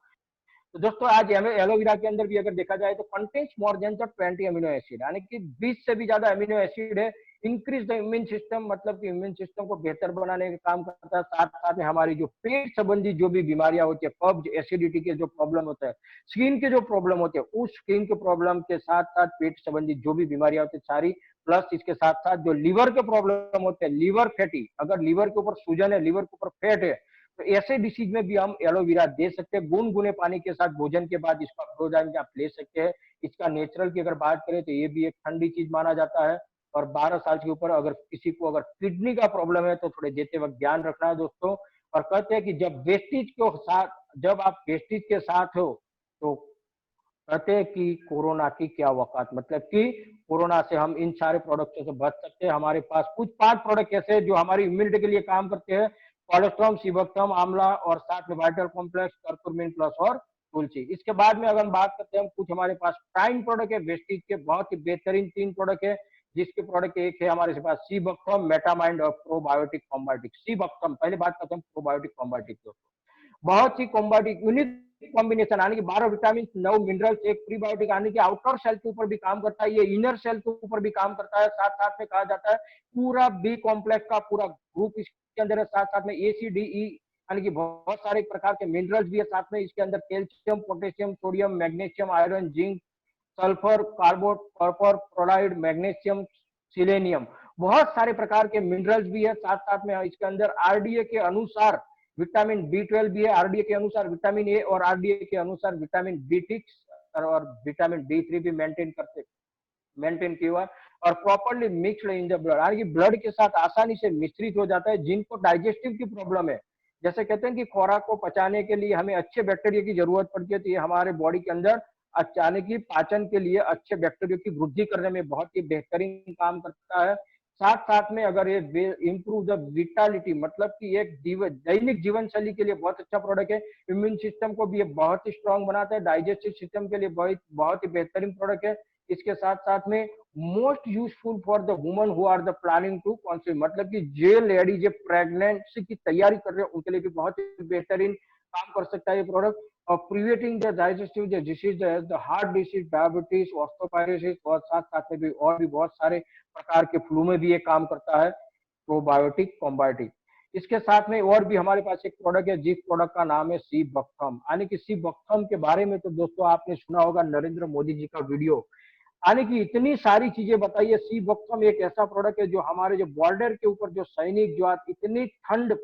तो दोस्तों आज एलोवेरा के अंदर भी अगर देखा जाए तो contains more than 20 amino acid, यानी कि 20 से भी ज्यादा अमीनो एसिड है। इंक्रीज द इम्यून सिस्टम, मतलब कि इम्यून सिस्टम को बेहतर बनाने का काम करता है। साथ साथ में हमारी जो पेट संबंधी जो भी बीमारियां होती है, कब्ज, एसिडिटी के जो प्रॉब्लम होता है, स्किन के जो प्रॉब्लम होते हैं, उस स्किन के प्रॉब्लम के साथ साथ पेट संबंधी जो भी बीमारियां होती है सारी, प्लस इसके साथ साथ जो लीवर के प्रॉब्लम होते हैं, लीवर फैटी, अगर लीवर के ऊपर सूजन है, लीवर के ऊपर फैट है, तो ऐसे डिसीज में भी हम एलोवेरा दे सकते हैं। गुनगुने पानी के साथ भोजन के बाद इसको आप 2 टाइम आप ले सकते हैं। इसका नेचुरल की अगर बात करें तो ये भी एक ठंडी चीज माना जाता है। और 12 साल के ऊपर अगर किसी को अगर किडनी का प्रॉब्लम है तो थोड़े देते वक्त ध्यान रखना है दोस्तों। और कहते हैं कि जब आप वेस्टिज के साथ हो तो कहते हैं कि कोरोना की क्या औकात, मतलब कि कोरोना से हम इन सारे प्रोडक्टों से बच सकते हैं। हमारे पास कुछ 5 प्रोडक्ट ऐसे हैं जो हमारी इम्यूनिटी के लिए काम करते हैं, कोलेस्ट्रॉम, सीबकथम, आंवला और साथ में वाइटल कॉम्प्लेक्स, कर्कुमिन प्लस और तुलसी। इसके बाद में अगर हम बात करते हैं, कुछ हमारे पास प्राइम प्रोडक्ट है वेस्टिज के, बहुत ही बेहतरीन 3 प्रोडक्ट है। जिसके प्रोडक्ट एक है हमारे पास सीबकथम, मेटामाइंड और प्रोबायोटिक कॉम्बायोटिक। सीबकथम, पहले बात करते हैं प्रोबायोटिक कॉम्बायोटिक, बहुत ही कॉम्बायोटिक यूनिक कॉम्बिनेशन, आने की 12 विटामिन, 9 मिनरल्स, एक प्रीबायोटिक, आने की आउटर सेल के ऊपर भी काम करता है, ये इनर सेल के ऊपर भी काम करता है। साथ साथ में कहा जाता है पूरा बी कॉम्प्लेक्स का पूरा ग्रुप इसके अंदर है। साथ साथ में ए सी डी ई यानी कि बहुत सारे प्रकार के मिनरल्स भी है साथ में इसके अंदर, calcium, potassium, sodium, magnesium, iron, zinc, sulphur, carbo, copper, fluoride, magnesium, selenium, बहुत सारे प्रकार के मिनरल्स भी है। साथ साथ में इसके अंदर आरडीए के अनुसार विटामिन बी 12 भी है, आरडीए के अनुसार विटामिन ए और आरडीए के अनुसार विटामिन बी 6 और विटामिन बी 3 भी मेंटेन किया हुआ और properly mixed in the blood, यानी कि ब्लड के साथ आसानी से मिश्रित हो जाता है। जिनको डाइजेस्टिव की प्रॉब्लम है, जैसे कहते हैं कि खुराक को पचाने के लिए हमें अच्छे बैक्टीरिया की जरूरत पड़ती है, तो ये हमारे बॉडी के अंदर अचानक ही पाचन के लिए अच्छे बैक्टीरिया की वृद्धि करने में बहुत ही बेहतरीन काम करता है। साथ साथ में अगर ये इम्प्रूव द विटालिटी, मतलब कि एक दैनिक जीवन शैली के लिए बहुत अच्छा प्रोडक्ट है। इम्यून सिस्टम को भी ये बहुत ही स्ट्रांग बनाता है, डाइजेस्टिव सिस्टम के लिए बहुत बहुत ही बेहतरीन प्रोडक्ट है। इसके साथ साथ में most useful for the woman who are the planning to conceive, मतलब कि जे लेडीज प्रेगनेंसी की तैयारी कर रहे हैं उनके लिए भी बहुत ही बेहतरीन काम कर सकता है ये प्रोडक्ट। और preventing the digestive disease, the heart disease, diabetes, osteoporosis और साथ साथ में भी और भी बहुत सारे प्रकार के फ्लू में भी ये काम करता है, प्रोबायोटिक कॉम्बायोटिक। इसके साथ में और भी हमारे पास एक प्रोडक्ट है, जिस प्रोडक्ट का नाम है सी बकथम, यानी कि सी बकथम के बारे में तो दोस्तों आपने सुना होगा नरेंद्र मोदी जी का वीडियो, यानी कि इतनी सारी चीजें बताइए। सी बकथम एक ऐसा प्रोडक्ट है जो हमारे जो बॉर्डर के ऊपर जो सैनिक जो इतनी ठंड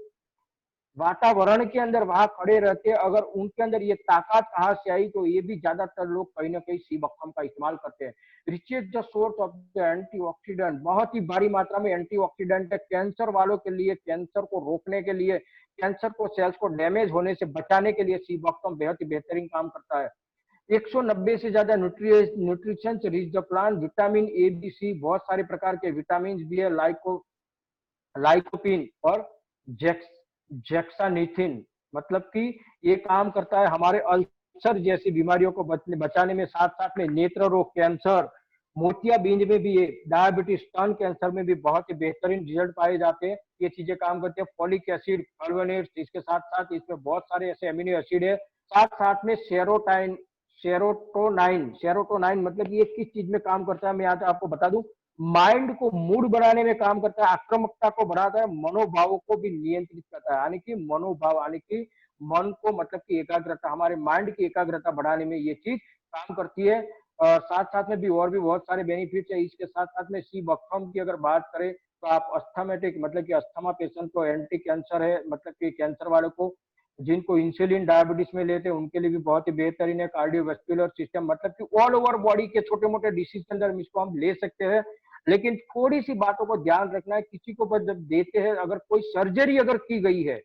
वातावरण के अंदर वहां खड़े रहते हैं, अगर उनके अंदर ये ताकत कहाँ से आई, तो ये भी ज्यादातर लोग कहीं ना कहीं सी बकथम का इस्तेमाल करते हैं। Rich is the source of the antioxidant, बहुत ही भारी मात्रा में एंटीऑक्सीडेंट है कैंसर वालों के लिए, कैंसर को रोकने के लिए, कैंसर को सेल्स को डैमेज होने से बचाने के लिए सी बकथम बेहद ही बेहतरीन काम करता है। 190 से ज्यादा nutrition rich the plant, vitamin A B C, बहुत सारे प्रकार के विटामिन भी है, लाइकोपिन और जेक्सानिथिन, मतलब कि ये काम करता है हमारे अल्सर जैसी बीमारियों को बचाने में। साथ साथ में नेत्र रोग, कैंसर, मोतियाबिंद में भी, ये डायबिटीज, स्तन कैंसर में भी बहुत ही बेहतरीन रिजल्ट पाए जाते हैं, ये चीजें काम करती है। फॉलिक एसिड, कार्बोनेट्स, इसके साथ साथ इसमें बहुत सारे ऐसे अमीनो एसिड है। साथ साथ में सेरोटोनाइन मतलब ये किस चीज में काम करता है, मैं आज आपको बता दूं। माइंड को मूड बनाने में काम करता है, आक्रामकता को बढ़ाता है, मनोभावों को भी नियंत्रित करता है, यानी कि मनोभाव यानी कि मन को, मतलब कि एकाग्रता, हमारे माइंड की एकाग्रता बढ़ाने में ये चीज काम करती है। साथ साथ में भी और भी बहुत सारे बेनिफिट्स है। इसके साथ साथ में सी बकथम की अगर बात करें तो आप अस्थमेटिक, मतलब कि अस्थमा पेशेंट को, एंटी कैंसर है, मतलब कि कैंसर वालों को, जिनको इंसुलिन डायबिटीज में लेते हैं उनके लिए भी बहुत ही बेहतरीन है। कार्डियोवास्कुलर सिस्टम, मतलब कि ऑल ओवर बॉडी के छोटे मोटे डिसीज के अंदर इसको हम ले सकते हैं, लेकिन थोड़ी सी बातों को ध्यान रखना है। किसी को पर जब देते हैं, अगर कोई सर्जरी अगर की गई है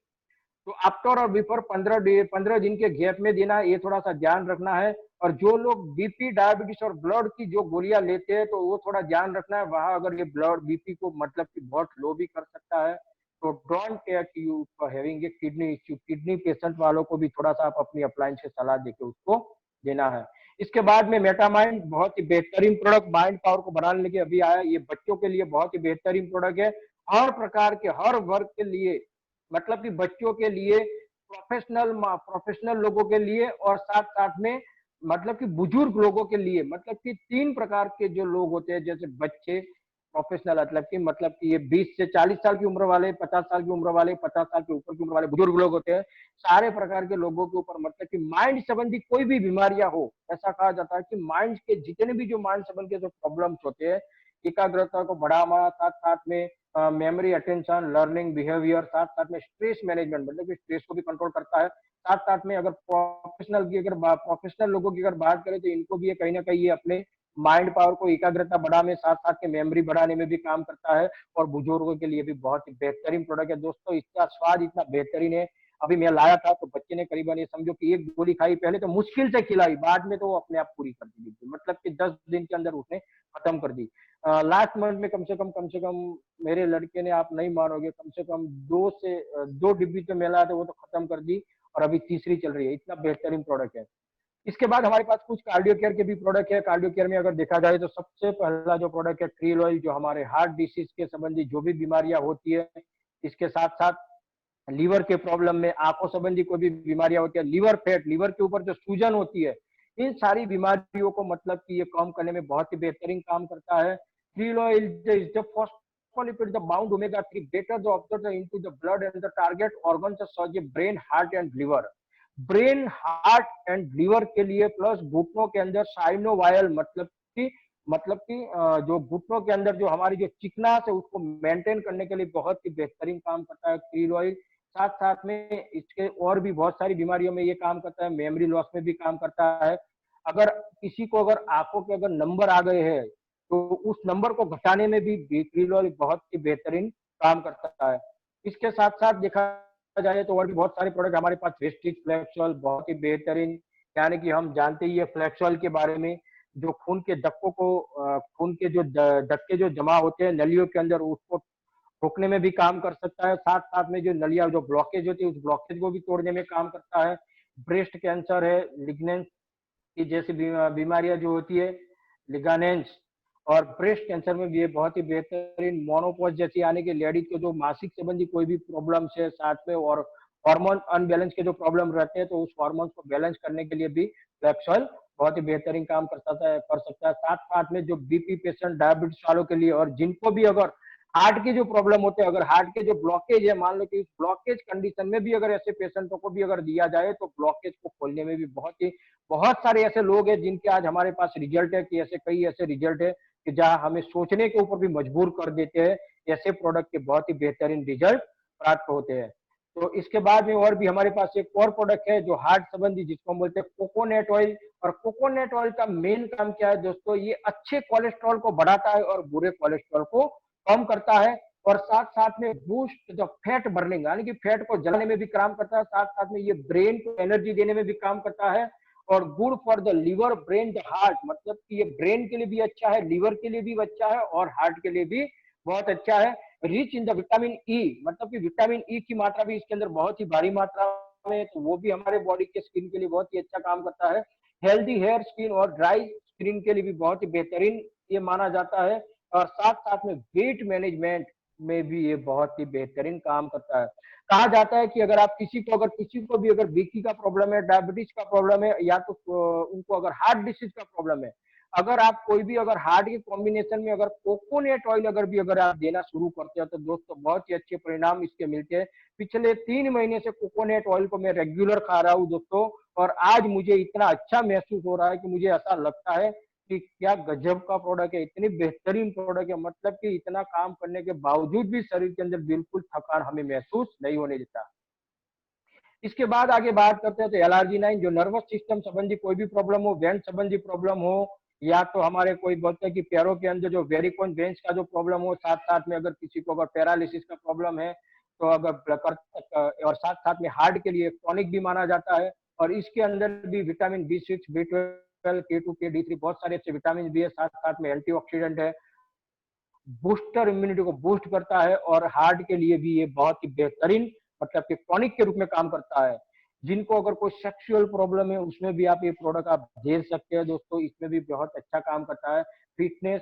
तो आफ्टर और बिफोर 15 दिन के गैप में देना है, ये थोड़ा सा ध्यान रखना है। और जो लोग बीपी, डायबिटीज और ब्लड की जो गोलियां लेते हैं तो वो थोड़ा ध्यान रखना है, वहां अगर ये ब्लड बीपी को मतलब कि बहुत लो भी कर सकता है, तो don't take you for having a kidney issue. Kidney patient वालों को भी थोड़ा सा आप अपनी अप्लायंस से सलाह देकर उसको देना है। इसके बाद में मेटामाइंड, बहुत ही बेहतरीन प्रोडक्ट, माइंड पावर को बढ़ाने के अभी आया, ये बच्चों के लिए बहुत ही बेहतरीन प्रोडक्ट है, हर प्रकार के हर वर्ग के लिए, मतलब कि बच्चों के लिए, प्रोफेशनल लोगों के लिए और साथ साथ में मतलब कि बुजुर्ग लोगों के लिए, मतलब कि 3 प्रकार के जो लोग होते हैं, जैसे बच्चे, प्रोफेशनल, मतलब कि ये 20 से 40 साल की उम्र वाले, 50 साल की उम्र वाले, 50 साल के ऊपर की उम्र वाले बुजुर्ग लोग होते हैं, सारे प्रकार के लोगों के ऊपर मतलब कि माइंड संबंधी कोई भी बीमारियां हो, ऐसा कहा जाता है कि माइंड के जितने भी जो माइंड संबंधी जो प्रॉब्लम्स होते हैं, एकाग्रता को बढ़ावा, साथ साथ में मेमोरी, अटेंशन, लर्निंग, बिहेवियर, साथ साथ में स्ट्रेस मैनेजमेंट, मतलब कि स्ट्रेस को भी कंट्रोल करता है। साथ साथ में अगर प्रोफेशनल लोगों की अगर बात करें तो इनको भी कहीं ना कहीं ये अपने माइंड पावर को, एकाग्रता बढ़ाने, साथ साथ के मेमोरी बढ़ाने में भी काम करता है। और बुजुर्गों के लिए भी बहुत ही बेहतरीन प्रोडक्ट है दोस्तों। इसका स्वाद इतना बेहतरीन है, अभी मैं लाया था तो बच्चे ने करीबन ये समझो कि एक गोली खाई, पहले तो मुश्किल से खिलाई, बाद में तो वो अपने आप पूरी कर दी, मतलब कि 10 दिन के अंदर उसने खत्म कर दी। लास्ट मंथ में कम से कम मेरे लड़के ने, आप नहीं मानोगे, कम से कम 2 डिब्बी तो मेला था, वो तो खत्म कर दी और अभी तीसरी चल रही है, इतना बेहतरीन प्रोडक्ट है। इसके बाद हमारे पास कुछ कार्डियो केयर के भी प्रोडक्ट है। कार्डियो केयर में अगर देखा जाए तो सबसे पहला जो प्रोडक्ट है क्रील ऑयल, जो हमारे हार्ट डिसीज के संबंधी जो भी बीमारियां होती है, इसके साथ साथ लीवर के प्रॉब्लम में, आंखों संबंधी कोई भी बीमारियां होती है, लिवर फैट, लिवर के ऊपर जो सूजन होती है, इन सारी बीमारियों को मतलब कि ये कम करने में बहुत ही बेहतरीन काम करता है। Krill oil is the first phospholipids, the bound omega-3 better the absorb into the blood and the target organs such as brain, heart and liver. Brain, heart and liver के लिए प्लस घुटनों के अंदर साइनोवायल मतलब कि जो घुटनों के अंदर जो हमारी जो चिकनास है उसको मेंटेन करने के लिए बहुत ही बेहतरीन काम करता है krill ऑयल। साथ साथ में इसके और भी बहुत सारी बीमारियों में ये काम करता है, मेमोरी लॉस में भी काम करता है। अगर किसी को अगर आंखों के अगर नंबर आ गए हैं तो उस नंबर को घटाने में भी krill ऑयल बहुत ही बेहतरीन काम करता है। इसके साथ साथ देखा जाए तो और भी बहुत सारे प्रोडक्ट हमारे पास, वेस्टिज फ्लैक्स ऑयल बहुत ही बेहतरीन, यानी कि हम जानते ही है फ्लैक्स ऑयल के बारे में, जो खून के धक्कों को खून के जो धक्के जो जमा होते हैं नलियों के अंदर उसको रोकने में भी काम कर सकता है। साथ साथ में जो नलिया जो ब्लॉकेज होती है उस ब्लॉकेज को भी तोड़ने में काम करता है। ब्रेस्ट कैंसर है, लिग्नेंस की जैसी बीमारियां जो होती है, लिगानेंस, और ब्रेस्ट कैंसर में भी ये बहुत ही बेहतरीन, मोनोपॉज जैसी यानी कि लेडीज को जो मासिक संबंधी कोई भी प्रॉब्लम्स है, साथ में और हार्मोन अनबैलेंस के जो प्रॉब्लम रहते हैं तो उस हार्मोन को बैलेंस करने के लिए भी फ्लैक्स ऑयल बहुत ही बेहतरीन काम कर सकता है। साथ साथ में जो बीपी पेशेंट, डायबिटीज वालों के लिए, और जिनको भी अगर हार्ट के जो प्रॉब्लम होते हैं, अगर हार्ट के जो ब्लॉकेज है, मान लो कि ब्लॉकेज कंडीशन में भी अगर ऐसे पेशेंटों को भी अगर दिया जाए तो ब्लॉकेज को खोलने में भी बहुत सारे ऐसे लोग हैं जिनके आज हमारे पास रिजल्ट है, कि ऐसे कई ऐसे रिजल्ट है कि जहां हमें सोचने के ऊपर भी मजबूर कर देते हैं। ऐसे प्रोडक्ट के बहुत ही बेहतरीन रिजल्ट प्राप्त होते हैं। तो इसके बाद में और भी हमारे पास एक और प्रोडक्ट है जो हार्ट संबंधी, जिसको हम बोलते हैं कोकोनट ऑयल। और कोकोनट ऑयल का मेन काम क्या है दोस्तों, ये अच्छे कोलेस्ट्रॉल को बढ़ाता है और बुरे कोलेस्ट्रॉल को कम करता है, और साथ साथ में बूस्ट द फैट बर्निंग, यानी कि फैट को जलाने में भी काम करता है। साथ साथ में ये ब्रेन को एनर्जी देने में भी काम करता है, और good for the liver, brain, the heart, मतलब कि ये ब्रेन के लिए भी अच्छा है, लिवर के लिए भी अच्छा है और हार्ट के लिए भी बहुत अच्छा है। Rich in the vitamin E, मतलब कि विटामिन ई की मात्रा भी इसके अंदर बहुत ही भारी मात्रा में है, तो वो भी हमारे बॉडी के स्किन के लिए बहुत ही अच्छा काम करता है। हेल्दी हेयर, स्किन और ड्राई स्किन के लिए भी बहुत ही बेहतरीन ये माना जाता है। और साथ साथ में वेट मैनेजमेंट में भी ये बहुत ही बेहतरीन काम करता है। कहा जाता है कि अगर किसी को भी अगर बीपी का प्रॉब्लम है, डायबिटीज का प्रॉब्लम है, या तो उनको अगर हार्ट डिसीज का प्रॉब्लम है, अगर आप कोई भी अगर हार्ट के कॉम्बिनेशन में अगर कोकोनट ऑयल अगर आप देना शुरू करते हो तो दोस्तों बहुत ही अच्छे परिणाम इसके मिलते हैं। पिछले 3 महीने से कोकोनट ऑयल को मैं रेगुलर खा रहा हूँ दोस्तों, और आज मुझे इतना अच्छा महसूस हो रहा है कि मुझे ऐसा लगता है कि क्या गजब का प्रोडक्ट है, इतनी बेहतरीन प्रोडक्ट है, मतलब कि इतना काम करने के बावजूद भी शरीर के अंदर बिल्कुल थकान हमें महसूस नहीं होने देता। इसके बाद आगे बात करते हैं तो एलआरजी 9, जो नर्वस सिस्टम संबंधी कोई भी प्रॉब्लम हो, वेंट संबंधी प्रॉब्लम हो, या तो हमारे कोई बोलते हैं कि पैरों के अंदर जो वेरिकोन वेन्स का जो प्रॉब्लम हो, साथ साथ में अगर किसी को अगर पैरालिसिस का प्रॉब्लम है तो और साथ साथ में हार्ट के लिए टॉनिक भी माना जाता है। और इसके अंदर भी vitamin B6, B12, K2, K3 बहुत सारे अच्छे विटामिन भी है, साथ साथ में एंटीऑक्सीडेंट है, बूस्टर इम्यूनिटी को बूस्ट करता है, और हार्ट के लिए भी ये बहुत ही बेहतरीन मतलब कि टॉनिक के रूप में काम करता है। जिनको अगर कोई सेक्सुअल प्रॉब्लम है उसमें भी आप ये प्रोडक्ट आप दे सकते हैं दोस्तों, इसमें भी बहुत अच्छा काम करता है फिटनेस,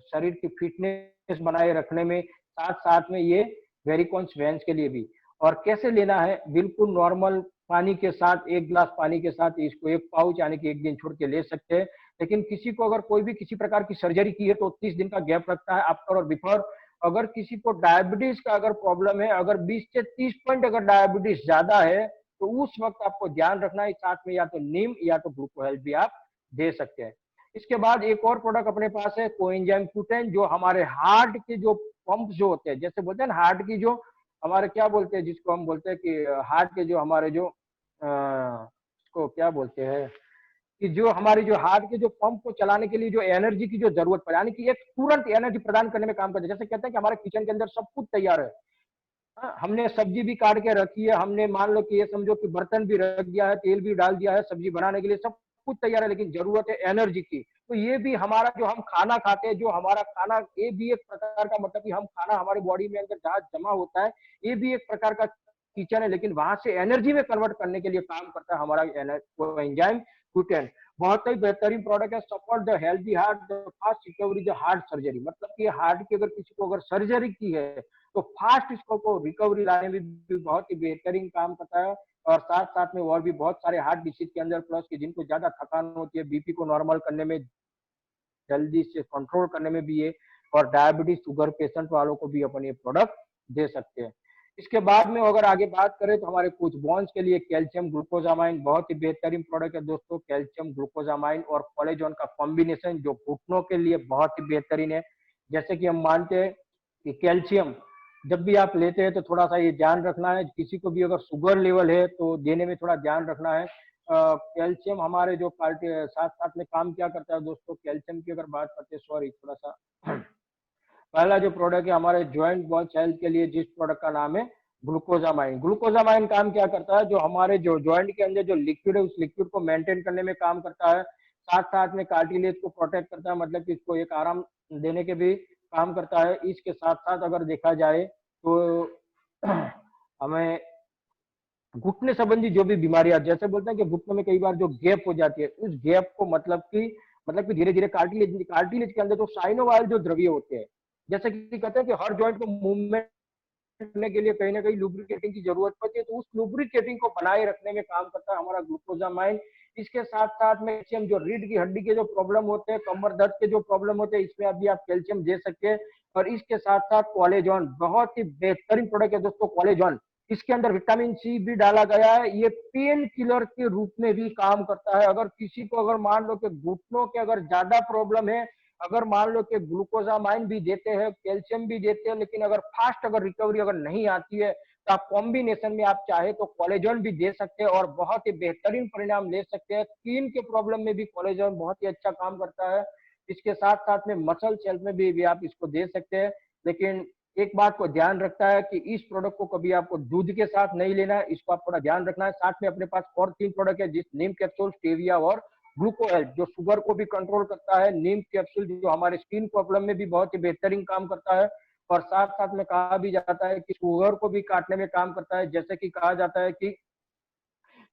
शरीर की फिटनेस बनाए रखने में, साथ साथ में ये वेरिकोन्स वेन्स के लिए भी। और कैसे लेना है, बिल्कुल नॉर्मल पानी के साथ, 1 गिलास पानी के साथ इसको 1 पाउच यानी कि 1 दिन छोड़ के ले सकते हैं। लेकिन किसी को अगर कोई भी किसी प्रकार की सर्जरी की है तो 30 दिन का गैप रखता है आफ्टर और बिफोर। अगर किसी को डायबिटीज का अगर प्रॉब्लम है, अगर 20 से 30 पॉइंट अगर डायबिटीज ज्यादा है तो उस वक्त आपको ध्यान रखना है, साथ में या तो नीम या तो ग्लूको हेल्थ भी आप दे सकते हैं। इसके बाद एक और प्रोडक्ट अपने पास है कोएंजाइम Q10, जो हमारे हार्ट के जो पंप जो होते हैं, जैसे बोलते हैं ना हार्ट की जो हमारे क्या बोलते हैं, जिसको हम बोलते हैं कि हार्ट के जो हमारे जो इसको क्या बोलते हैं, कि जो हमारी जो हार्ट के जो पंप को चलाने के लिए जो एनर्जी की जो जरूरत पड़े, यानी कि एक तुरंत एनर्जी प्रदान करने में काम करते हैं। जैसे कहते हैं कि हमारे किचन के अंदर सब कुछ तैयार है, हाँ, हमने सब्जी भी काट के रखी है, हमने मान लो कि ये समझो कि बर्तन भी रख दिया है, तेल भी डाल दिया है, सब्जी बनाने के लिए सब कुछ तैयार है, लेकिन जरूरत है एनर्जी की। तो ये भी हमारा जो हम खाना खाते हैं, जो हमारा खाना, ये भी एक प्रकार का मतलब कि हम खाना हमारे बॉडी में अंदर जहाँ जमा होता है, ये भी एक प्रकार का किचन है, लेकिन वहां से एनर्जी में कन्वर्ट करने के लिए काम करता है हमारा एंजाइम Q10। बहुत ही बेहतरीन प्रोडक्ट है, support the healthy heart, the fast recovery the heart surgery, मतलब कि हार्ट की अगर किसी को अगर सर्जरी की है तो फास्ट इसको को रिकवरी लाने में भी बहुत ही बेहतरीन काम करता है। और साथ साथ में और भी बहुत सारे हार्ट डिसीज के अंदर प्लस कि जिनको ज्यादा थकान होती है, बीपी को नॉर्मल करने में, जल्दी से कंट्रोल करने में भी ये और डायबिटीज शुगर पेशेंट वालों को भी अपन ये प्रोडक्ट दे सकते हैं। इसके बाद में अगर आगे बात करें तो हमारे कुछ बोन्स के लिए कैल्शियम ग्लूकोजामाइन बहुत ही बेहतरीन प्रोडक्ट है दोस्तों। कैल्शियम ग्लूकोजामाइन और कोलेजन का कॉम्बिनेशन जो घुटनों के लिए बहुत ही बेहतरीन है। जैसे कि हम मानते हैं कि कैल्शियम जब भी आप लेते हैं तो थोड़ा सा ये ध्यान रखना है, किसी को भी अगर शुगर लेवल है तो देने में थोड़ा ध्यान रखना है। कैल्शियम हमारे जो पार्टी साथ साथ में काम क्या करता है दोस्तों, कैल्शियम की अगर बात करते हैं, सॉरी थोड़ा सा पहला जो प्रोडक्ट है हमारे ज्वाइंट बॉन्स हेल्थ के लिए, जिस प्रोडक्ट का नाम है ग्लूकोजामाइन। ग्लूकोजामाइन काम क्या करता है, जो हमारे जो ज्वाइंट के अंदर जो लिक्विड है उस लिक्विड को मेंटेन करने में काम करता है। साथ साथ में कार्टिलेज को प्रोटेक्ट करता है, मतलब कि इसको एक आराम देने के भी काम करता है। इसके साथ साथ अगर देखा जाए तो हमें घुटने संबंधी जो भी बीमारियां, जैसे बोलते हैं कि घुटनों में कई बार जो गैप हो जाती है, उस गैप को मतलब कि धीरे धीरे कार्टिलेज के अंदर जो साइनोवाइल जो द्रव्य होते हैं, जैसे कि कहते हैं कि हर जॉइंट को मूवमेंट करने के लिए कहीं ना कहीं लुब्रिकेटिंग की जरूरत पड़ती है, तो उस लुब्रिकेटिंग को बनाए रखने में काम करता है हमारा ग्लूकोजामाइन। इसके साथ साथ में कैल्शियम, जो रीढ़ की हड्डी के जो प्रॉब्लम होते हैं, कमर दर्द के जो प्रॉब्लम होते हैं, इसमें अभी आप कैल्शियम दे सकते हैं। और इसके साथ साथ कोलेजन बहुत ही बेहतरीन प्रोडक्ट है दोस्तों, कोलेजन। इसके अंदर विटामिन सी भी डाला गया है, ये पेन किलर के रूप में भी काम करता है। अगर किसी को अगर मान लो कि घुटनों के अगर ज्यादा प्रॉब्लम है, अगर मान लो कि ग्लूकोजामाइन भी देते हैं, कैल्शियम भी देते हैं, लेकिन अगर फास्ट अगर रिकवरी अगर नहीं आती है तो आप कॉम्बिनेशन में आप चाहे तो कोलेजन भी दे सकते हैं और बहुत ही बेहतरीन परिणाम ले सकते हैं। स्किन के प्रॉब्लम में भी कोलेजन बहुत ही अच्छा काम करता है। इसके साथ साथ में मसल हेल्थ में भी आप इसको दे सकते हैं। लेकिन एक बात को ध्यान रखता है कि इस प्रोडक्ट को कभी आपको दूध के साथ नहीं लेना है, इसको आप थोड़ा ध्यान रखना है। साथ में अपने पास और 3 प्रोडक्ट है, जिस नीम कैप्सूल, स्टेविया और ग्लूको हेल्थ, जो शुगर को भी कंट्रोल करता है। नीम कैप्सूल जो हमारे स्किन प्रॉब्लम में भी बहुत ही बेहतरीन काम करता है और साथ साथ में कहा भी जाता है कि शुगर को भी काटने में काम करता है। जैसे कि कहा जाता है कि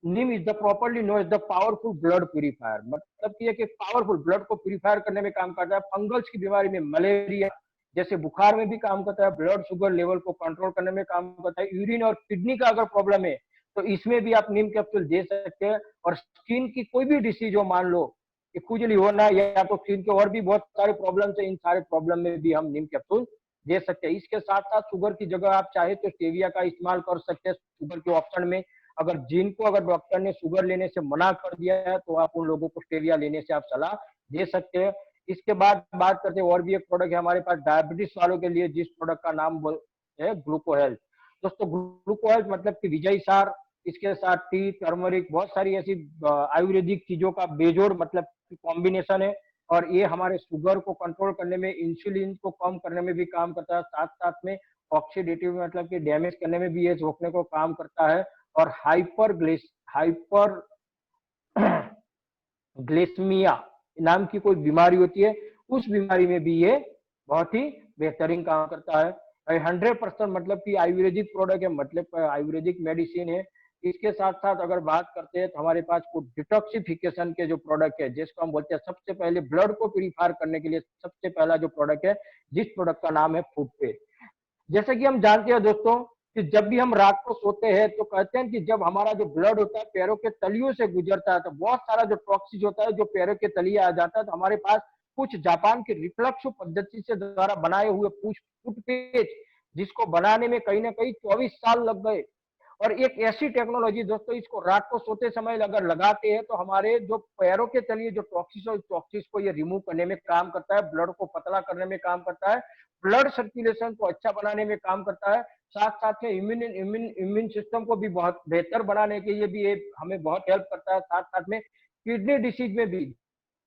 neem is the properly no is the powerful blood purifier, मतलब कि एक पावरफुल ब्लड को प्यूरिफायर करने में काम करता है। फंगल्स की बीमारी में, मलेरिया जैसे बुखार में भी काम करता है। ब्लड शुगर लेवल को कंट्रोल करने में काम करता है। यूरिन और किडनी का अगर प्रॉब्लम है तो इसमें भी आप नीम कैप्सूल दे सकते हैं। और स्किन की कोई भी डिसीज हो, मान लो कि खुजली होना या तो स्किन के और भी बहुत सारे प्रॉब्लम है, इन सारे प्रॉब्लम में भी हम नीम कैप्सूल दे सकते हैं। इसके साथ साथ शुगर की जगह आप चाहे तो स्टेविया का इस्तेमाल कर सकते हैं शुगर के ऑप्शन में। अगर जिनको अगर डॉक्टर ने शुगर लेने से मना कर दिया है तो आप उन लोगों को स्टेविया लेने से आप सलाह दे सकते हैं। इसके बाद बात करते हैं, और भी एक प्रोडक्ट है हमारे पास डायबिटीज वालों के लिए, जिस प्रोडक्ट का नाम है ग्लूको हेल्थ। दोस्तों ग्लूको हेल्थ मतलब कि विजय सार, इसके साथ टी, टर्मरिक, बहुत सारी ऐसी आयुर्वेदिक चीजों का बेजोड़ मतलब कॉम्बिनेशन है। और ये हमारे शुगर को कंट्रोल करने में, इंसुलिन को कम करने में भी काम करता है। साथ साथ में ऑक्सीडेटिव मतलब कि डैमेज करने में भी ये रोकने को काम करता है। और हाइपर ग्लिसमिया नाम की कोई बीमारी होती है, उस बीमारी में भी ये बहुत ही बेहतरीन काम करता है। 100% मतलब कि आयुर्वेदिक प्रोडक्ट है, मतलब आयुर्वेदिक मेडिसिन है। इसके साथ साथ अगर बात करते हैं तो हमारे पास कुछ डिटॉक्सिफिकेशन के जो प्रोडक्ट है, जिसको हम बोलते हैं सबसे पहले ब्लड को प्यूरिफायर करने के लिए सबसे पहला जो प्रोडक्ट है, जिस प्रोडक्ट का नाम है फुटपेस्ट। जैसे कि हम जानते हैं दोस्तों कि जब भी हम रात को सोते हैं तो कहते हैं कि जब हमारा जो ब्लड होता है पैरों के तलियों से गुजरता है तो बहुत सारा जो टॉक्सिस होता है जो पैरों के तलिए आ जाता है। तो हमारे पास कुछ जापान के रिफ्लक्स पद्धति से द्वारा बनाए हुए कुछ फुटपेस्ट, जिसको बनाने में कहीं ना कहीं 24 साल लग गए। और एक ऐसी टेक्नोलॉजी दोस्तों, इसको रात को सोते समय अगर लगाते हैं तो हमारे जो पैरों के तलिए जो टॉक्सिस है, टॉक्सिस को ये रिमूव करने में काम करता है, ब्लड को पतला करने में काम करता है, ब्लड सर्कुलेशन को अच्छा बनाने में काम करता है। साथ साथ में इम्यून सिस्टम को भी बहुत बेहतर बनाने के लिए भी ये हमें बहुत हेल्प करता है। साथ साथ में किडनी डिसीज में भी,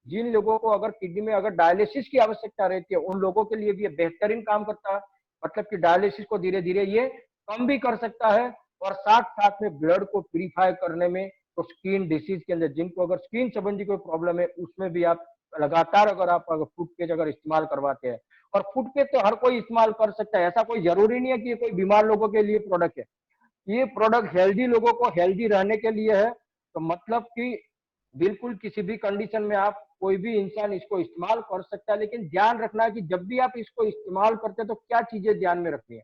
जिन लोगों को अगर किडनी में अगर डायलिसिस की आवश्यकता रहती है, उन लोगों के लिए भी ये बेहतरीन काम करता है। मतलब कि डायलिसिस को धीरे धीरे ये कम भी कर सकता है। और साथ साथ में ब्लड को प्यूरिफाई करने में, तो स्किन डिसीज के अंदर जिनको अगर स्किन संबंधी कोई प्रॉब्लम है उसमें भी आप लगातार अगर आप फुटपेस्ट अगर इस्तेमाल करवाते हैं, और फुटपेस्ट तो हर कोई इस्तेमाल कर सकता है, ऐसा कोई जरूरी नहीं है कि ये कोई बीमार लोगों के लिए प्रोडक्ट है। ये प्रोडक्ट हेल्दी लोगों को हेल्दी रहने के लिए है। तो मतलब कि बिल्कुल किसी भी कंडीशन में आप कोई भी इंसान इसको इस्तेमाल कर सकता है। लेकिन ध्यान रखना है कि जब भी आप इसको इस्तेमाल करते हैं तो क्या चीजें ध्यान में रखनी है।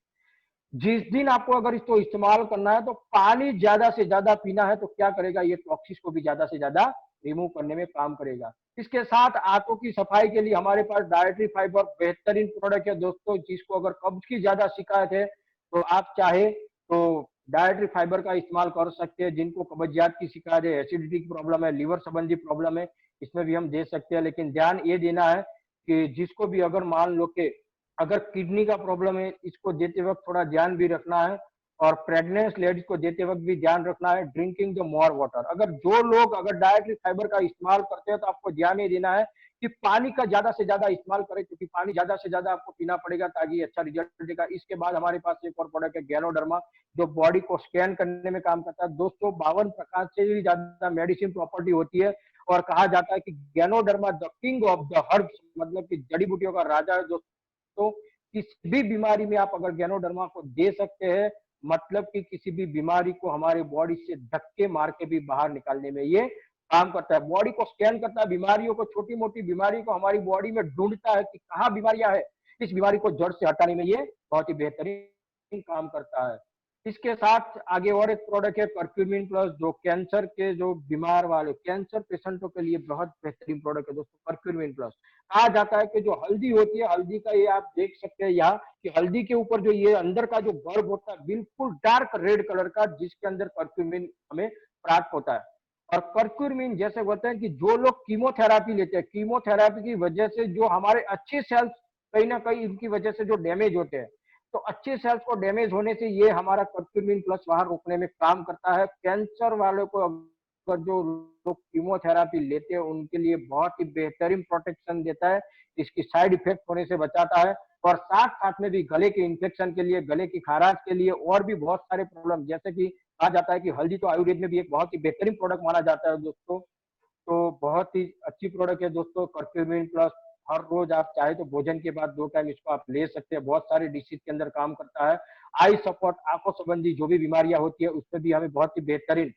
जिस दिन आपको अगर इसको इस्तेमाल करना है तो पानी ज्यादा से ज्यादा पीना है, तो क्या करेगा, ये टॉक्सिस को भी ज्यादा से ज्यादा रिमूव करने में काम करेगा। इसके साथ आंतों की सफाई के लिए हमारे पास डायटरी फाइबर बेहतरीन प्रोडक्ट है दोस्तों, जिसको अगर कब्ज की ज्यादा शिकायत है तो आप चाहे तो डायटरी फाइबर का इस्तेमाल कर सकते हैं। जिनको कब्जियत की शिकायत है, एसिडिटी की प्रॉब्लम है, लीवर संबंधी प्रॉब्लम है, इसमें भी हम दे सकते हैं। लेकिन ध्यान ये देना है कि जिसको भी अगर मान लो कि अगर किडनी का प्रॉब्लम है, इसको देते वक्त थोड़ा ध्यान भी रखना है। और प्रेग्नेंट लेडीज को देते वक्त भी ध्यान रखना है, ड्रिंकिंग द मोर वाटर। अगर जो लोग अगर डायटरी फाइबर का इस्तेमाल करते हैं तो आपको ध्यान ये देना है कि पानी का ज्यादा से ज्यादा इस्तेमाल करें, क्योंकि पानी ज्यादा से ज्यादा आपको पीना पड़ेगा ताकि अच्छा रिजल्ट देगा। इसके बाद हमारे पास एक और प्रोडक्ट है गैनोडर्मा, जो बॉडी को स्कैन करने में काम करता है दोस्तों। 52 प्रकार से भी ज्यादा मेडिसिन प्रॉपर्टी होती है और कहा जाता है कि ganoderma the king of the herbs, मतलब कि जड़ी बूटियों का राजा है दोस्तों। किसी भी बीमारी में आप अगर गैनोडर्मा को दे सकते हैं, मतलब कि किसी भी बीमारी को हमारे बॉडी से धक्के मार के भी बाहर निकालने में ये काम करता है। बॉडी को स्कैन करता है, बीमारियों को, छोटी मोटी बीमारी को हमारी बॉडी में ढूंढता है कि कहाँ बीमारियां है, इस बीमारी को जड़ से हटाने में ये बहुत ही बेहतरीन काम करता है। इसके साथ आगे और एक प्रोडक्ट है कर्क्यूमिन प्लस, जो कैंसर के जो बीमार वाले कैंसर पेशेंटों के लिए बहुत बेहतरीन प्रोडक्ट है दोस्तों कर्क्यूमिन प्लस। कहा जाता है कि जो हल्दी होती है, हल्दी का ये आप देख सकते हैं यहाँ कि हल्दी के ऊपर जो ये अंदर का जो बल्ब होता है बिल्कुल डार्क रेड कलर का, जिसके अंदर कर्क्यूमिन हमें प्राप्त होता है। और कर्क्यूमिन जैसे बोलते हैं कि जो लोग कीमोथेरापी लेते हैं, कीमोथेरापी की वजह से जो हमारे अच्छे सेल्स कहीं ना कहीं इनकी वजह से जो डैमेज होते हैं, तो अच्छे सेल्स को डैमेज होने से ये हमारा कर्क्यूमिन प्लस वहां रोकने में काम करता है। कैंसर वालों को अगर जो लोग कीमोथेरापी लेते हैं उनके लिए बहुत ही बेहतरीन प्रोटेक्शन देता है, इसकी साइड इफेक्ट होने से बचाता है। और साथ साथ में भी गले के इन्फेक्शन के लिए, गले की खराश के लिए और भी बहुत सारे प्रॉब्लम, जैसे कि कहा जाता है कि हल्दी तो आयुर्वेद में भी एक बहुत ही बेहतरीन प्रोडक्ट माना जाता है दोस्तों। तो बहुत ही अच्छी प्रोडक्ट है दोस्तों कर्क्यूमिन प्लस। हर रोज आप चाहे तो भोजन के बाद 2 टाइम इसको आप ले सकते हैं, बहुत सारे डिसीज के अंदर काम करता है। आई सपोर्ट, आंखों संबंधी जो भी बीमारियां होती है उसमें भी हमें बहुत ही बेहतरीन,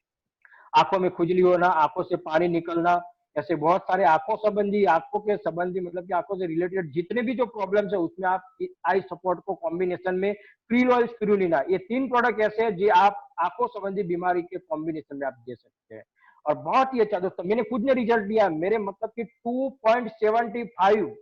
आंखों में खुजली होना, आंखों से पानी निकलना, ऐसे बहुत सारे आंखों संबंधी, आंखों के संबंधी मतलब कि आंखों से रिलेटेड जितने भी जो प्रॉब्लम्स है उसमें आप आई सपोर्ट को कॉम्बिनेशन में क्रील ऑयल स्पिरुलिना, ये 3 प्रोडक्ट ऐसे हैं जो आप आंखों संबंधी बीमारी के कॉम्बिनेशन में आप दे सकते हैं। और बहुत ही अच्छा दोस्तों, मैंने खुद ने रिजल्ट दिया, मेरे मतलब कि 2.75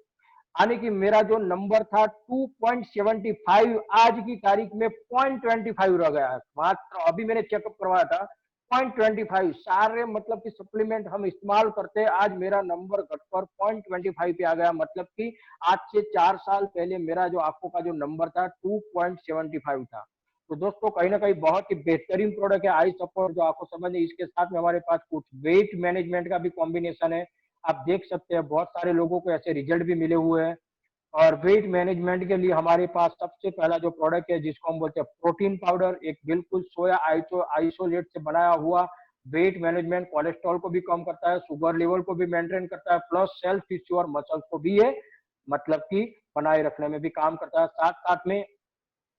यानी कि मेरा जो नंबर था 2.75 आज की तारीख में 0.25 रह गया है। मात्र अभी मैंने चेकअप करवाया था 0.25, सारे मतलब कि सप्लीमेंट हम इस्तेमाल करते हैं, आज मेरा नंबर घटकर 0.25 पे आ गया। मतलब कि आज से 4 साल पहले मेरा जो आंखों का जो नंबर था 2.75 था। तो दोस्तों कहीं ना कहीं बहुत ही बेहतरीन प्रोडक्ट है आई सपोर्ट जो आंखों संबंधी। इसके साथ में हमारे पास कुछ वेट मैनेजमेंट का भी कॉम्बिनेशन है, आप देख सकते हैं बहुत सारे लोगों को ऐसे रिजल्ट भी मिले हुए हैं। और वेट मैनेजमेंट के लिए हमारे पास सबसे पहला जो प्रोडक्ट है जिसको हम बोलते हैं प्रोटीन पाउडर, एक बिल्कुल सोया आइसोलेट से बनाया हुआ वेट मैनेजमेंट, कोलेस्ट्रॉल को भी कम करता है, शुगर लेवल को भी मेंटेन करता है, प्लस सेल्फ टिश्यू और मसल्स को भी ये मतलब कि बनाए रखने में भी काम करता है। साथ साथ में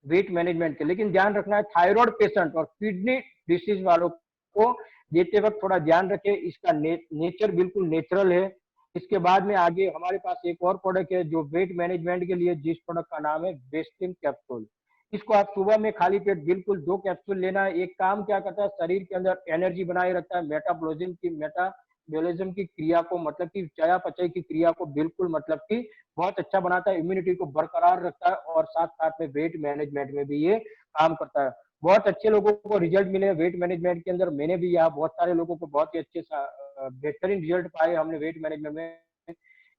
वेट मैनेजमेंट के, लेकिन ध्यान रखना है थायराइड पेशेंट और किडनी डिसीज वालों को देते वक्त थोड़ा ध्यान रखें, इसका नेचर बिल्कुल नेचुरल है। इसके बाद में आगे हमारे पास एक और प्रोडक्ट है जो वेट मैनेजमेंट के लिए, जिस प्रोडक्ट का नाम है वेस्टिन कैप्सूल। इसको आप सुबह में खाली पेट बिल्कुल 2 कैप्सूल लेना है। एक काम क्या करता है, शरीर के अंदर एनर्जी बनाए रखता है, मेटाबॉलिज्म की क्रिया को मतलब कि चयापचय की क्रिया को बिल्कुल मतलब कि बहुत अच्छा बनाता है, इम्यूनिटी को बरकरार रखता है और साथ साथ में वेट मैनेजमेंट में भी ये काम करता है। बहुत अच्छे लोगों को रिजल्ट मिले वेट मैनेजमेंट के अंदर, मैंने भी यहाँ बहुत सारे लोगों को बहुत ही अच्छे बेहतरीन रिजल्ट पाए हमने वेट मैनेजमेंट में।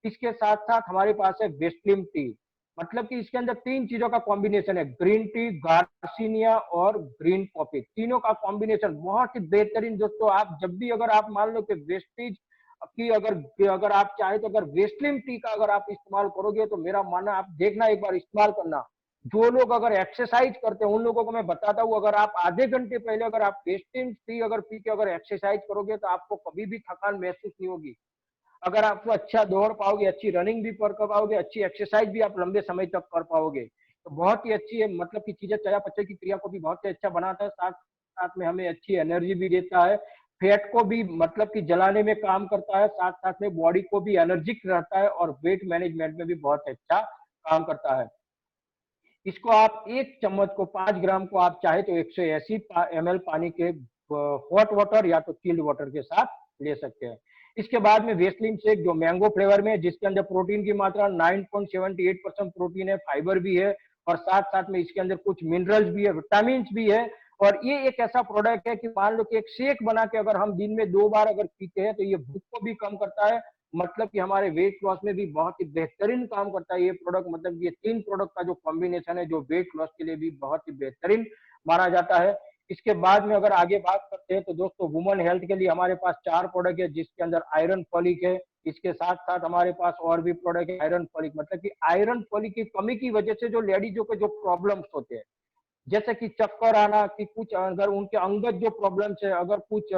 इसके साथ साथ हमारे पास है वेस्टलिम टी, मतलब कि इसके अंदर 3 चीजों का कॉम्बिनेशन है, ग्रीन टी, गार्सिनिया और ग्रीन कॉफी, तीनों का कॉम्बिनेशन बहुत ही बेहतरीन। दोस्तों आप जब भी अगर आप मान लो कि वेस्टीज की अगर आप चाहे तो अगर वेस्टलिम टी का अगर आप इस्तेमाल करोगे तो मेरा मानना आप देखना एक बार इस्तेमाल करना। जो लोग अगर एक्सरसाइज करते हैं उन लोगों को मैं बताता हूँ, अगर आप आधे घंटे पहले अगर आप वेस्टलिम टी अगर पी के अगर एक्सरसाइज करोगे तो आपको कभी भी थकान महसूस नहीं होगी। अगर आप अच्छा दौड़ पाओगे, अच्छी रनिंग भी कर पाओगे, अच्छी एक्सरसाइज भी आप लंबे समय तक कर पाओगे। तो बहुत ही अच्छी है, मतलब की चीजें चयापचय की क्रिया को भी बहुत ही अच्छा बनाता है, साथ साथ में हमें अच्छी एनर्जी भी देता है, फैट को भी मतलब कि जलाने में काम करता है, साथ साथ में बॉडी को भी एनर्जिक रहता है और वेट मैनेजमेंट में भी बहुत अच्छा काम करता है। इसको आप 1 चम्मच को 5 ग्राम को आप चाहे तो 180 ml पानी के हॉट वाटर या तो चिल्ड वाटर के साथ ले सकते हैं। इसके बाद में वेस्लिन शेक जो मैंगो फ्लेवर में है, जिसके अंदर प्रोटीन की मात्रा 9.78% प्रोटीन है, फाइबर भी है और साथ साथ में इसके अंदर कुछ मिनरल्स भी है, विटामिन भी है। और ये एक ऐसा प्रोडक्ट है कि मान लो कि एक शेक बना के अगर हम दिन में 2 बार अगर पीते हैं तो ये भूख को भी कम करता है, मतलब कि हमारे वेट लॉस में भी बहुत ही बेहतरीन काम करता है ये प्रोडक्ट। मतलब ये 3 प्रोडक्ट का जो कॉम्बिनेशन है जो वेट लॉस के लिए भी बहुत ही बेहतरीन माना जाता है। इसके बाद में अगर आगे बात करते हैं तो दोस्तों वुमन हेल्थ के लिए हमारे पास 4 प्रोडक्ट है, जिसके अंदर आयरन फॉलिक है। इसके साथ साथ हमारे पास और भी प्रोडक्ट है आयरन फॉलिक, मतलब कि आयरन फॉलिक की कमी की वजह से जो लेडीजों के जो प्रॉब्लम्स होते हैं, जैसे कि चक्कर आना, कि कुछ अगर उनके अंगत जो प्रॉब्लम्स है, अगर कुछ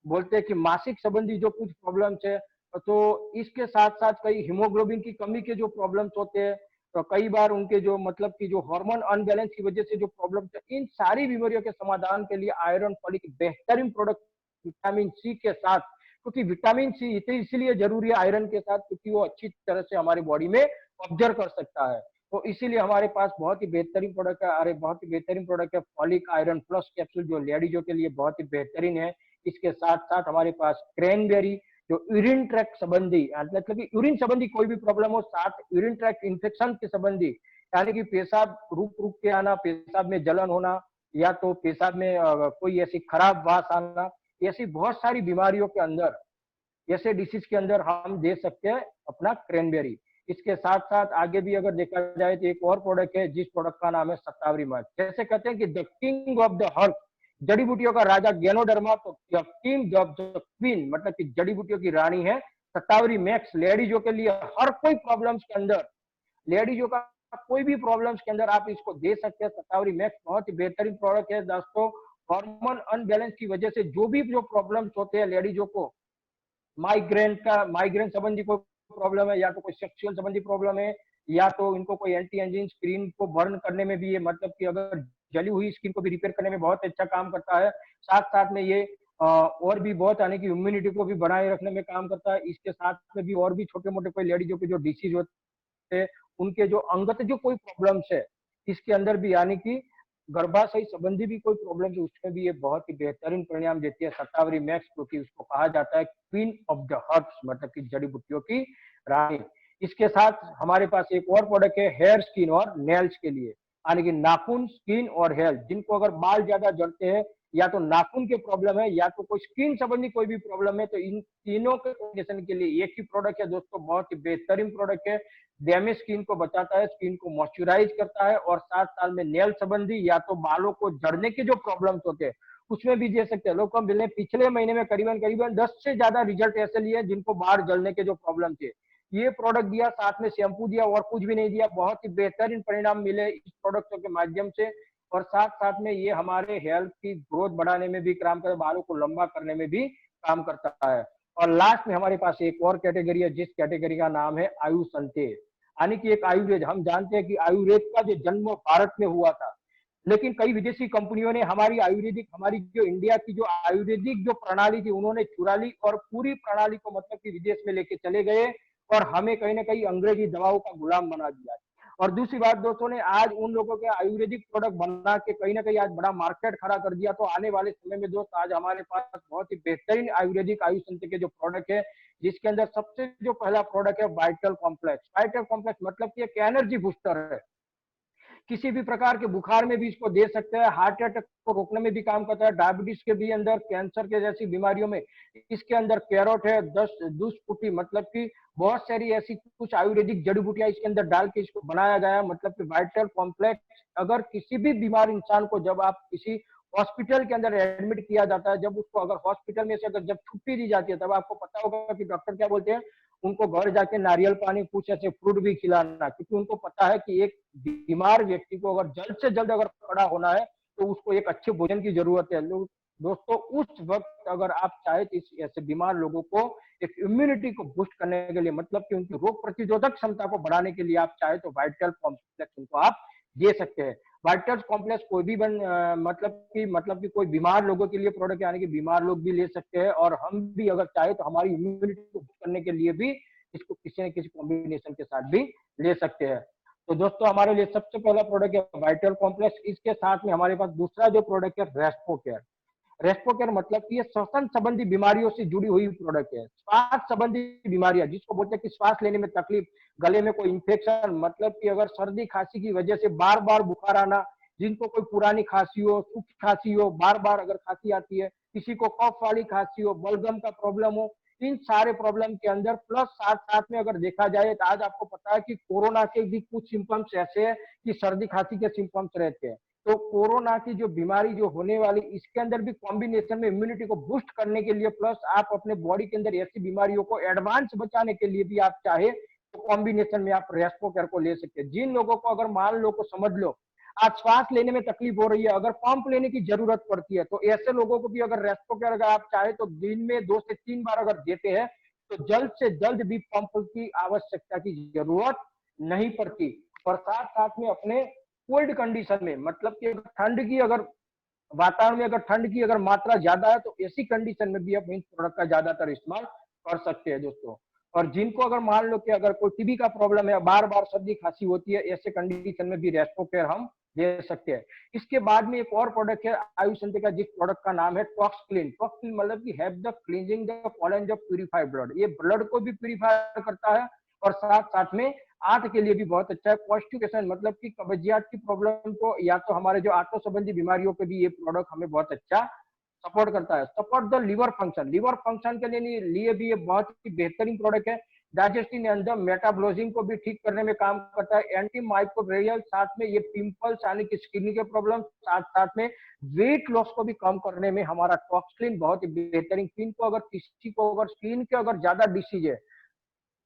बोलते हैं कि मासिक संबंधी जो कुछ प्रॉब्लम्स है, तो इसके साथ साथ कई हीमोग्लोबिन की कमी के जो प्रॉब्लम्स होते हैं, तो कई बार उनके जो मतलब कि जो हार्मोन अनबैलेंस की वजह से जो प्रॉब्लम्स है, इन सारी बीमारियों के समाधान के लिए आयरन फॉलिक बेहतरीन प्रोडक्ट विटामिन सी के साथ, क्योंकि विटामिन सी इसीलिए जरूरी है आयरन के साथ क्योंकि वो अच्छी तरह से हमारी बॉडी में ऑब्जर्व कर सकता है। तो इसीलिए हमारे पास बहुत ही बेहतरीन प्रोडक्ट है, अरे बहुत ही बेहतरीन प्रोडक्ट है फॉलिक आयरन प्लस कैप्सूल, जो लेडीजों के लिए बहुत ही बेहतरीन है। इसके साथ साथ हमारे पास क्रैनबेरी जो यूरिन ट्रैक्ट संबंधी, मतलब कि यूरिन संबंधी कोई भी प्रॉब्लम हो, साथ यूरिन ट्रैक्ट इन्फेक्शन के संबंधी, यानी कि पेशाब रुक रुक के आना, पेशाब में जलन होना, या तो पेशाब में कोई ऐसी खराब वास आना, ऐसी बहुत सारी बीमारियों के अंदर, ऐसे डिसीज के अंदर हम दे सकते हैं अपना क्रैनबेरी। इसके साथ साथ आगे भी अगर देखा जाए तो एक और प्रोडक्ट है जिस प्रोडक्ट का नाम है शतावरी मध। जैसे कहते हैं कि the king of the herb, जड़ी बूटियों का राजा गैनोडर्मा, तो किंग ऑफ द क्वीन मतलब कि जड़ी बूटियों की रानी है शतावरी मैक्स। लेडीजों के लिए हर कोई प्रॉब्लम्स के अंदर, लेडीजों का कोई भी प्रॉब्लम्स के अंदर आप इसको दे सकते हैं। शतावरी मैक्स बहुत ही बेहतरीन प्रोडक्ट है दोस्तों। हार्मोन अनबैलेंस की वजह से जो प्रॉब्लम्स होते हैं लेडीजों को, माइग्रेन संबंधी कोई प्रॉब्लम है, या तो कोई सेक्सुअल संबंधी प्रॉब्लम है, या तो इनको कोई एंटी एजिंग स्क्रीन को बर्न करने में भी ये, मतलब कि अगर जली हुई स्किन को भी रिपेयर करने में बहुत अच्छा काम करता है। साथ साथ में ये और भी बहुत, यानी कि इम्यूनिटी को भी बनाए रखने में काम करता है। इसके साथ में भी और भी छोटे मोटे कोई लेडीजों के जो डिसीज होते हैं, उनके जो अंगत जो कोई प्रॉब्लम्स है इसके अंदर भी, यानी कि गर्भाशय संबंधी भी कोई प्रॉब्लम है उसमें भी ये बहुत ही बेहतरीन परिणाम देती है शतावरी मैक्स, क्योंकि उसको कहा जाता है क्वीन ऑफ द हर्ब्स, मतलब कि जड़ी बूटियों की रानी। इसके साथ हमारे पास एक और प्रोडक्ट है हेयर, स्किन और नेल्स के लिए, यानी कि नाखून, स्किन और हेयर। जिनको अगर बाल ज्यादा झड़ते हैं, या तो नाखून के प्रॉब्लम है, या तो कोई स्किन संबंधी कोई भी प्रॉब्लम है, तो इन तीनों के कॉम्बिनेशन के लिए एक ही प्रोडक्ट है दोस्तों, बहुत ही बेहतरीन प्रोडक्ट है। डैमेज स्किन को बचाता है, स्किन को मॉइस्चराइज करता है, और साथ साथ में नेल संबंधी या तो बालों को झड़ने के जो प्रॉब्लम्स होते हैं उसमें भी दे सकते हैं लोग। हम मिले पिछले महीने में करीबन करीबन 10 से ज्यादा रिजल्ट ऐसे लिए जिनको बाल जलने के जो प्रॉब्लम थे, ये प्रोडक्ट दिया, साथ में शैम्पू दिया और कुछ भी नहीं दिया, बहुत ही बेहतरीन परिणाम मिले इस प्रोडक्टों के माध्यम से। और साथ साथ में ये हमारे हेल्थ की ग्रोथ बढ़ाने में भी काम करता है, बालों को लंबा करने में भी काम करता है। और लास्ट में हमारे पास एक और कैटेगरी है, जिस कैटेगरी का नाम है आयुष संतेज, यानी कि एक आयुर्वेद। हम जानते हैं कि आयुर्वेद का जो जन्म भारत में हुआ था, लेकिन कई विदेशी कंपनियों ने हमारी जो इंडिया की जो आयुर्वेदिक जो प्रणाली थी उन्होंने चुरा ली, और पूरी प्रणाली को मतलब कि विदेश में लेके चले गए, और हमें कहीं ना कहीं अंग्रेजी दवाओं का गुलाम बना दिया। और दूसरी बात दोस्तों ने आज उन लोगों के आयुर्वेदिक प्रोडक्ट बना के कहीं ना कहीं आज बड़ा मार्केट खड़ा कर दिया। तो आने वाले समय में दोस्त आज हमारे पास बहुत ही बेहतरीन आयुर्वेदिक आयुष संत के जो प्रोडक्ट है, जिसके अंदर सबसे जो पहला प्रोडक्ट है वाइटल कॉम्प्लेक्स। वाइटल कॉम्प्लेक्स मतलब कि एक एनर्जी बूस्टर है, किसी भी प्रकार के बुखार में भी इसको दे सकते हैं, हार्ट अटैक को रोकने में भी काम करता है, डायबिटीज के भी अंदर, कैंसर के जैसी बीमारियों में इसके अंदर कैरोट है, 10 दुष्पुटी, मतलब कि बहुत सारी ऐसी कुछ आयुर्वेदिक जड़ी बूटियां इसके अंदर डाल के इसको बनाया गया। मतलब कि वाइटल कॉम्प्लेक्स अगर किसी भी बीमार इंसान को, जब आप किसी हॉस्पिटल के अंदर एडमिट किया जाता है, जब उसको अगर हॉस्पिटल में से अगर जब छुट्टी दी जाती है, तब आपको पता होगा कि डॉक्टर क्या बोलते हैं, उनको घर जाके नारियल पानी, कुछ ऐसे फ्रूट भी खिलाना, क्योंकि उनको पता है कि एक बीमार व्यक्ति को अगर जल्द से जल्द अगर खड़ा होना है तो उसको एक अच्छे भोजन की जरूरत है। लोग दोस्तों उस वक्त अगर आप चाहे तो इस ऐसे बीमार लोगों को एक इम्यूनिटी को बूस्ट करने के लिए, मतलब कि उनकी रोग प्रतिरोधक क्षमता को बढ़ाने के लिए आप चाहे तो वाइटल कॉम्प्लेक्स उनको आप दे सकते हैं। वाइटल कॉम्प्लेक्स कोई भी मतलब कि कोई बीमार लोगों के लिए प्रोडक्ट, यानी कि बीमार लोग भी ले सकते हैं, और हम भी अगर चाहे तो हमारी इम्यूनिटी को बूस्ट करने के लिए भी इसको किसी न किसी कॉम्बिनेशन के साथ भी ले सकते हैं। तो दोस्तों हमारे लिए सबसे पहला प्रोडक्ट है वाइटल कॉम्प्लेक्स। इसके साथ में हमारे पास दूसरा जो प्रोडक्ट है रेस्पो केयर। रेस्पोकेयर मतलब कि ये श्वसन संबंधी बीमारियों से जुड़ी हुई प्रोडक्ट है। श्वास संबंधी बीमारियां जिसको बोलते हैं कि श्वास लेने में तकलीफ, गले में कोई इंफेक्शन, मतलब कि अगर सर्दी खांसी की वजह से बार बार बुखार आना, जिनको कोई पुरानी खांसी हो, सूखी खांसी हो, बार बार अगर खांसी आती है, किसी को कफ वाली खांसी हो, बलगम का प्रॉब्लम हो, इन सारे प्रॉब्लम के अंदर प्लस साथ साथ में अगर देखा जाए तो आज आपको पता है कि कोरोना के भी कुछ सिम्टम्स ऐसे हैं कि सर्दी खांसी के सिम्टम्स रहते हैं। तो कोरोना की जो बीमारी जो होने वाली, इसके अंदर भी कॉम्बिनेशन में इम्यूनिटी को बूस्ट करने के लिए, प्लस आप अपने बॉडी के अंदर ऐसी बीमारियों को एडवांस बचाने के लिए भी आप चाहे तो कॉम्बिनेशन में आप रेस्पोकेयर को ले सकते हैं। जिन लोगों को, अगर मान लो को समझ लो आज श्वास लेने में तकलीफ हो रही है, अगर पंप लेने की जरूरत पड़ती है, तो ऐसे लोगों को भी अगर रेस्पोकेयर अगर आप चाहे तो दिन में 2 से 3 बार अगर देते हैं तो जल्द से जल्द भी पंप की आवश्यकता की जरूरत नहीं पड़ती। और साथ साथ में अपने कोल्ड कंडीशन में, मतलब कि ठंड की अगर वातावरण में अगर ठंड की अगर मात्रा ज्यादा है तो ऐसी कंडीशन में भी आप इन प्रोडक्ट का ज्यादातर इस्तेमाल कर सकते हैं दोस्तों। और जिनको अगर मान लो कि अगर कोई टीबी का प्रॉब्लम है, बार बार सर्दी खांसी होती है, ऐसे कंडीशन में भी रेस्पोकेयर हम दे सकते हैं। इसके बाद में एक और प्रोडक्ट है आयुष संति का, जिस प्रोडक्ट का नाम है टॉक्स क्लीन। टॉक्स क्लीन मतलब कि have the cleansing the college of purified blood, ये ब्लड को भी प्यूरिफाई करता है और साथ साथ में आंत के लिए भी बहुत अच्छा है। कॉन्स्टिपेशन मतलब कि कब्जियत की प्रॉब्लम को, या तो हमारे जो आंतों संबंधी बीमारियों पे भी ये प्रोडक्ट हमें बहुत अच्छा सपोर्ट करता है। Support the liver function, liver function के लिए भी ये बहुत ही बेहतरीन प्रोडक्ट है। डाइजेस्टिव एंजाइम मेटाबॉलिज्म को भी ठीक करने में काम करता है। एंटी माइक्रोबियल, साथ में ये पिंपल्स यानी कि स्किन के प्रॉब्लम, साथ साथ में वेट लॉस को भी कम करने में हमारा टॉक्स क्लीन बहुत ही बेहतरीन। स्किन को अगर किसी को अगर स्किन के अगर ज्यादा डिसीज है,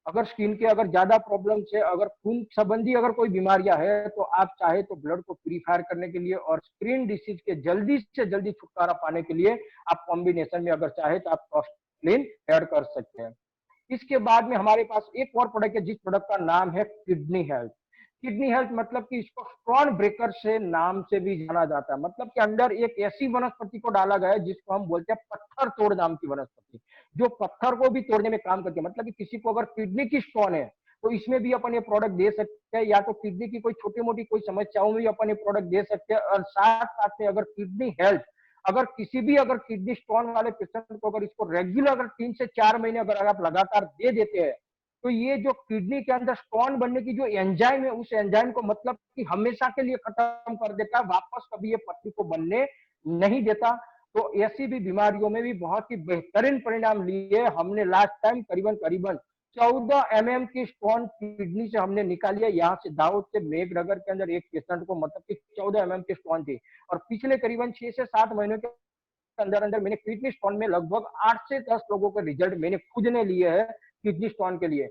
अगर स्किन के अगर ज्यादा प्रॉब्लम है, अगर खून संबंधी अगर कोई बीमारियां है, तो आप चाहे तो ब्लड को प्यूरिफायर करने के लिए और स्किन डिसीज के जल्दी से जल्दी छुटकारा पाने के लिए आप कॉम्बिनेशन में अगर चाहे तो आप टॉक्सिन ऐड कर सकते हैं। इसके बाद में हमारे पास एक और प्रोडक्ट है, जिस प्रोडक्ट का नाम है किडनी हेल्थ। किडनी हेल्थ मतलब कि इसको स्टोन ब्रेकर से नाम से भी जाना जाता है। मतलब कि अंदर एक ऐसी वनस्पति को डाला गया है जिसको हम बोलते हैं पत्थर तोड़ नाम की वनस्पति, जो पत्थर को भी तोड़ने में काम करती है। मतलब कि किसी को अगर किडनी की स्टोन है तो इसमें भी अपन ये प्रोडक्ट दे सकते हैं, या तो किडनी की कोई छोटी मोटी कोई समस्याओं में भी अपन ये प्रोडक्ट दे सकते हैं। और साथ साथ में अगर किडनी हेल्थ, अगर किसी भी अगर किडनी स्टोन वाले पेशेंट को अगर इसको रेगुलर अगर 3 से 4 महीने अगर आप लगातार दे देते हैं, तो ये जो किडनी के अंदर स्टोन बनने की जो एंजाइम है, उस एंजाइम को मतलब कि हमेशा के लिए खत्म कर देता है, वापस कभी ये पत्ती को बनने नहीं देता। तो ऐसी भी बीमारियों में भी बहुत ही बेहतरीन परिणाम लिए हमने। लास्ट टाइम करीबन करीबन 14 mm की स्टोन किडनी से हमने निकाली है। यहाँ से दाऊद से मेघनगर के अंदर एक पेशेंट को मतलब कि 14 mm की स्टोन थी, और पिछले करीबन 6 से 7 महीनों के अंदर अंदर मैंने किडनी स्टोन में लगभग 8 से 10 लोगों के रिजल्ट मैंने खुद ने लिए हैं किडनी स्टोन के लिए।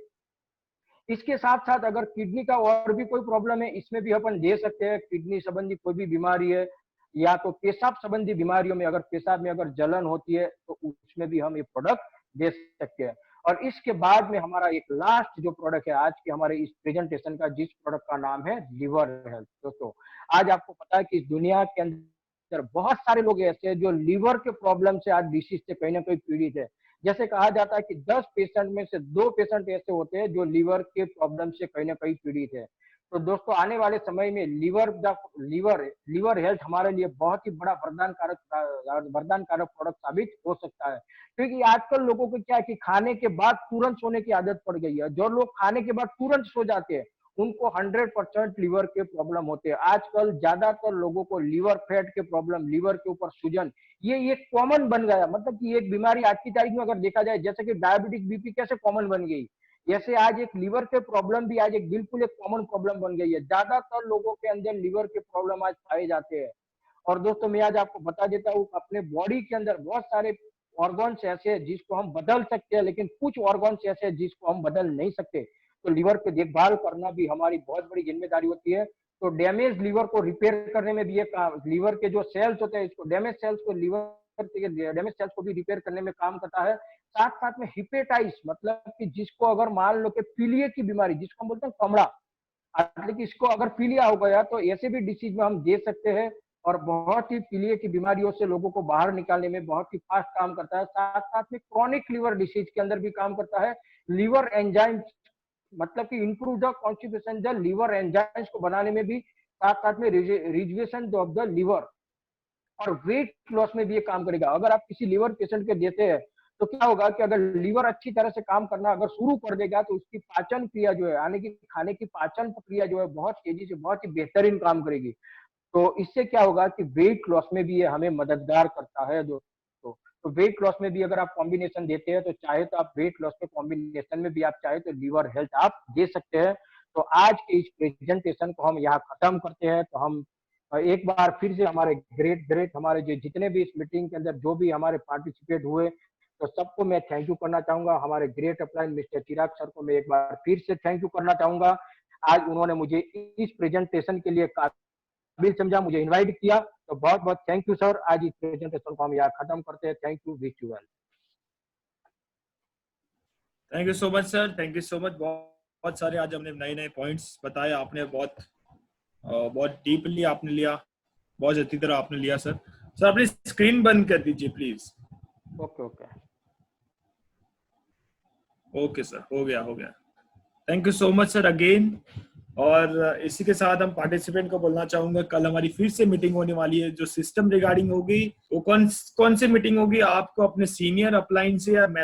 इसके साथ साथ अगर किडनी का और भी कोई प्रॉब्लम है, इसमें भी अपन दे सकते हैं। किडनी संबंधी कोई भी बीमारी है, या तो पेशाब संबंधी बीमारियों में अगर पेशाब में अगर जलन होती है तो उसमें भी हम ये प्रोडक्ट दे सकते हैं। और इसके बाद में हमारा एक लास्ट जो प्रोडक्ट है आज के हमारे इस प्रेजेंटेशन का, जिस प्रोडक्ट का नाम है लिवर हेल्थ। दोस्तों आज आपको पता है कि इस दुनिया के अंदर बहुत सारे लोग ऐसे हैं जो लिवर के प्रॉब्लम से आज डिसीज से कहीं ना कहीं पीड़ित है। जैसे कहा जाता है कि 10 पेशेंट में से 2 पेशेंट ऐसे होते हैं जो लिवर के प्रॉब्लम से कहीं ना कहीं पीड़ित है। तो दोस्तों आने वाले समय में लिवर हेल्थ हमारे लिए बहुत ही बड़ा वरदान कारक प्रोडक्ट साबित हो सकता है। क्योंकि आजकल लोगों को क्या है कि खाने के बाद तुरंत सोने की आदत पड़ गई है। जो लोग खाने के बाद तुरंत सो जाते हैं उनको 100% लिवर के प्रॉब्लम होते हैं। आजकल ज्यादातर लोगों को लिवर फैट के प्रॉब्लम, लिवर के ऊपर सूजन, ये कॉमन बन गया। मतलब कि एक बीमारी आज की तारीख में अगर देखा जाए, जैसे कि डायबिटिक बीपी कैसे कॉमन बन गई, जैसे आज एक लिवर के प्रॉब्लम भी आज एक बिल्कुल एक कॉमन प्रॉब्लम बन गई है। ज्यादातर लोगों के अंदर लिवर के प्रॉब्लम आज पाए जाते हैं। और दोस्तों मैं आज आपको बता देता हूँ, अपने बॉडी के अंदर बहुत सारे ऑर्गन्स ऐसे हैं जिसको हम बदल सकते हैं, लेकिन कुछ ऑर्गन्स ऐसे हैं जिसको हम बदल नहीं सकते। तो लिवर की देखभाल करना भी हमारी बहुत बड़ी जिम्मेदारी होती है। तो डैमेज लिवर को रिपेयर करने में भी एक लिवर के जो सेल्स होते हैं, इसको डैमेज सेल्स को लिवर के डैमेज सेल्स को भी रिपेयर करने में काम करता है। साथ साथ में हिपेटाइटिस मतलब कि जिसको अगर मान लो कि पीलिया की बीमारी, जिसको हम बोलते हैं कमड़ा, मतलब कि इसको अगर पीलिया हो गया तो ऐसे भी डिसीज में हम दे सकते हैं। और बहुत ही पीलिया की बीमारियों से लोगों को बाहर निकालने में बहुत ही फास्ट काम करता है। साथ साथ में क्रॉनिक लिवर डिसीज के अंदर भी काम करता है। लिवर एंजाइम मतलब कि improve the constipation the liver enzymes को बनाने में भी, साथ साथ में रिजर्वेशन ऑफ द लिवर और वेट लॉस में भी ये काम करेगा। अगर आप किसी लीवर पेशेंट के देते हैं तो क्या होगा कि अगर लीवर अच्छी तरह से काम करना अगर शुरू कर देगा तो उसकी पाचन क्रिया जो है, यानी कि खाने की पाचन प्रक्रिया जो है बहुत तेजी से, बहुत ही बेहतरीन काम करेगी। तो इससे क्या होगा कि वेट लॉस में भी ये हमें मददगार करता है दोस्तों। तो वेट लॉस में भी अगर आप कॉम्बिनेशन देते हैं तो चाहे तो आप वेट लॉस के कॉम्बिनेशन में भी आप चाहे तो लीवर हेल्थ आप दे सकते हैं। तो आज के इस प्रेजेंटेशन को हम यहाँ खत्म करते हैं। तो हम एक बार फिर से हमारे ग्रेट ग्रेट हमारे जो जितने भी इस मीटिंग के अंदर जो भी हमारे पार्टिसिपेट हुए, तो सबको मैं थैंक यू करना चाहूंगा। हमारे ग्रेट अपलाइन मिस्टर चिराग सर को मैं एक बार फिर से थैंक यू करना चाहूंगा। आज उन्होंने मुझे इस प्रेजेंटेशन के लिए काबिल समझा, मुझे इनवाइट किया, तो बहुत बहुत थैंक यू सर। आज इस प्रेजेंटेशन को हम यहाँ खत्म करते हैं। Thank you, wish you well. Thank you so much sir, thank you so much. बहुत सारे आज हमने नए नए पॉइंट्स बताए, आपने बहुत डीपली आपने लिया, बहुत अच्छी तरह आपने लिया सर। सर अपनी स्क्रीन बंद कर दीजिए please. Okay okay okay sir, हो गया। Thank you so much sir again. और इसी के साथ हम पार्टिसिपेंट को बोलना चाहूंगा, कल हमारी फिर से मीटिंग होने वाली है जो सिस्टम रिगार्डिंग होगी। वो कौन से मीटिंग होगी, आपको अपने सीनियर अपलाइन से या